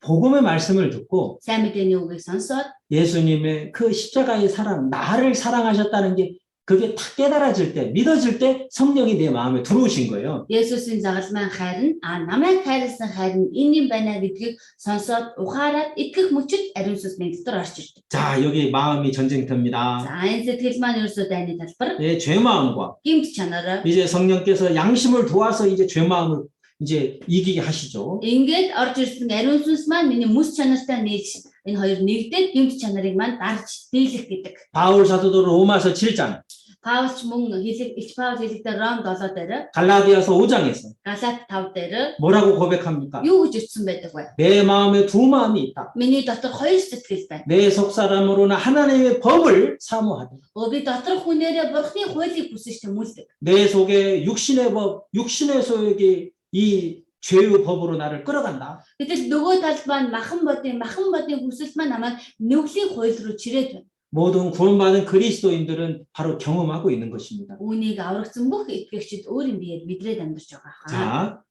Speaker 1: 복음의 말씀을 듣고
Speaker 2: Сайн мэдээний үгийг сонсоод
Speaker 1: 예수님의 그 십자가의 사랑, 나를 사랑하셨다는 게 그게 다 깨달아질 때, 믿어질 때 성령이 내 마음에 들어오신 거예요.
Speaker 2: Есүсийн загалмайн хайр нь намайг хайрласан хайр нь энэ юм байна гэдгийг сонсоод ухаарад итгэх мөчид ариун сүнс минь дотор орж ирдэг.
Speaker 1: 자, 여기 마음이 전쟁터입니다.
Speaker 2: За энэ сэтгэл маань ерөөсөө дайны талбар
Speaker 1: 예, 죄 마음과
Speaker 2: гэмт чанараа
Speaker 1: 이제 성령께서 양심을 도와서 이제 죄 마음을 이제 이기게 하시죠.
Speaker 2: ингээд орж ирсэн ариун сүнс маань миний мэс чанартай нийлж энэ хоёр нэгдээд гэмт чанарыг маань дарж дийлэх гэдэг.
Speaker 1: 바울 사도도 로마서 7장,
Speaker 2: Паулч мөн Илч Паул хэлэхдээ Ром 7 дээр
Speaker 1: 갈라디아서 5장에서
Speaker 2: Галат 5 дээр
Speaker 1: 뭐라고 고백합니까?
Speaker 2: юу гэж ирсэн байдаг вэ?
Speaker 1: 내 마음에 두 마음이 있다.
Speaker 2: Миний дотор хоёр сэтгэл байна.
Speaker 1: 내 속사람으로는 하나님의 법을 사모하되
Speaker 2: Би доторх хүнээрээ бурхны хуулийг хүсэж тэмүүлдэг.
Speaker 1: 내 속에 육신의 법, 육신의 소욕이 이 죄의 법으로 나를 끌어간다.
Speaker 2: Гэтэл нөгөө талд маань махан бодын хүсэл маань намайг нүглийн хууль руу чирээд байна.
Speaker 1: 모든 구원받은 그리스도인들은 바로 경험하고 있는 것입니다.
Speaker 2: Үүнийг аврагдсан бүх итгэгчид өөрийн биеэр мэдрээд амьдарч байгаа хаа.
Speaker 1: 자,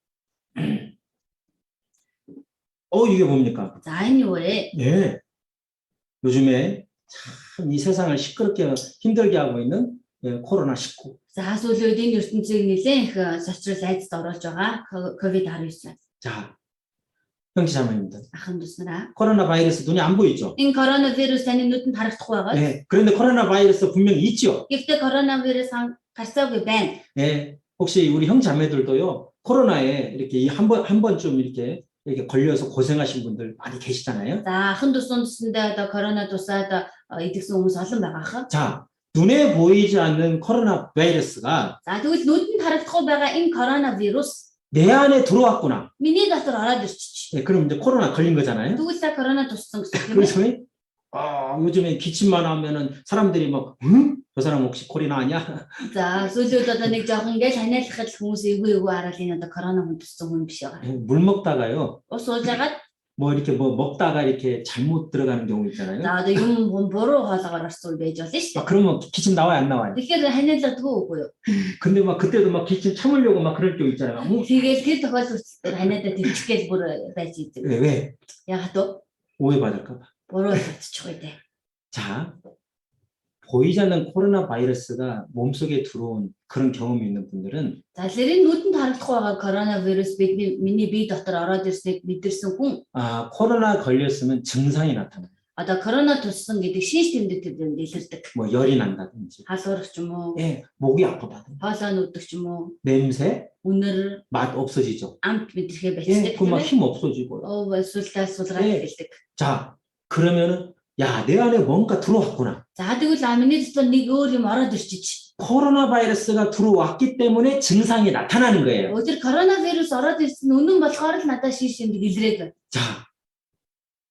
Speaker 1: 이게 뭡니까?
Speaker 2: За энэ юу вэ?
Speaker 1: 예. 요즘에 참 이 세상을 시끄럽게 힘들게 하고 있는 코로나19.
Speaker 2: За сүүлийн үед энэ ертөнцийг нэлээд их сочрол айдад оруулж байгаа COVID-19.
Speaker 1: 자, 형제자매입니다.
Speaker 2: Ахын дүүснараа.
Speaker 1: 코로나 바이러스 눈에 안 보이죠?
Speaker 2: Энэ коронавирус таны нүдэнд харагдахгүй байгаа.
Speaker 1: 예. 그런데 코로나 바이러스 분명히 있죠?
Speaker 2: Гэхдээ коронавирус гарцаагүй байна.
Speaker 1: 예. 혹시 우리 형제자매들도요, 코로나에 이렇게 한 번쯤 이렇게 걸려서 고생하신 분들 많이 계시잖아요?
Speaker 2: За ахын дус үндэсэндээ одоо корона тусаад идэгсэн хүмүүс олон байгаа хаа.
Speaker 1: 자, 눈에 보이지 않는 코로나 바이러스가
Speaker 2: За тэгвэл нүдэнд харагдахгүй байгаа энэ коронавирус
Speaker 1: 내 안에 들어왔구나.
Speaker 2: миний дотор ороод ирчих.
Speaker 1: 예, 그럼 이제 코로나 걸린 거잖아요?
Speaker 2: Тэгвэл та корона туссан гэсэн юм.
Speaker 1: 그래서 요즘에 기침만 하면은 사람들이 막, 응? 저 사람 혹시 코리나 아니야?
Speaker 2: За сүүлийн үед одоо нэг жоохон ингээл ханиалахад хүмүүс эвгүй хараад энэ одоо корона хүн туссан хүн биш байгаа.
Speaker 1: 예, 물 먹다가요,
Speaker 2: Ус ууж агаад
Speaker 1: 뭐 이렇게 뭐 먹다가 이렇게 잘못 들어가는 경우 있잖아요.
Speaker 2: за одоо юм буруу хоолоогоор орсон байж болно шүү дээ.
Speaker 1: 그러면 기침 나와요, 안 나와요?
Speaker 2: Тэгэхээр ханиалдаггүй үгүй юу?
Speaker 1: 근데 막 그때도 막 기침 참으려고 막 그럴 경우 있잖아요.
Speaker 2: Тэгээд тэр тохиолдолд ханиалдаа төвчих гээл бүр байж идэг.
Speaker 1: 왜?
Speaker 2: Ягаад вэ?
Speaker 1: 오해받을까 봐.
Speaker 2: Буруу болчих үү дээ.
Speaker 1: 자, 보이지 않는 코로나 바이러스가 몸속에 들어온 그런 경험이 있는 분들은
Speaker 2: За тэрийн нүдэнд харагдахгүй байгаа коронавирус миний бие дотор ороод ирснийг мэдэрсэн хүн
Speaker 1: 코로나 걸렸으면 증상이 나타나요.
Speaker 2: одоо корона туссан гэдэг шинж тэмдэгтүүд илэрдэг.
Speaker 1: 뭐 열이 난다든지,
Speaker 2: Халуурах ч юм уу,
Speaker 1: 예, 목이 아프다든지,
Speaker 2: хоолой нүдэх ч юм уу,
Speaker 1: 냄새,
Speaker 2: үнэр,
Speaker 1: 맛 없어지죠.
Speaker 2: амт мэдрэхээ
Speaker 1: 예,
Speaker 2: байцдаг.
Speaker 1: 그막 힘 없어지고요.
Speaker 2: Сүлдээ сулгаад
Speaker 1: 예.
Speaker 2: хэлдэг.
Speaker 1: 자, 그러면은 야, 내 안에 뭔가 들어왔구나.
Speaker 2: За тэгвэл миний дотор нэг өөр юм ороод ирчих.
Speaker 1: 코로나 바이러스가 들어왔기 때문에 증상이 나타나는 거예요.
Speaker 2: Тэр коронавирус ороод ирсэн үнэн болохоор л надад шинж тэмдэг илрээд байна.
Speaker 1: 자,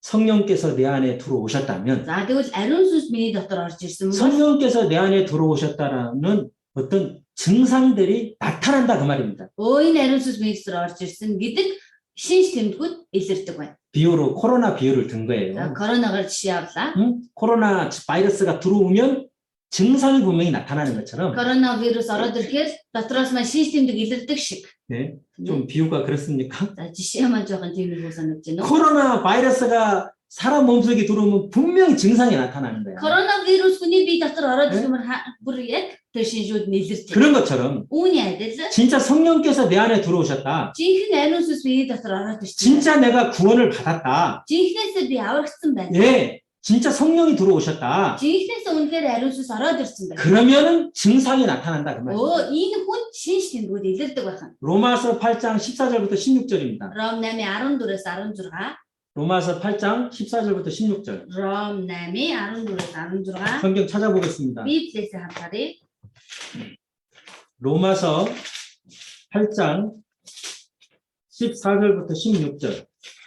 Speaker 1: 성령께서 내 안에 들어오셨다면,
Speaker 2: За тэгвэл ариун сүнс миний дотор орж ирсэн бол
Speaker 1: 성령께서 내 안에 들어오셨다라는 어떤 증상들이 나타난다 그 말입니다.
Speaker 2: энэ ариун сүнс миний дотор орж ирсэн гэдэг шинж тэмдгүүд илэрдэг байна.
Speaker 1: 비유로 코로나 비유를 든
Speaker 2: За
Speaker 1: 거예요.
Speaker 2: коронавирус жишээ авлаа.
Speaker 1: 코로나 바이러스가 들어오면 증상이 분명히 나타나는 것처럼,
Speaker 2: Коронавирус ороод ирэхээр дотроос маань шинж тэмдэг илэрдэг шиг.
Speaker 1: 네, 좀 비유가 그렇습니까?
Speaker 2: За жишээ маань жоохон тийм их санагдаж байна.
Speaker 1: 코로나 바이러스가 사람 몸속에 들어오면 분명히 증상이 나타나는 거예요.
Speaker 2: Коронавирус хүний бие дотор ороод
Speaker 1: 네?
Speaker 2: ирсмээр бүр яг тэр шинжүүд нь илэрдэг.
Speaker 1: 그런 것처럼
Speaker 2: Үүний адил
Speaker 1: 진짜 성령께서 내 안에 들어오셨다.
Speaker 2: жинхэнэ ариун сүнс миний дотор ороод ирсэн.
Speaker 1: 진짜 내가 구원을 받았다.
Speaker 2: Жинхнээсээ би аврагдсан байна.
Speaker 1: 예, 진짜 성령이 들어오셨다.
Speaker 2: Жинхнээсээ үнэхээр ариун сүнс ороод ирсэн байна.
Speaker 1: 그러면은 증상이 나타난다 그 말이에요.
Speaker 2: Энэ хүн шинж тэмдгүүд илэрдэг байна.
Speaker 1: 로마서 8장 14절부터 16절입니다.
Speaker 2: Ром 8:14-с 16.
Speaker 1: 로마서 8장 14절부터 16절.
Speaker 2: Ром 8:14-с 16.
Speaker 1: 성경 찾아보겠습니다.
Speaker 2: Библиэсээ харахаарай.
Speaker 1: 로마서 8장 14절부터 16절.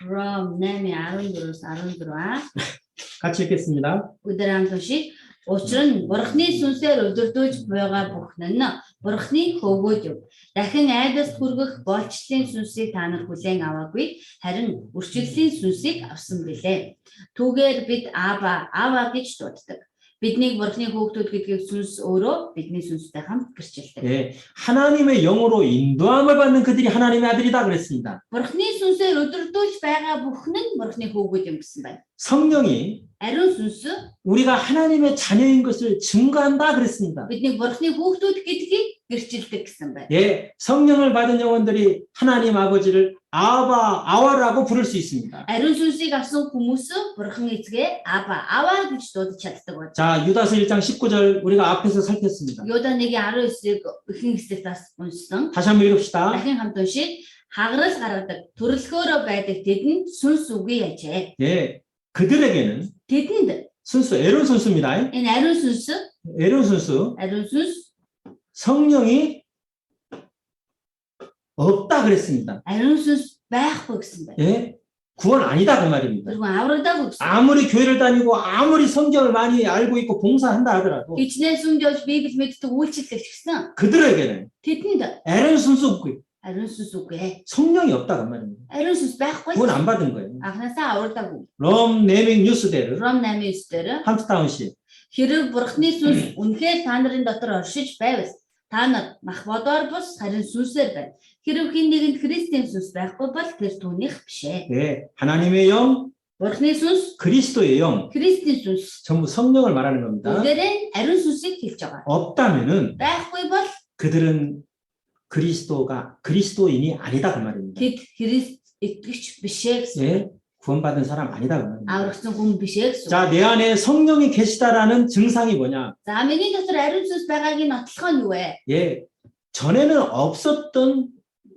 Speaker 2: Ром 8:14-с 16.
Speaker 1: 같이 읽겠습니다.
Speaker 2: Өдөр амтушиг учир нь бурхны сүнсээр өдөрдөөж байгаа бүхэн нь бурхны хөвгөөд юм. Дахин айдас хүргэх болчлын сүнсийг та нар хүлээн аваагүй харин үрчлэлийн сүнсийг авсан билээ. Түүгээр бид аава гэж дууддаг. Бидний бурхны хөвгүүд гэдгийг сүнс өөрөө бидний сүнстэй хамт гэрчилдэг.
Speaker 1: 예, 하나님의 영으로 인도함을 받는 그들이 하나님의 아들이다 그랬습니다.
Speaker 2: Бурхны сүнсээр өдөрдөөж байгаа бүхэн нь бурхны хөвгүүд юм гэсэн байна.
Speaker 1: 성령이
Speaker 2: Ариун сүнс
Speaker 1: 우리가 하나님의 자녀인 것을 증거한다 그랬습니다.
Speaker 2: бидний бурхны хөвгүүд гэдгийг гэрчилдэг гэсэн байна.
Speaker 1: 예, 성령을 받은 영혼들이 하나님 아버지를 아와라고 부를 수 있습니다.
Speaker 2: Ариун сүнсийг авсан хүмүүс бурхан эцгээ аваа гэж дуудаж чаддаг байна.
Speaker 1: 자, 유다서 1장 19절 우리가 앞에서 살폈습니다.
Speaker 2: Юда 1:19-ийг ихэнх хэсэгт бас уншсан.
Speaker 1: 다시 한번 읽읍시다.
Speaker 2: Дахин хамт уншия. Хагарал гаргадаг, төрөлхөөрөө байдаг тэдэнд сүнс үгүй яжээ.
Speaker 1: 예, 그들에게는
Speaker 2: Тэдэнд
Speaker 1: 순수 에론 순수입니다.
Speaker 2: энэ ариун сүнс
Speaker 1: 에론 순수 성령이 없다 그랬습니다.
Speaker 2: ариун сүнс байхгүй гэсэн байна.
Speaker 1: 예, 구원 아니다 그 말입니다.
Speaker 2: Тэргүй аврагдаагүй гэсэн.
Speaker 1: 아무리 교회를 다니고 아무리 성경을 많이 알고 있고 봉사한다 하더라도
Speaker 2: Хичнээн сүмжүүлж Библи мэддэг үйлчлэгч гэсэн.
Speaker 1: 그들에게는
Speaker 2: Тэдэнд
Speaker 1: 에론 순수 없고
Speaker 2: ариун сүнс үгүй.
Speaker 1: 성령이 없다 그 말입니다.
Speaker 2: Ариун сүнс байхгүй.
Speaker 1: 구원 안 받은 거예요.
Speaker 2: Анхнаасаа аврагдаагүй.
Speaker 1: 롬 네밍 뉴스대로
Speaker 2: Ром 8:9 дээр
Speaker 1: 함스타운 씨.
Speaker 2: Хэрэг бурхны сүнс үнэхээр та нарын дотор оршиж байвал та нар мах бодоор бус харин сүнсээр байна. Хэрэг хэн нэгэнд Христийн сүнс байхгүй бол тэр түүнийх биш ээ.
Speaker 1: 네, 하나님의 영,
Speaker 2: Бурхны сүнс,
Speaker 1: 그리스도의 영,
Speaker 2: Христийн сүнс.
Speaker 1: 전부 성령을 말하는 겁니다.
Speaker 2: Бүгдээрээ ариун сүнсийг хэлж байгаа.
Speaker 1: 없다면은
Speaker 2: Байхгүй бол
Speaker 1: 그들은 그리스도인이 아니다 그 말입니다.
Speaker 2: тэд Христ итгэгч биш ээ гэсэн.
Speaker 1: 예, 구원받은 사람 아니다 그 말입니다.
Speaker 2: Аврагдсан хүн биш ээ гэсэн.
Speaker 1: 자, 내 안에 성령이 계시다라는 증상이 뭐냐?
Speaker 2: За миний дотор ариун сүнс байгаагийн нотлохоо нь юу вэ?
Speaker 1: 예, 전에는 없었던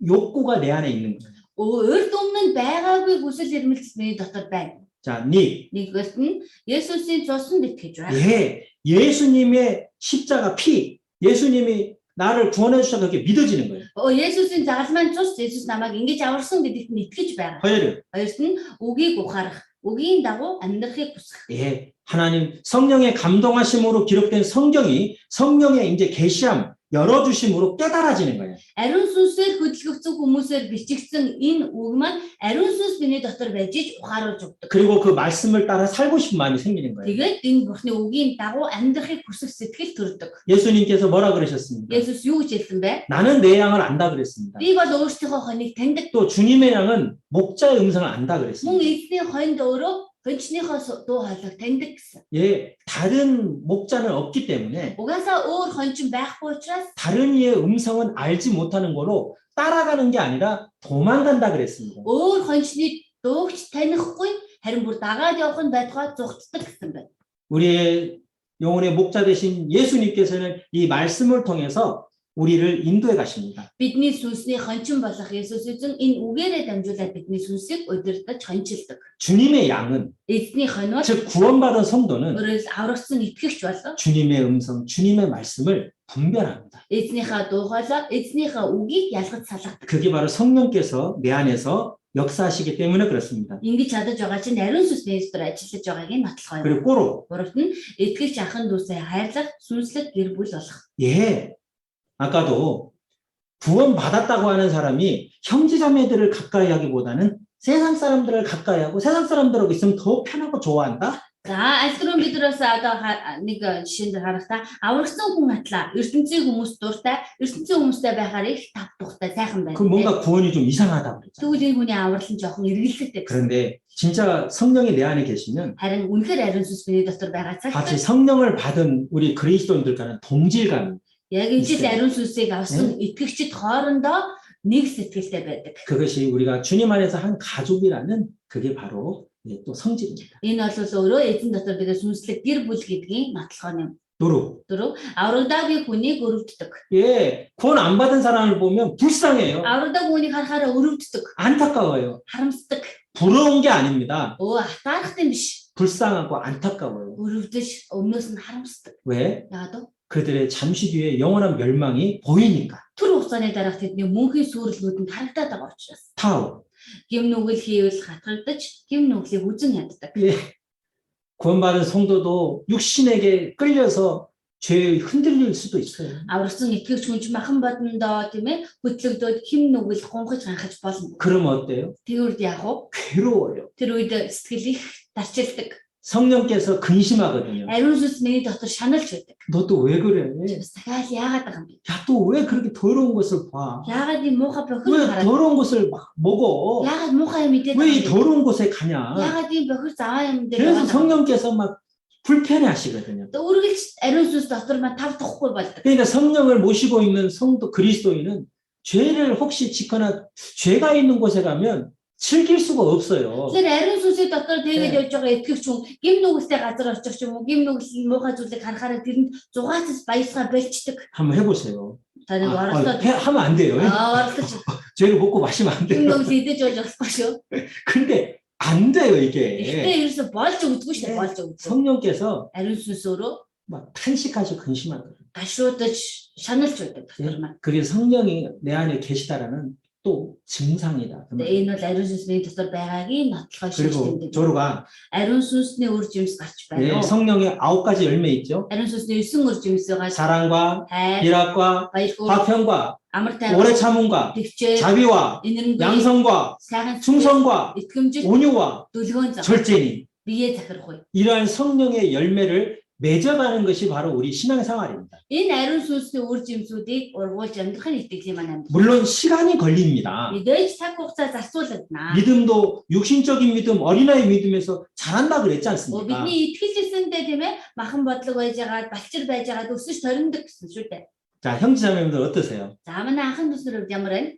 Speaker 1: 욕구가 내 안에 있는 거예요.
Speaker 2: Урд өмнө нь байгаагүй хүсэл эрмэлзэл миний дотор байна.
Speaker 1: 자, 니,
Speaker 2: Нэгдүгээрт нь Есүсийн цуснд итгэж байна.
Speaker 1: 예, 예수님의 십자가 피, 예수님이 나를 구원해 주셔서 그렇게 믿어지는 거예요.
Speaker 2: Есүсийн загалмайн цус Есүс намайг ингэж аварсан гэдэгт нь итгэж байгаа.
Speaker 1: 허혈을.
Speaker 2: Хоёрт нь үгийг ухаарах, үгийн дагуу амьдрахыг хүсэх.
Speaker 1: 예, 하나님 성령의 감동하심으로 기록된 성경이 성령의 이제 계시함, 열어주심으로 깨달아지는 거예요.
Speaker 2: Ариун сүнсээр хөдөлгөгдсөн хүмүүсээр бичигдсэн энэ үг маань ариун сүнс миний дотор байж ухааруулж өгдөг.
Speaker 1: 그리고 그 말씀을 따라 살고 싶은 마음이 생기는 거예요.
Speaker 2: Тэгээд энэ бурхны үгийн дагуу амьдрахыг хүсэх сэтгэл төрдөг.
Speaker 1: 예수님께서 뭐라 그러셨습니까?
Speaker 2: Есүс юу гэж хэлсэн бэ?
Speaker 1: 나는 내 양을 안다 그랬습니다.
Speaker 2: Би бол өөрсдийнхөө хоныг таньдаг.
Speaker 1: 또 주님의 양은 목자의 음성을 안다
Speaker 2: Мөн
Speaker 1: 그랬습니다.
Speaker 2: эзний хоньд өөрөө хончныхоо дуу хоолойг таньдаг гэсэн.
Speaker 1: 예, 다른 목자는 없기 때문에
Speaker 2: Угаасаа өөр хончин байхгүй учраас
Speaker 1: 다른 이의 음성은 알지 못하는 거로 따라가는 게 아니라 도망간다 그랬습니다.
Speaker 2: өөр хончны дуугч танихгүй харин бүр дагаад явах нь байтугай зүгтдэг гэсэн байна.
Speaker 1: 우리의 영혼의 목자 되신 예수님께서는 이 말씀을 통해서 우리를 인도해 가십니다.
Speaker 2: Бидний сүнсний хончин болох Есүс эзэн энэ үгээрээ дамжуулаад бидний сүнсийг удирдах хончилдог.
Speaker 1: 주님의 양은
Speaker 2: Эзний хонь бол
Speaker 1: 즉 구원받은 성도는
Speaker 2: өөрөөр аврагдсан итгэгч болон
Speaker 1: 주님의 음성, 주님의 말씀을 분별합니다.
Speaker 2: эзнийхээ дуу хоолой, эзнийхээ үгийг ялгаж салгадаг.
Speaker 1: 그게 바로 성령께서 내 안에서 역사하시기 때문에 그렇습니다.
Speaker 2: Ингэж чадаж байгаа чинь ариун сүнсний дотор ажиллаж байгааг нь нотлохоо.
Speaker 1: 그리고 꼬로
Speaker 2: Гуравт нь итгэгч ахын дүүсээ хайрлах, сүнслэг гэр бүл болох.
Speaker 1: 예, 아까도 구원받았다고 하는 사람이 형제자매들을 가까이 하기보다는 세상 사람들을 가까이 하고 세상 사람들하고 있으면 더 편하고 좋아한다?
Speaker 2: За аль түрүүн бид нөөс одоо нэг жишээнд харахтаа аврагдсан хүн атлаа ертөнцийн хүмүүс дуртай ертөнцийн хүмүүстэй байхаар их тав тухтай сайхан байна.
Speaker 1: 그 뭔가 구원이 좀 이상하다 그랬잖아요.
Speaker 2: Тэгвэл энэ хүний аврал нь жоохон эргэлзэлтэй.
Speaker 1: 그런데 진짜 성령이 내 안에 계시면
Speaker 2: Харин үнэхээр ариун сүнс миний дотор байгаа
Speaker 1: 같이
Speaker 2: цагт
Speaker 1: 성령을 받은 우리 그리스도인들과는 동질감,
Speaker 2: яг ижил ариун сүнсийг авсан итгэгчид хоорондоо нэг сэтгэлтэй байдаг.
Speaker 1: 그것이 우리가 주님 안에서 한 가족이라는 그게 바로 또 성질입니다.
Speaker 2: Энэ бол өөрөө эзэн дотор байгаа сүнслэг гэр бүл гэдгийн нотлохоо юм.
Speaker 1: 노루.
Speaker 2: Дөрөв аврагдаагүй хүнийг өрөвддөг.
Speaker 1: 예, 구원 안 받은 사람을 보면 불쌍해요.
Speaker 2: Аврагдаагүй хүнийг харахаараа өрөвддөг.
Speaker 1: 안타까워요.
Speaker 2: Харамсдаг.
Speaker 1: 부러운 게 아닙니다.
Speaker 2: Атаарах юм биш.
Speaker 1: 불쌍하고 안타까워요.
Speaker 2: Өрөвдөж өмнөөс нь харамсдаг.
Speaker 1: 왜?
Speaker 2: Яагаад вэ?
Speaker 1: 그들의 잠시 뒤에 영원한 멸망이 보이니까.
Speaker 2: Тэр хугацааны дараах тэдний мөнхийн сүрэлгүүдэнд харагдаад байгаа учраас.
Speaker 1: 타워.
Speaker 2: Гим нүгэл хийвэл хатгагдаж, гим нүглийг үзэн яддаг.
Speaker 1: 예. 구원받은 성도도 육신에게 끌려서 죄에 흔들릴 수도 있어요.
Speaker 2: Аврагсан итгэгч хүн ч махан бодондоо тийм ээ хөтлөгдөөд гим нүгэл гонхож ганхаж болно.
Speaker 1: 그러면 어때요?
Speaker 2: Тэгвэл яах вэ?
Speaker 1: 괴로워요.
Speaker 2: Тэр үед сэтгэл их дарчилдаг.
Speaker 1: 성령께서 근심하거든요.
Speaker 2: Ариун сүнс миний дотор шаналж байдаг.
Speaker 1: 너 또 왜 그래?
Speaker 2: Бас дахиад яагаад байгаа юм бэ?
Speaker 1: 야, 또 왜 그렇게 더러운 것을 봐?
Speaker 2: Яагаад ийм муухай бохир
Speaker 1: 왜
Speaker 2: хараад?
Speaker 1: 더러운 것을 막 먹어?
Speaker 2: Яагаад муухай юм идээд
Speaker 1: 왜 이
Speaker 2: байгаа юм бэ?
Speaker 1: 더러운 곳에 가냐?
Speaker 2: Яагаад ийм бохир заваа юм дээр
Speaker 1: 그래서
Speaker 2: байгаа юм?
Speaker 1: 성령께서 막 불편해 하시거든요.
Speaker 2: Үргэлж ариун сүнс дотор маань тав тухгүй болдог.
Speaker 1: 그러니까 성령을 모시고 있는 성도 그리스도인은 죄를 혹시 짓거나 죄가 있는 곳에 가면 즐길 수가 없어요.
Speaker 2: Тэгэхээр ариун сүнсийн дотор тэгээд
Speaker 1: Тий.
Speaker 2: явж байгаа итгэгч хүн гим нүгэлтэй газар очих ч юм уу гим нүгэл муухай зүйлийг харахаараа тэрэнд зугаацс баясгаа болчдөг.
Speaker 1: 한번 해보세요.
Speaker 2: Та нэг оролдоод
Speaker 1: 하면 안 돼요.
Speaker 2: оролдож
Speaker 1: 죄를 먹고 마시면 안
Speaker 2: гим
Speaker 1: 돼요.
Speaker 2: нүгэл идэж болж болохгүй шүү.
Speaker 1: 근데 안 돼요 이게.
Speaker 2: Гэхдээ ерөөсө болж өгдөггүй шүү дээ болж өгдөг.
Speaker 1: 성령께서
Speaker 2: Ариун сүнс өөрөө
Speaker 1: 막 탄식하시고 근심하거든요.
Speaker 2: гашуудаж шаналж байдаг дотор маань.
Speaker 1: 그게 성령이 내 안에 계시다라는 또 증상이다. 그
Speaker 2: Тэгээ энэ бол ариун сүнсний дотор байгаагийн нотлохой
Speaker 1: 그리고
Speaker 2: шилждэг.
Speaker 1: 조루가
Speaker 2: Ариун сүнсний үр жимс гарч
Speaker 1: 예,
Speaker 2: байна.
Speaker 1: 성령의 9가지 열매 있죠.
Speaker 2: Ариун сүнсний 9 үр жимс байгаа.
Speaker 1: 사랑과
Speaker 2: Хайр,
Speaker 1: 희락과
Speaker 2: баяргуул,
Speaker 1: 화평과
Speaker 2: амар тайван,
Speaker 1: 오래 참음과
Speaker 2: тэгчээ,
Speaker 1: 자비와
Speaker 2: инэрэнгүй,
Speaker 1: 양성과
Speaker 2: сайхан сэтгэл,
Speaker 1: 충성과
Speaker 2: итгэмжил,
Speaker 1: 온유와
Speaker 2: дүлгөөн зам,
Speaker 1: 절제니
Speaker 2: биеэ захирахгүй.
Speaker 1: 이러한 성령의 열매를 맺어가는 것이 바로 우리 신앙생활입니다.
Speaker 2: Энэ ариун сүнсний үр жимсүүдийг ургуулж амьдрах нь итгэлийн маань амьдрал.
Speaker 1: 물론 시간이 걸립니다.
Speaker 2: Мэдээж цаг хугацаа зарцуулагдана.
Speaker 1: 믿음도 육신적인 믿음, 어린아이 믿음에서 자란다 그랬지 않습니까?
Speaker 2: Бидний итгэл жизэндээ тийм ээ махан бодлого байж байгаад балчир байж байгаад өсөж ториндог гэсэн шүү дээ.
Speaker 1: 자, 형제자매님들 어떠세요?
Speaker 2: За манай анхан дүүснэр хувьд ямар вэ?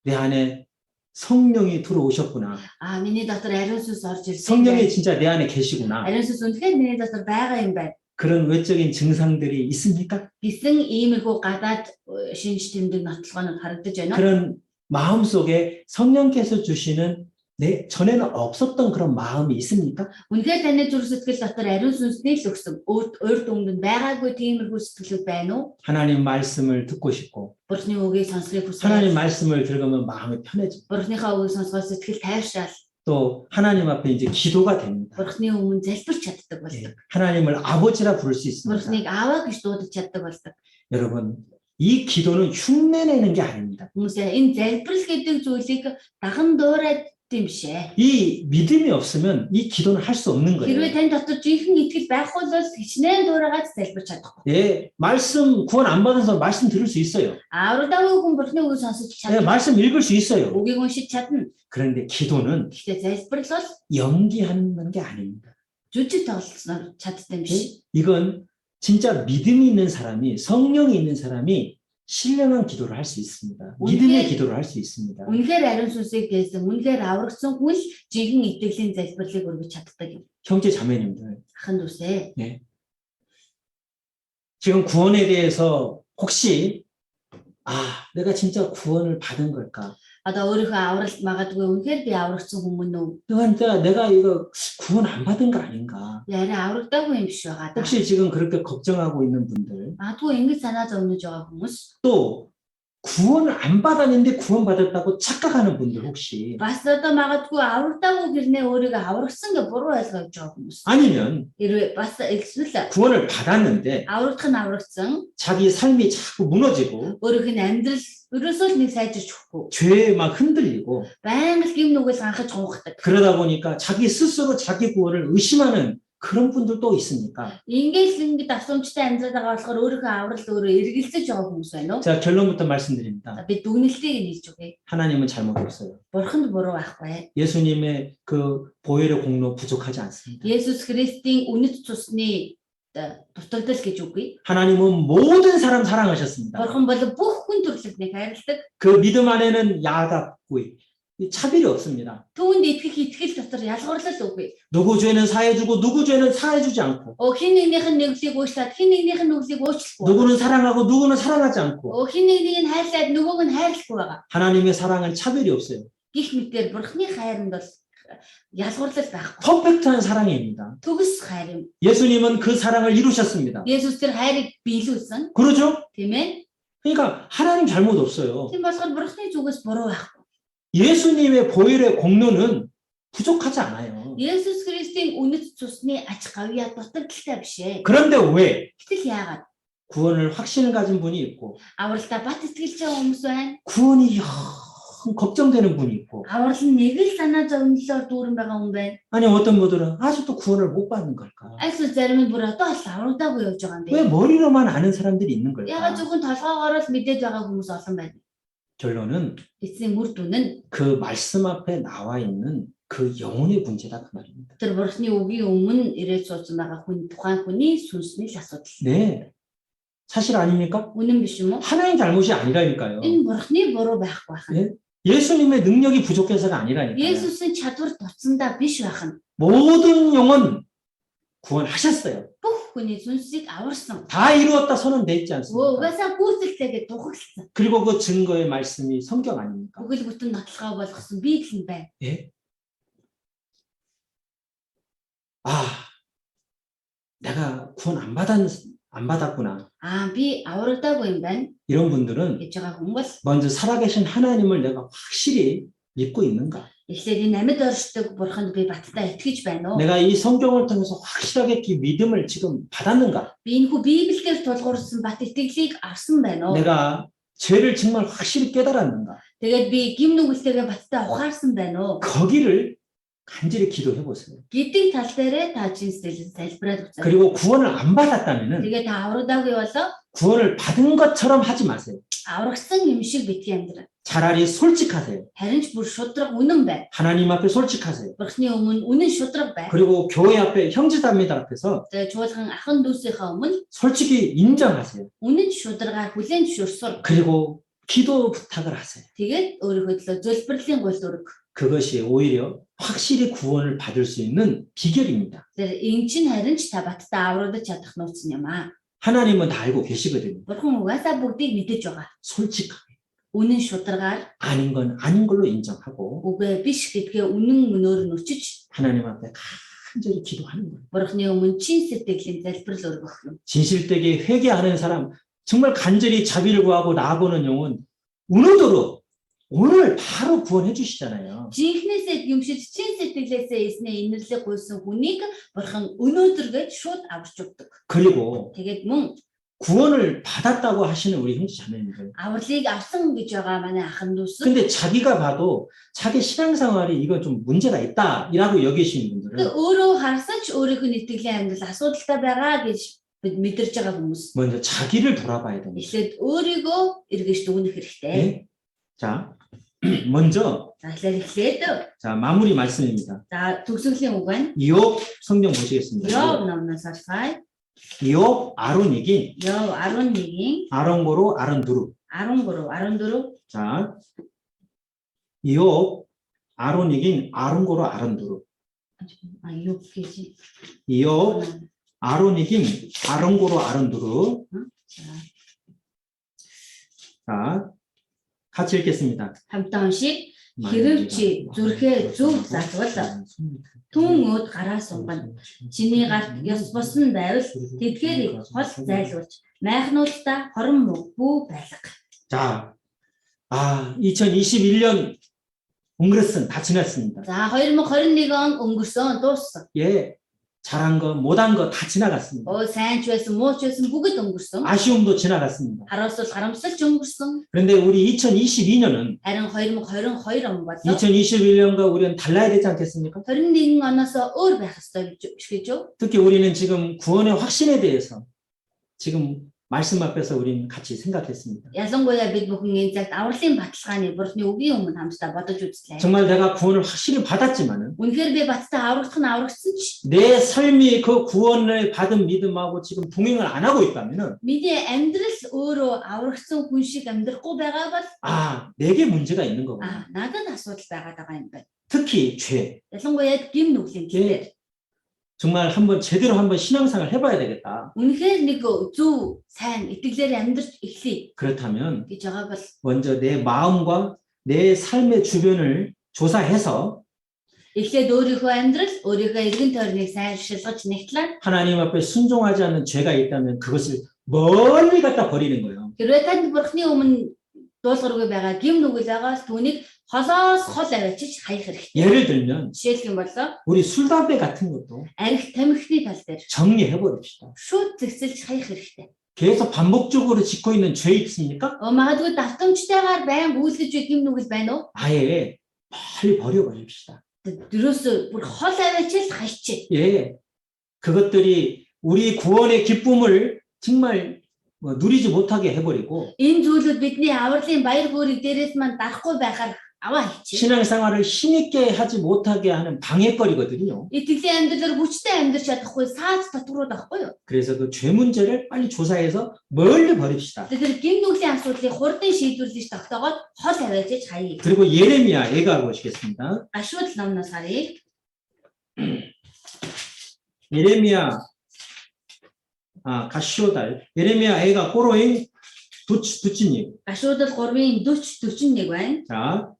Speaker 1: 내 안에 성령이 들어오셨구나.
Speaker 2: Аа миний дотор ариун сүнс орж ирсэн.
Speaker 1: 성령이 진짜 내 안에 계시구나.
Speaker 2: Ариун сүнс үнэхээр миний дотор байгаа юм байна.
Speaker 1: 그런 외적인 증상들이 있습니까?
Speaker 2: Гэсэн иймэрхүү гадаад шинж тэмдэг нотлогоонод харагдаж байна.
Speaker 1: 그런 마음속에 성령께서 주시는 내 전에는 없었던 그런 마음이 있습니까?
Speaker 2: Үнэхээр таны зүрх сэтгэл дотор ариун сүнсний л өгсөн урд өмнө байгаагүй тиймэрхүү сэтгэлүүд байна уу?
Speaker 1: 하나님 말씀을 듣고 싶고
Speaker 2: Бурхны үгийг сонсохыг
Speaker 1: 하나님
Speaker 2: хүсэж.
Speaker 1: 말씀을 들으면 마음이 편해지고
Speaker 2: Бурхныхаа үгийг сонсоход сэтгэл тайвшраал.
Speaker 1: 또 하나님 앞에 이제 기도가 됩니다.
Speaker 2: Бурхны өмнө залбирч чаддаг
Speaker 1: 예,
Speaker 2: болдог.
Speaker 1: 하나님을 아버지라 부를 수 있습니다.
Speaker 2: Бурхныг ааваа гэж дуудаж чаддаг болдог.
Speaker 1: 여러분, 이 기도는 흉내내는 게 아닙니다.
Speaker 2: Хүмүүсээ энэ залбирал гэдэг зүйлийг даган дуурайд юм шээ.
Speaker 1: 이 믿음이 없으면 이 기도는 할 수 없는
Speaker 2: Хэрвээ
Speaker 1: 거예요.
Speaker 2: тань дотор жинхэнэ итгэл байхгүй бол хичнээн дуурайгаад залбирч чадахгүй.
Speaker 1: 예, 말씀 구원 안 받은 사람 말씀 들을 수 있어요.
Speaker 2: Авралдаагүй хүн Бурхны үгийг сонсож
Speaker 1: 예,
Speaker 2: чадна.
Speaker 1: 말씀 읽을 수 있어요.
Speaker 2: Үгийг уншиж чадна.
Speaker 1: 그런데 기도는
Speaker 2: Гэхдээ залбирал бол
Speaker 1: 연기하는 게 아닙니다.
Speaker 2: жүжиг тоглосноор чаддаг юм биш.
Speaker 1: 이건 진짜 믿음이 있는 사람이 성령이 있는 사람이 신령한 기도를 할 수 있습니다. 믿음의 기도를 할 수 있습니다.
Speaker 2: Үнэхээр ариун сүнсийг гээсэн, үнэхээр аврагдсан хүн л жинхэнэ итгэлийн залбирлыг өргөж чаддаг юм.
Speaker 1: 형제 자매님들,
Speaker 2: Ахын дүүсээ.
Speaker 1: 지금 구원에 대해서 혹시 내가 진짜 구원을 받은 걸까?
Speaker 2: Одоо өөрийнхөө авралт магадгүй үнэхээр би аврагдсан хүмүүс үү?
Speaker 1: 내가 이거 구원 안 받은 거 아닌가?
Speaker 2: Яри аврагдаагүй юм биш байгаа да.
Speaker 1: 혹시 지금 그렇게 걱정하고 있는 분들,
Speaker 2: Магадгүй ингэж санаа зовнож байгаа хүмүүс.
Speaker 1: 또 구원을 안 받았는데 구원받았다고 착각하는 분들 혹시,
Speaker 2: Бас одоо магадгүй аврагдаагүй гэрнээ өөрийгөө аврагдсан гэж буруу ойлгож байгаа хүмүүс.
Speaker 1: 아니면
Speaker 2: Хэрвээ бас эсвэл
Speaker 1: 구원을 받았는데
Speaker 2: аврагдах нь аврагдсан,
Speaker 1: 자기 삶이 자꾸 무너지고
Speaker 2: өөрийнх нь амьдрал ерөөсөө л нэг сайжирч өгөхгүй.
Speaker 1: 죄에 막 흔들리고
Speaker 2: Байнга л гим нүгээс анхаж хуухдаг.
Speaker 1: 그러다 보니까 자기 스스로 자기 구원을 의심하는 그런 분들도 있습니까?
Speaker 2: Ингээд л ингэж асуумжтай амьдраад байгаа болохоор өөрийнхөө аврал өөрөө эргэлзэж байгаа хүмүүс байна уу?
Speaker 1: 제가 결론부터 말씀드립니다.
Speaker 2: Би дүгнэлтийг нь хэлж өгье.
Speaker 1: 하나님은 잘못 없어요.
Speaker 2: Бурханд буруу байхгүй.
Speaker 1: 예수님의 그 보혈의 공로 부족하지 않습니다.
Speaker 2: Есүс Христийн үнэт цусны дутагдал гэж үгүй.
Speaker 1: 하나님은 모든 사람 사랑하셨습니다.
Speaker 2: Бурхан бол бүх хүн төрлөختнийг хайрладаг.
Speaker 1: 그 믿음 안에는 야답고 차별이 없습니다.
Speaker 2: Түүнд итгэх итгэл дотор ялгуурлал үгүй.
Speaker 1: 누구 죄는 사해주고 누구 죄는 사해주지 않고
Speaker 2: Хин нэгнийх нь нэглийг уучлаад хин нэгнийх нь нүглийг уучлахгүй.
Speaker 1: 누구는 사랑하고 누구는 사랑하지 않고
Speaker 2: Хин нэгнийг нь хайрлаад нөгөөг нь хайрлахгүй байгаа.
Speaker 1: 하나님의 사랑은 차별이 없어요.
Speaker 2: Гэх мэтээр Бурханы хайранд бол ялгуурлал байхгүй.
Speaker 1: 퍼펙트한 사랑입니다.
Speaker 2: Төгс хайр юм.
Speaker 1: 예수님은 그 사랑을 이루셨습니다.
Speaker 2: Есүс тэр хайрыг биелүүлсэн.
Speaker 1: 그러죠?
Speaker 2: Тийм ээ.
Speaker 1: 그러니까 하나님 잘못 없어요.
Speaker 2: Тийм болохоор Бурханы зүгээс буруу байхгүй.
Speaker 1: 예수님의 보혈의 공로는 부족하지 않아요.
Speaker 2: Есүс Христийн үнэт цусны аж гавьяа дутагдaltaй биш ээ.
Speaker 1: 그런데 왜
Speaker 2: Гэтэл яагаад
Speaker 1: 구원을 확신을 가진 분이 있고
Speaker 2: авралтаа бат итгэж байгаа хүмүүс байна.
Speaker 1: 구원이 영 걱정되는 분이 있고
Speaker 2: Аврал нь нэг л санаа зовнилоор дүүрэн байгаа хүн байна.
Speaker 1: 아니 어떤 분들은 아직도 구원을 못 받는 걸까?
Speaker 2: Айсуу зарим нь бүр одоо л аврагдаагүй явж байгаа юм
Speaker 1: 왜
Speaker 2: бэ?
Speaker 1: 머리로만 아는 사람들이 있는
Speaker 2: Ягаад
Speaker 1: 걸까?
Speaker 2: зөвхөн толгоогоор л мэдээд байгаа хүмүүс олон байна.
Speaker 1: 결론은
Speaker 2: Эцсийн үр дүн нь
Speaker 1: 그 말씀 앞에 나와 있는 그 영혼의 문제다 그 말입니다.
Speaker 2: тэр Бурханы үгийн өмнө ирээд суусан байгаа хүн тухайн хүний сүнсний л асуудал.
Speaker 1: 네. 사실 아닙니까?
Speaker 2: Үнэн биш юм уу?
Speaker 1: 하나님 잘못이 아니라니까요.
Speaker 2: Энэ Бурханы буруу байхгүй байна.
Speaker 1: 예? 예수님의 능력이 부족해서가 아니라니까요.
Speaker 2: Есүсийн чадвар туцсандаа биш байна.
Speaker 1: 모든 영혼 구원하셨어요.
Speaker 2: Бүх хүний сүнсийг аварсан.
Speaker 1: 다 이루었다 선언돼 있지 않습니까?
Speaker 2: Угаасаа гүйцэлтэйгээ тухагцсан.
Speaker 1: 그리고 그 증거의 말씀이 성경 아닙니까?
Speaker 2: Бүхэл бүтэн нотлохоо болгосон Библи нь байна.
Speaker 1: 예? 내가 구원 안 받았구나.
Speaker 2: Би аврагдаагүй юм байна
Speaker 1: 이런 분들은
Speaker 2: гэж байгаа хүмүүс
Speaker 1: 먼저 살아계신 하나님을 내가 확실히 믿고 있는가?
Speaker 2: эхлээд энэ амьд оршдог Бурханд би баттай итгэж байна уу?
Speaker 1: 내가 이 성경을 통해서 확실하게 그 믿음을 지금 받았는가?
Speaker 2: Би энэхүү Библиэр тулгуурсан бат итгэлийг авсан байна уу?
Speaker 1: 내가 죄를 정말 확실히 깨달았는가?
Speaker 2: Тэгээд би гим нүгэлтэйгээ баттай ухаарсан байна уу?
Speaker 1: 거기를 간절히 기도해 보세요.
Speaker 2: Гэдэг тал дээрээ та чин сэтгэлд залбираад үзье.
Speaker 1: 그리고 구원을 안 받았다면은
Speaker 2: Тэгээ та аврагдаагүй болоо
Speaker 1: 구원을 받은 것처럼 하지 마세요.
Speaker 2: аврагдсан юм шиг битгий амьдраа.
Speaker 1: 차라리 솔직하세요.
Speaker 2: Харин ч бүр шудраг үнэн бай.
Speaker 1: 하나님 앞에 솔직하세요.
Speaker 2: Бурхны өмнө үнэн шудраг бай.
Speaker 1: 그리고 교회 앞에 형제자매들 앞에서
Speaker 2: Тэгээ чуулган ахын дүүсийнхээ өмнө
Speaker 1: 솔직히 인정하세요.
Speaker 2: үнэн шударгаар хүлээн зөвшөөрсөөр.
Speaker 1: 그리고 기도 부탁을 하세요.
Speaker 2: Тэгээд өөрийнхөө төлөө зөвлөмөрлийн гол дүрэг.
Speaker 1: 그것이 오히려 확실히 구원을 받을 수 있는 비결입니다.
Speaker 2: Тэр энэ чинь харин ч та баттай аврагдаж чадах нууц юм аа.
Speaker 1: 하나님은 다 알고 계시거든요.
Speaker 2: Бурхан угаасаа бүгдийг мэдэж байгаа.
Speaker 1: 솔직하게
Speaker 2: Үнэн шударгаар
Speaker 1: 아닌 건 아닌 걸로 인정하고
Speaker 2: үгүй биш гэдгээ үнэн мөнөөр нь өчөж
Speaker 1: 하나님 앞에 간절히 기도하는 거예요.
Speaker 2: Бурхны өмнө чин сэтгэлийн залбирал өргөх юм.
Speaker 1: 진실되게 회개하는 사람, 정말 간절히 자비를 구하고 나아보는 영혼 오늘도록 오늘 바로 구원해 주시잖아요.
Speaker 2: Жинхнээсээ юмшиж чин сэтгэлээсээ эснээ инэрлэг гуйсан хүнийг Бурхан өнөөдөр гэж шууд аварч өгдөг.
Speaker 1: 그리고
Speaker 2: Тэгээд мөн
Speaker 1: 구원을 받았다고 하시는 우리 형제 자매님들.
Speaker 2: авралыг авсан гэж байгаа манай ахын дүүс.
Speaker 1: 근데 자기가 봐도 자기 신앙생활이 이거 좀 문제가 있다라고 여기시는 분들은
Speaker 2: Тэгээд өөрөө харсан ч өөрийнхөө итгэлийн амьдрал асуудалтай байгаа гэж бид мэдэрч байгаа хүмүүс.
Speaker 1: 먼저 자기를 돌아봐야 됩니다.
Speaker 2: Эхлээд өөрийгөө эргэж дүгнэх хэрэгтэй.
Speaker 1: 네? 자, 먼저
Speaker 2: За эхлээд
Speaker 1: 자 마무리 말씀입니다.
Speaker 2: за төгсгөлийн үг байна.
Speaker 1: 이욥 성경 보시겠습니다.
Speaker 2: Йов номноос харцгаая.
Speaker 1: 이욥 아론이기
Speaker 2: Йов 11-ийн
Speaker 1: 아론고로 아론두루.
Speaker 2: 13 14
Speaker 1: 자, 이욥 아론이긴 아론고로 아론두루.
Speaker 2: Йов гэж.
Speaker 1: 이욥 아론이긴 아론고로 아론두루.
Speaker 2: За
Speaker 1: 자, 같이 읽겠습니다.
Speaker 2: хамтаа уншия. Хэрв чи зүрхээ зөв залгал түн өд гараа сунгана. Чиний гарт ёс босон байвал тэдгээрийг хол зайлуулж майхнуудаа хорон муу бүү байлга.
Speaker 1: 자, 2021년 옹그레스는 다 지났습니다.
Speaker 2: За 2021 он өнгөрсөн дууссан.
Speaker 1: 예, 잘한 거, 못한 거 다 지나갔습니다.
Speaker 2: Сайн ч байсан, муу ч байсан бүгд өнгөрсөн.
Speaker 1: 아쉬움도 지나갔습니다.
Speaker 2: Хараасал харамсалч өнгөрсөн.
Speaker 1: 그런데 우리 2022년은
Speaker 2: Харин 2022 он болоо.
Speaker 1: 2021년과 우리는 달라야 되지 않겠습니까?
Speaker 2: 21 оноос өөр байх ёстой гэж юу?
Speaker 1: 특히 우리는 지금 구원의 확신에 대해서 지금 말씀 앞에서 우리는 같이 생각했습니다.
Speaker 2: Ялангуяа бид бүхэн энэ цагт авралын баталгааны Бурхны үгийн өмнө хамтдаа бодож үзлээ.
Speaker 1: 정말 내가 구원을 확실히 받았지만은
Speaker 2: Үнэхээр би баттай аврагдах нь аврагдсан ч
Speaker 1: 내 삶이 그 구원을 받은 믿음하고 지금 동행을 안 하고 있다면은
Speaker 2: миний амьдрал өөрөө аврагдсан хүн шиг амьдрахгүй байгаа бол
Speaker 1: 내게 문제가 있는 거구나.
Speaker 2: надад асуудал байгаад байгаа юм байна.
Speaker 1: 특히 죄.
Speaker 2: Ялангуяа гим нүглийн дээр
Speaker 1: 정말 제대로 한번 신앙생활 해봐야 되겠다.
Speaker 2: үнэхээр нэг зөв сайн итгэлээр амьдрч эхлэе
Speaker 1: 그렇다면
Speaker 2: гэж байгаа бол
Speaker 1: 먼저 내 마음과 내 삶의 주변을 조사해서
Speaker 2: эхлээд өөрийнхөө амьдрал, өөрийнхөө эргэн тойрныг сайн шилгэж нэгтлээ.
Speaker 1: 하나님 앞에 순종하지 않는 죄가 있다면 그것을 멀리 갖다 버리는 거예요.
Speaker 2: Хэрвээ танд Бурхны өмнө дуулгаргүй байгаа гим нүгэл байгаа бол түүнийг холоос хол авчиж хаях хэрэгтэй.
Speaker 1: 예를 들면
Speaker 2: Жишээлх юм бол
Speaker 1: 우리 술 담배 같은 것도
Speaker 2: арх тамхины тал дээр
Speaker 1: 정리해 버립시다.
Speaker 2: шууд зэгсэлж хаях хэрэгтэй.
Speaker 1: 계속 반복적으로 짓고 있는 죄 있습니까?
Speaker 2: Магадгүй давтамжтайгаар байн гүйцэж буй гим нүгэл байна уу?
Speaker 1: 아예 빨리 버려버립시다.
Speaker 2: Дөрөөсөө бүр хол аваачил хайчих.
Speaker 1: 예, 그것들이 우리 구원의 기쁨을 정말 누리지 못하게 해버리고
Speaker 2: Энэ зүйлүүд бидний авралын баяр хөөргийг дээрээс мань дарахгүй байхаар аваа хийчих.
Speaker 1: 신앙생활을 힘있게 하지 못하게 하는 방해거리거든요.
Speaker 2: Итгэлийн амьдралаар хүчтэй амьдрч чадахгүй саад татварууд байхгүй юу?
Speaker 1: 그래서 그 죄 문제를 빨리 조사해서 멀리 버립시다.
Speaker 2: Тэгэхээр гим нүглийн асуудлыг хурдан шийдвэрлэж тогтоогоод хол аваачиж хаяа.
Speaker 1: 그리고 예레미야 애가 보시겠습니다.
Speaker 2: Гашууд номноос харъя.
Speaker 1: 예레미야 가시오달 예레미야 애가 꼬로잉 두치님.
Speaker 2: Гашуудал 3-ын 40 41 байна.
Speaker 1: 자,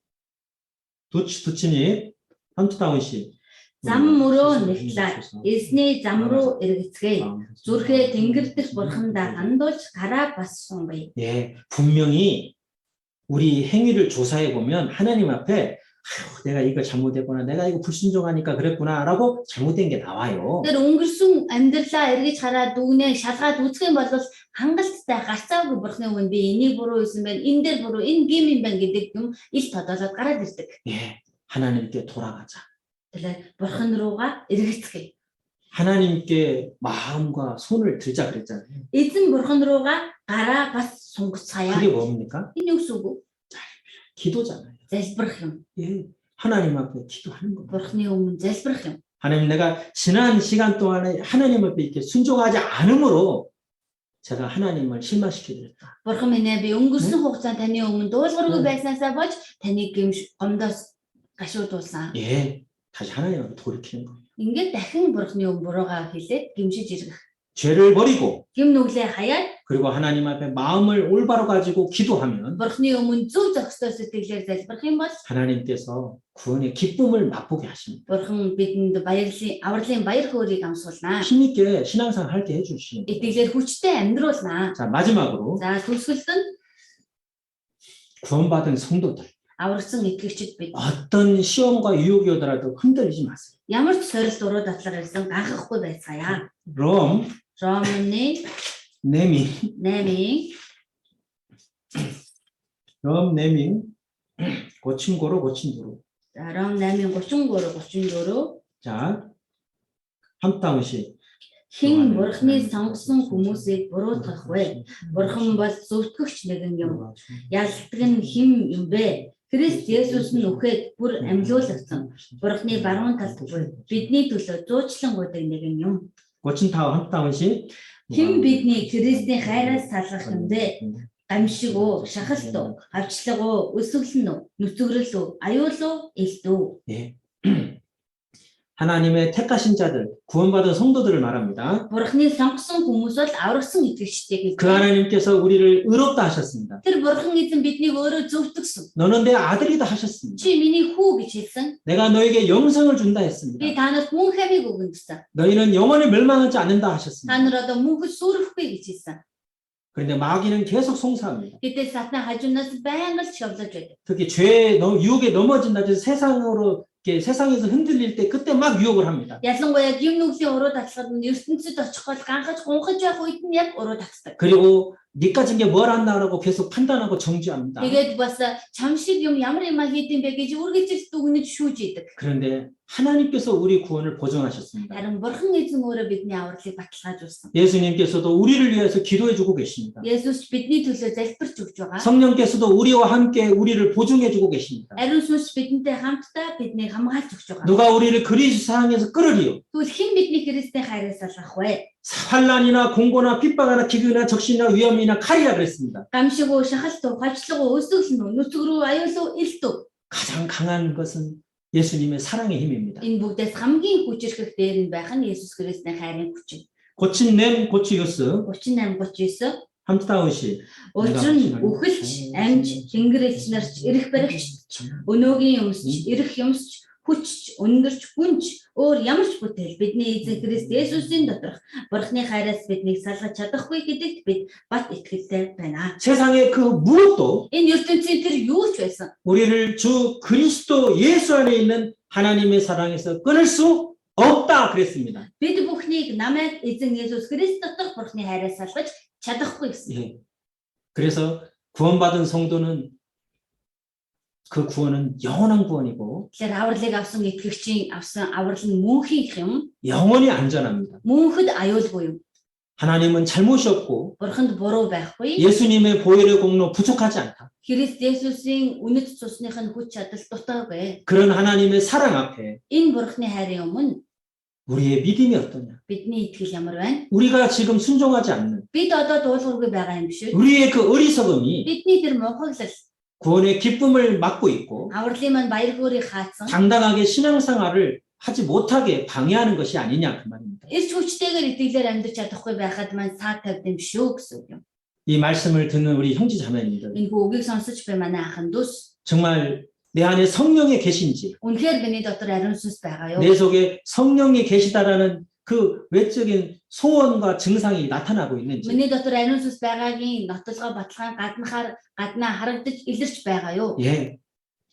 Speaker 1: 두치님 함투다운 씨.
Speaker 2: Зам мөрөө нэгтлээ. Эсний зам руу эргэцгээе. Зүрхээ тэнгэр дэх бурхандаа хандуулж гараа бас сунбая.
Speaker 1: 예, 분명히 우리 행위를 조사해 보면 하나님 앞에 내가 이거 잘못했구나, 내가 이거 불순종하니까 그랬구나라고 잘못된 게 나와요.
Speaker 2: Тэр өнгөрсөн амьдралаа эргэж хараад дүгнээ шалгаад үзэх юм бол хангалттай гарцаагүй бурхны өмнө би энийг буруу хийсэн байна, энэ дээр буруу, энэ гим юм байна гэдэг юм ил тодорхойлоод гараад ирдэг.
Speaker 1: 예, 하나님께 돌아가자.
Speaker 2: Тэгэхээр бурхан руугаа эргэцгээе.
Speaker 1: 하나님께 마음과 손을 들자 그랬잖아요.
Speaker 2: Эзэн бурхан руугаа гараа бас сунгацгаая.
Speaker 1: 그게 뭡니까?
Speaker 2: Энэ юу гэсэн үг вэ?
Speaker 1: 기도잖아요.
Speaker 2: Залбирах юм.
Speaker 1: 예, 하나님 앞에 기도하는 겁니다.
Speaker 2: Бурханы өмнө залбирах юм.
Speaker 1: 하나님, 내가 지난 시간 동안에 하나님 앞에 이렇게 순종하지 않음으로 제가 하나님을 실망시켜드렸다.
Speaker 2: Бурхан минь ээ, би өнгөрсөн хугацаанд таны өмнө дуулуургүй байснаасаа болж таныг гомдоос гашуудуулсан.
Speaker 1: 예, 다시 하나님 앞에 돌이키는 겁니다.
Speaker 2: Ингээд дахин бурханы өмнө буруугаа хэлээд гимшиж иргэх.
Speaker 1: 죄를 버리고
Speaker 2: Гим нүглээ хаяад
Speaker 1: 그리고 하나님 앞에 마음을 올바로 가지고 기도하면
Speaker 2: бурханы өмнө зөв зохистой сэтгэлээр залбирах юм бол
Speaker 1: 하나님께서 구원의 기쁨을 맛보게 하십니다.
Speaker 2: бурхан бидэнд авралын баяр хөөргийг амсуулнаа.
Speaker 1: 힘있게 신앙생활 하게 해주시는 거예요.
Speaker 2: Итгэлээр хүчтэй амьдруулнаа.
Speaker 1: 자, 마지막으로
Speaker 2: За төгсгөлд нь
Speaker 1: 구원받은 성도들
Speaker 2: аврагсан итгэгчид бид
Speaker 1: 어떤 시험과 유혹이 오더라도 흔들리지 마세요.
Speaker 2: ямар ч сорилт уруу дадлага ирсэн ганхахгүй байцгаая.
Speaker 1: 롬
Speaker 2: Ромны
Speaker 1: 네밍
Speaker 2: 8-ийн
Speaker 1: 롬 네밍 고친고로 고친도로.
Speaker 2: за Ром 8-ийн 33-34
Speaker 1: 자, 한 다운씩
Speaker 2: хэн бурхны сонгосон хүмүүсийг буруутгах вэ? Бурхан бол зөвтгөгч нэгэн юм. Ялдаг нь хэн юм бэ? Христ Есүс нь үхээд бүр амьлуулагдсан. Бурхны баруун талд буй бидний төлөө зуучлан гуйдаг нэгэн юм.
Speaker 1: 고친타워 한 다운씩
Speaker 2: Хэн бидний Христийн хайраас салгах юм бэ? Гамшиг уу, шахалт уу, авчлага уу, өсвөлн үү, нүцгэрэл үү, аюул уу, элт үү?
Speaker 1: 예. 하나님의 택하신 자들, 구원받은 성도들을 말합니다.
Speaker 2: Бурхны сонгосон хүмүүс бол аврагсан итгэгчдийг
Speaker 1: 그 하나님께서 우리를 의롭다 하셨습니다.
Speaker 2: тэр бурхан эзэн биднийг өөрөө зөвтгсөн.
Speaker 1: 너는 내 아들이다 하셨습니다.
Speaker 2: Чи миний хүү гэж хэлсэн.
Speaker 1: 내가 너에게 영생을 준다 했습니다.
Speaker 2: Би та нарт мөн хамиг өгнө гэсэн.
Speaker 1: 너희는 영원히 멸망하지 않는다
Speaker 2: Та
Speaker 1: 하셨습니다.
Speaker 2: нар одоо мөнхөд сүрэхгүй гэж хэлсэн.
Speaker 1: 그런데 마귀는 계속 송사합니다.
Speaker 2: Гэтэл сатан хажуунаас байнга л шавлаж байдаг.
Speaker 1: 특히 죄의 유혹에 넘어진다 해서 세상으로 이렇게 세상에서 흔들릴 때 그때 막 유혹을 합니다.
Speaker 2: Ялангуяа гим нүглийн уруу татлагад нь ертөнцид очих бол ганхаж гунхаж байх үед нь яг уруу татдаг.
Speaker 1: 그리고 니까 진 게 뭘 한다라고 계속 판단하고 정죄합니다.
Speaker 2: Тэгээд бас чам шиг юм ямар юм хийдэм бэ гэж үргэлжилт дүгнэж шүүж идэг.
Speaker 1: 그런데 하나님께서 우리 구원을 보증하셨습니다.
Speaker 2: Харин бурхан эзэн өөрөө бидний авралыг баталгаажуулсан.
Speaker 1: 예수님께서도 우리를 위해서 기도해주고 계십니다.
Speaker 2: Есүс бидний төлөө залбирч өгч байгаа.
Speaker 1: 성령께서도 우리와 함께 우리를 보증해주고 계십니다.
Speaker 2: Ариун сүнс бидэнтэй хамтдаа биднийг хамгаалж өгч байгаа.
Speaker 1: 누가 우리를 그리스도 사랑해서 끌으리요?
Speaker 2: Тэгвэл хэн бидний Христийн хайраас салгах вэ?
Speaker 1: 환난이나 공고나 핍박이나 기근이나 적신이나 위험이나 칼이라 그랬습니다.
Speaker 2: Гамшиг уу, шахалт уу, говьчлог уу, өсөглөн үү, нүцгэр үү, аюул уу, элт үү?
Speaker 1: 가장 강한 것은 예수님의 사랑의 힘입니다.
Speaker 2: Энэ бүгдээс хамгийн хүчрхэг дээр нь байх нь Есүс Христийн хайрын хүч.
Speaker 1: 고친 렘 고치요스
Speaker 2: 38-39
Speaker 1: 함타운시
Speaker 2: Учир нь үхэлч, амьж, тэнгэрэлч нарч, эрэх баригч, өнөөгийн юмсч, эрэх юмсч, хүчч, өндөрч, гүнч, өөр ямар ч бүтээл бидний эзэн Христ Есүсийн доторх бурхны хайраас биднийг салгаж чадахгүй гэдэгт бид бат итгэлтэй байна.
Speaker 1: 세상의 그 무엇도
Speaker 2: Энэ ертөнцийн тэр юу ч байсан.
Speaker 1: 우리를 주 그리스도 예수 안에 있는 하나님의 사랑에서 끊을 수 없다 그랬습니다.
Speaker 2: Бид бүхнийг намайг эзэн Есүс Христ доторх бурхны хайраас салгаж чадахгүй гэсэн.
Speaker 1: 예. 그래서 구원받은 성도는 그 구원은 영원한 구원이고
Speaker 2: Тэгэхээр авралыг авсан итгэгчийн авсан аврал нь мөнхийнх юм.
Speaker 1: 영원히 안전합니다.
Speaker 2: Мөнхөд аюулгүй юм.
Speaker 1: 하나님은 잘못이 없고
Speaker 2: Бурханд буруу байхгүй.
Speaker 1: 예수님의 보혈의 공로 부족하지 않다.
Speaker 2: Христ Есүсийн үнэт цусных нь хүч чадал дутаагүй.
Speaker 1: 그런 하나님의 사랑 앞에
Speaker 2: Энэ бурхны хайрын өмнө
Speaker 1: 우리의 믿음이 어떠냐?
Speaker 2: бидний итгэл ямар байна?
Speaker 1: 우리가 지금 순종하지 않는
Speaker 2: Бид одоо дуулуургүй байгаа юм биш үү?
Speaker 1: 우리의 그 어리석음이
Speaker 2: Бидний тэр мухаглал
Speaker 1: 구원의 기쁨을 막고 있고
Speaker 2: авралын маань баяр хөөргийг хаацсан.
Speaker 1: 당당하게 신앙생활을 하지 못하게 방해하는 것이 아니냐 그 말입니다.
Speaker 2: Ирч хүчтэйгээр итгэлээр амьдарч чадахгүй байхад маань саад тавьд юм шүү гэсэн үг юм.
Speaker 1: 이 말씀을 듣는 우리 형제 자매님들
Speaker 2: Энэ үгийг сонсож буй манай ахын дүүс
Speaker 1: 정말 내 안에 성령이 계신지
Speaker 2: үнэхээр миний дотор ариун сүнс байгаа юу?
Speaker 1: 내 속에 성령이 계시다라는 그 외적인 소원과 증상이 나타나고 있는지
Speaker 2: Миний дотор ариун сүнс байгаагийн нотлогоо баталгаан гаднаа харагдаж илэрч байгаа юу?
Speaker 1: 예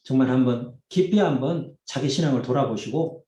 Speaker 1: 정말 한번 깊이 한번 자기 신앙을 돌아보시고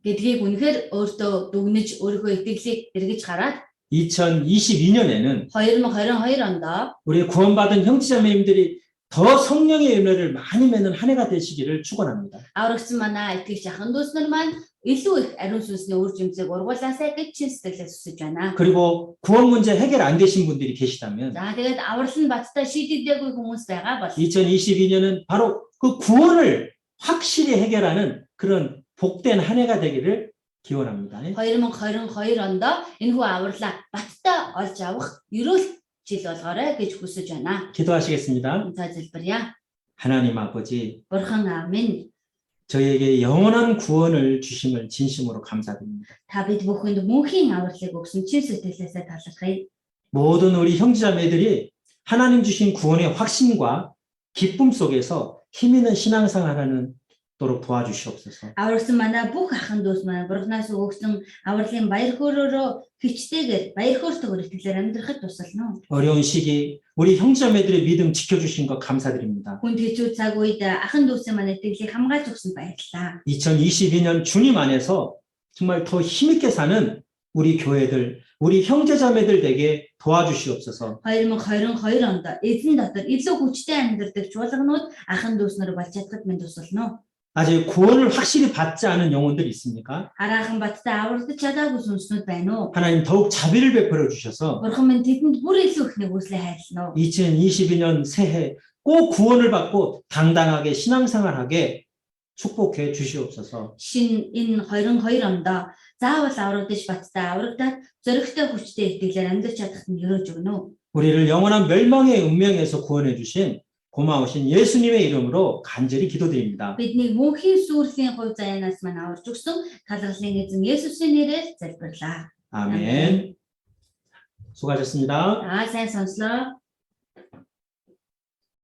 Speaker 2: гэдгийг үнэхээр өөртөө дүгнэж өөрийнхөө итгэлийг эргэж хараад
Speaker 1: 2022년에는
Speaker 2: 2022 онд
Speaker 1: 우리 구원받은 형제자매님들이 더 성령의 열매를 많이 맺는 한 해가 되시기를 축원합니다.
Speaker 2: Аврагч манай итгэгч ахын дүүс нар маань илүү их ариун сүнсний үр жимсийг ургуулаасаа гэж чин сэтгэлээс хүсэж байна.
Speaker 1: 그리고 구원 문제 해결 안 되신 분들이 계시다면
Speaker 2: За тэгээд аврал нь баттай шийдэгдээгүй хүмүүс байгаа бол
Speaker 1: 2022년은 바로 그 구원을 확실히 해결하는 그런 복된 한 해가 되기를 기원합니다.
Speaker 2: 2022 онд энэхүү авралаа баттай олж авах ерөөл жил болгоорой гэж хүсэж байна.
Speaker 1: 기도하시겠습니다.
Speaker 2: За залбирая.
Speaker 1: 하나님 아버지,
Speaker 2: Бурхан аав минь,
Speaker 1: 저희에게 영원한 구원을 주심을 진심으로 감사드립니다.
Speaker 2: та бид бүхэнд мөнхийн авралыг өгсөн чин сэтгэлээсээ талархъя.
Speaker 1: 모든 우리 형제자매들이 하나님 주신 구원의 확신과 기쁨 속에서 힘 있는 신앙생활하는 도록 도와주시옵소서.
Speaker 2: Аврагсан манай бүх ахын дүүс маань Бурханаас өгсөн авралын баяр хөөрөөрөө хичтэйгээр баяр хөөртэйгээр итгэлээр амьдрахад тусална.
Speaker 1: 어려운 시기 우리 형제자매들의 믿음 지켜주신 것 감사드립니다.
Speaker 2: Хүнд хэцүү цаг үед ахын дүүсийн маань итгэлийг хамгаалж өгсөн баярлалаа.
Speaker 1: 2022년 주님 안에서 정말 더 힘있게 사는 우리 교회들, 우리 형제자매들 되게 도와주시옵소서.
Speaker 2: 2022 онд эзэн дотор илүү хүчтэй амьдрдаг чуулганууд ахын дүүс нар болж чадхад минь тусална.
Speaker 1: 아직 구원을 확실히 받지 않은 영혼들이 있습니까?
Speaker 2: Хараахан баттай аврагдаж чадаагүй сүнснүүд байна уу?
Speaker 1: 하나님 더욱 자비를 베풀어 주셔서
Speaker 2: Бурхан минь тэдэнд бүр илүү их нэгүслээ хайрлана уу?
Speaker 1: 2022년 새해 꼭 구원을 받고 당당하게 신앙생활하게 축복해 주시옵소서.
Speaker 2: Шин энэ 22 онд заавал аврагдаж баттай аврагдаад зөрөгтэй хүчтэй итгэлээр амьдрч чадахт нь өрөөж өгнө үү?
Speaker 1: 우리를 영원한 멸망의 운명에서 구원해 주신 고마우신 예수님의 이름으로 간절히 기도드립니다.
Speaker 2: Бидний мөнхийн сүрлийн хувь заяанаас маань аварж өгсөн талархлын эзэн Есүсийн нэрээр залбирлаа.
Speaker 1: 아멘. 수고하셨습니다.
Speaker 2: За сайн сонслоо.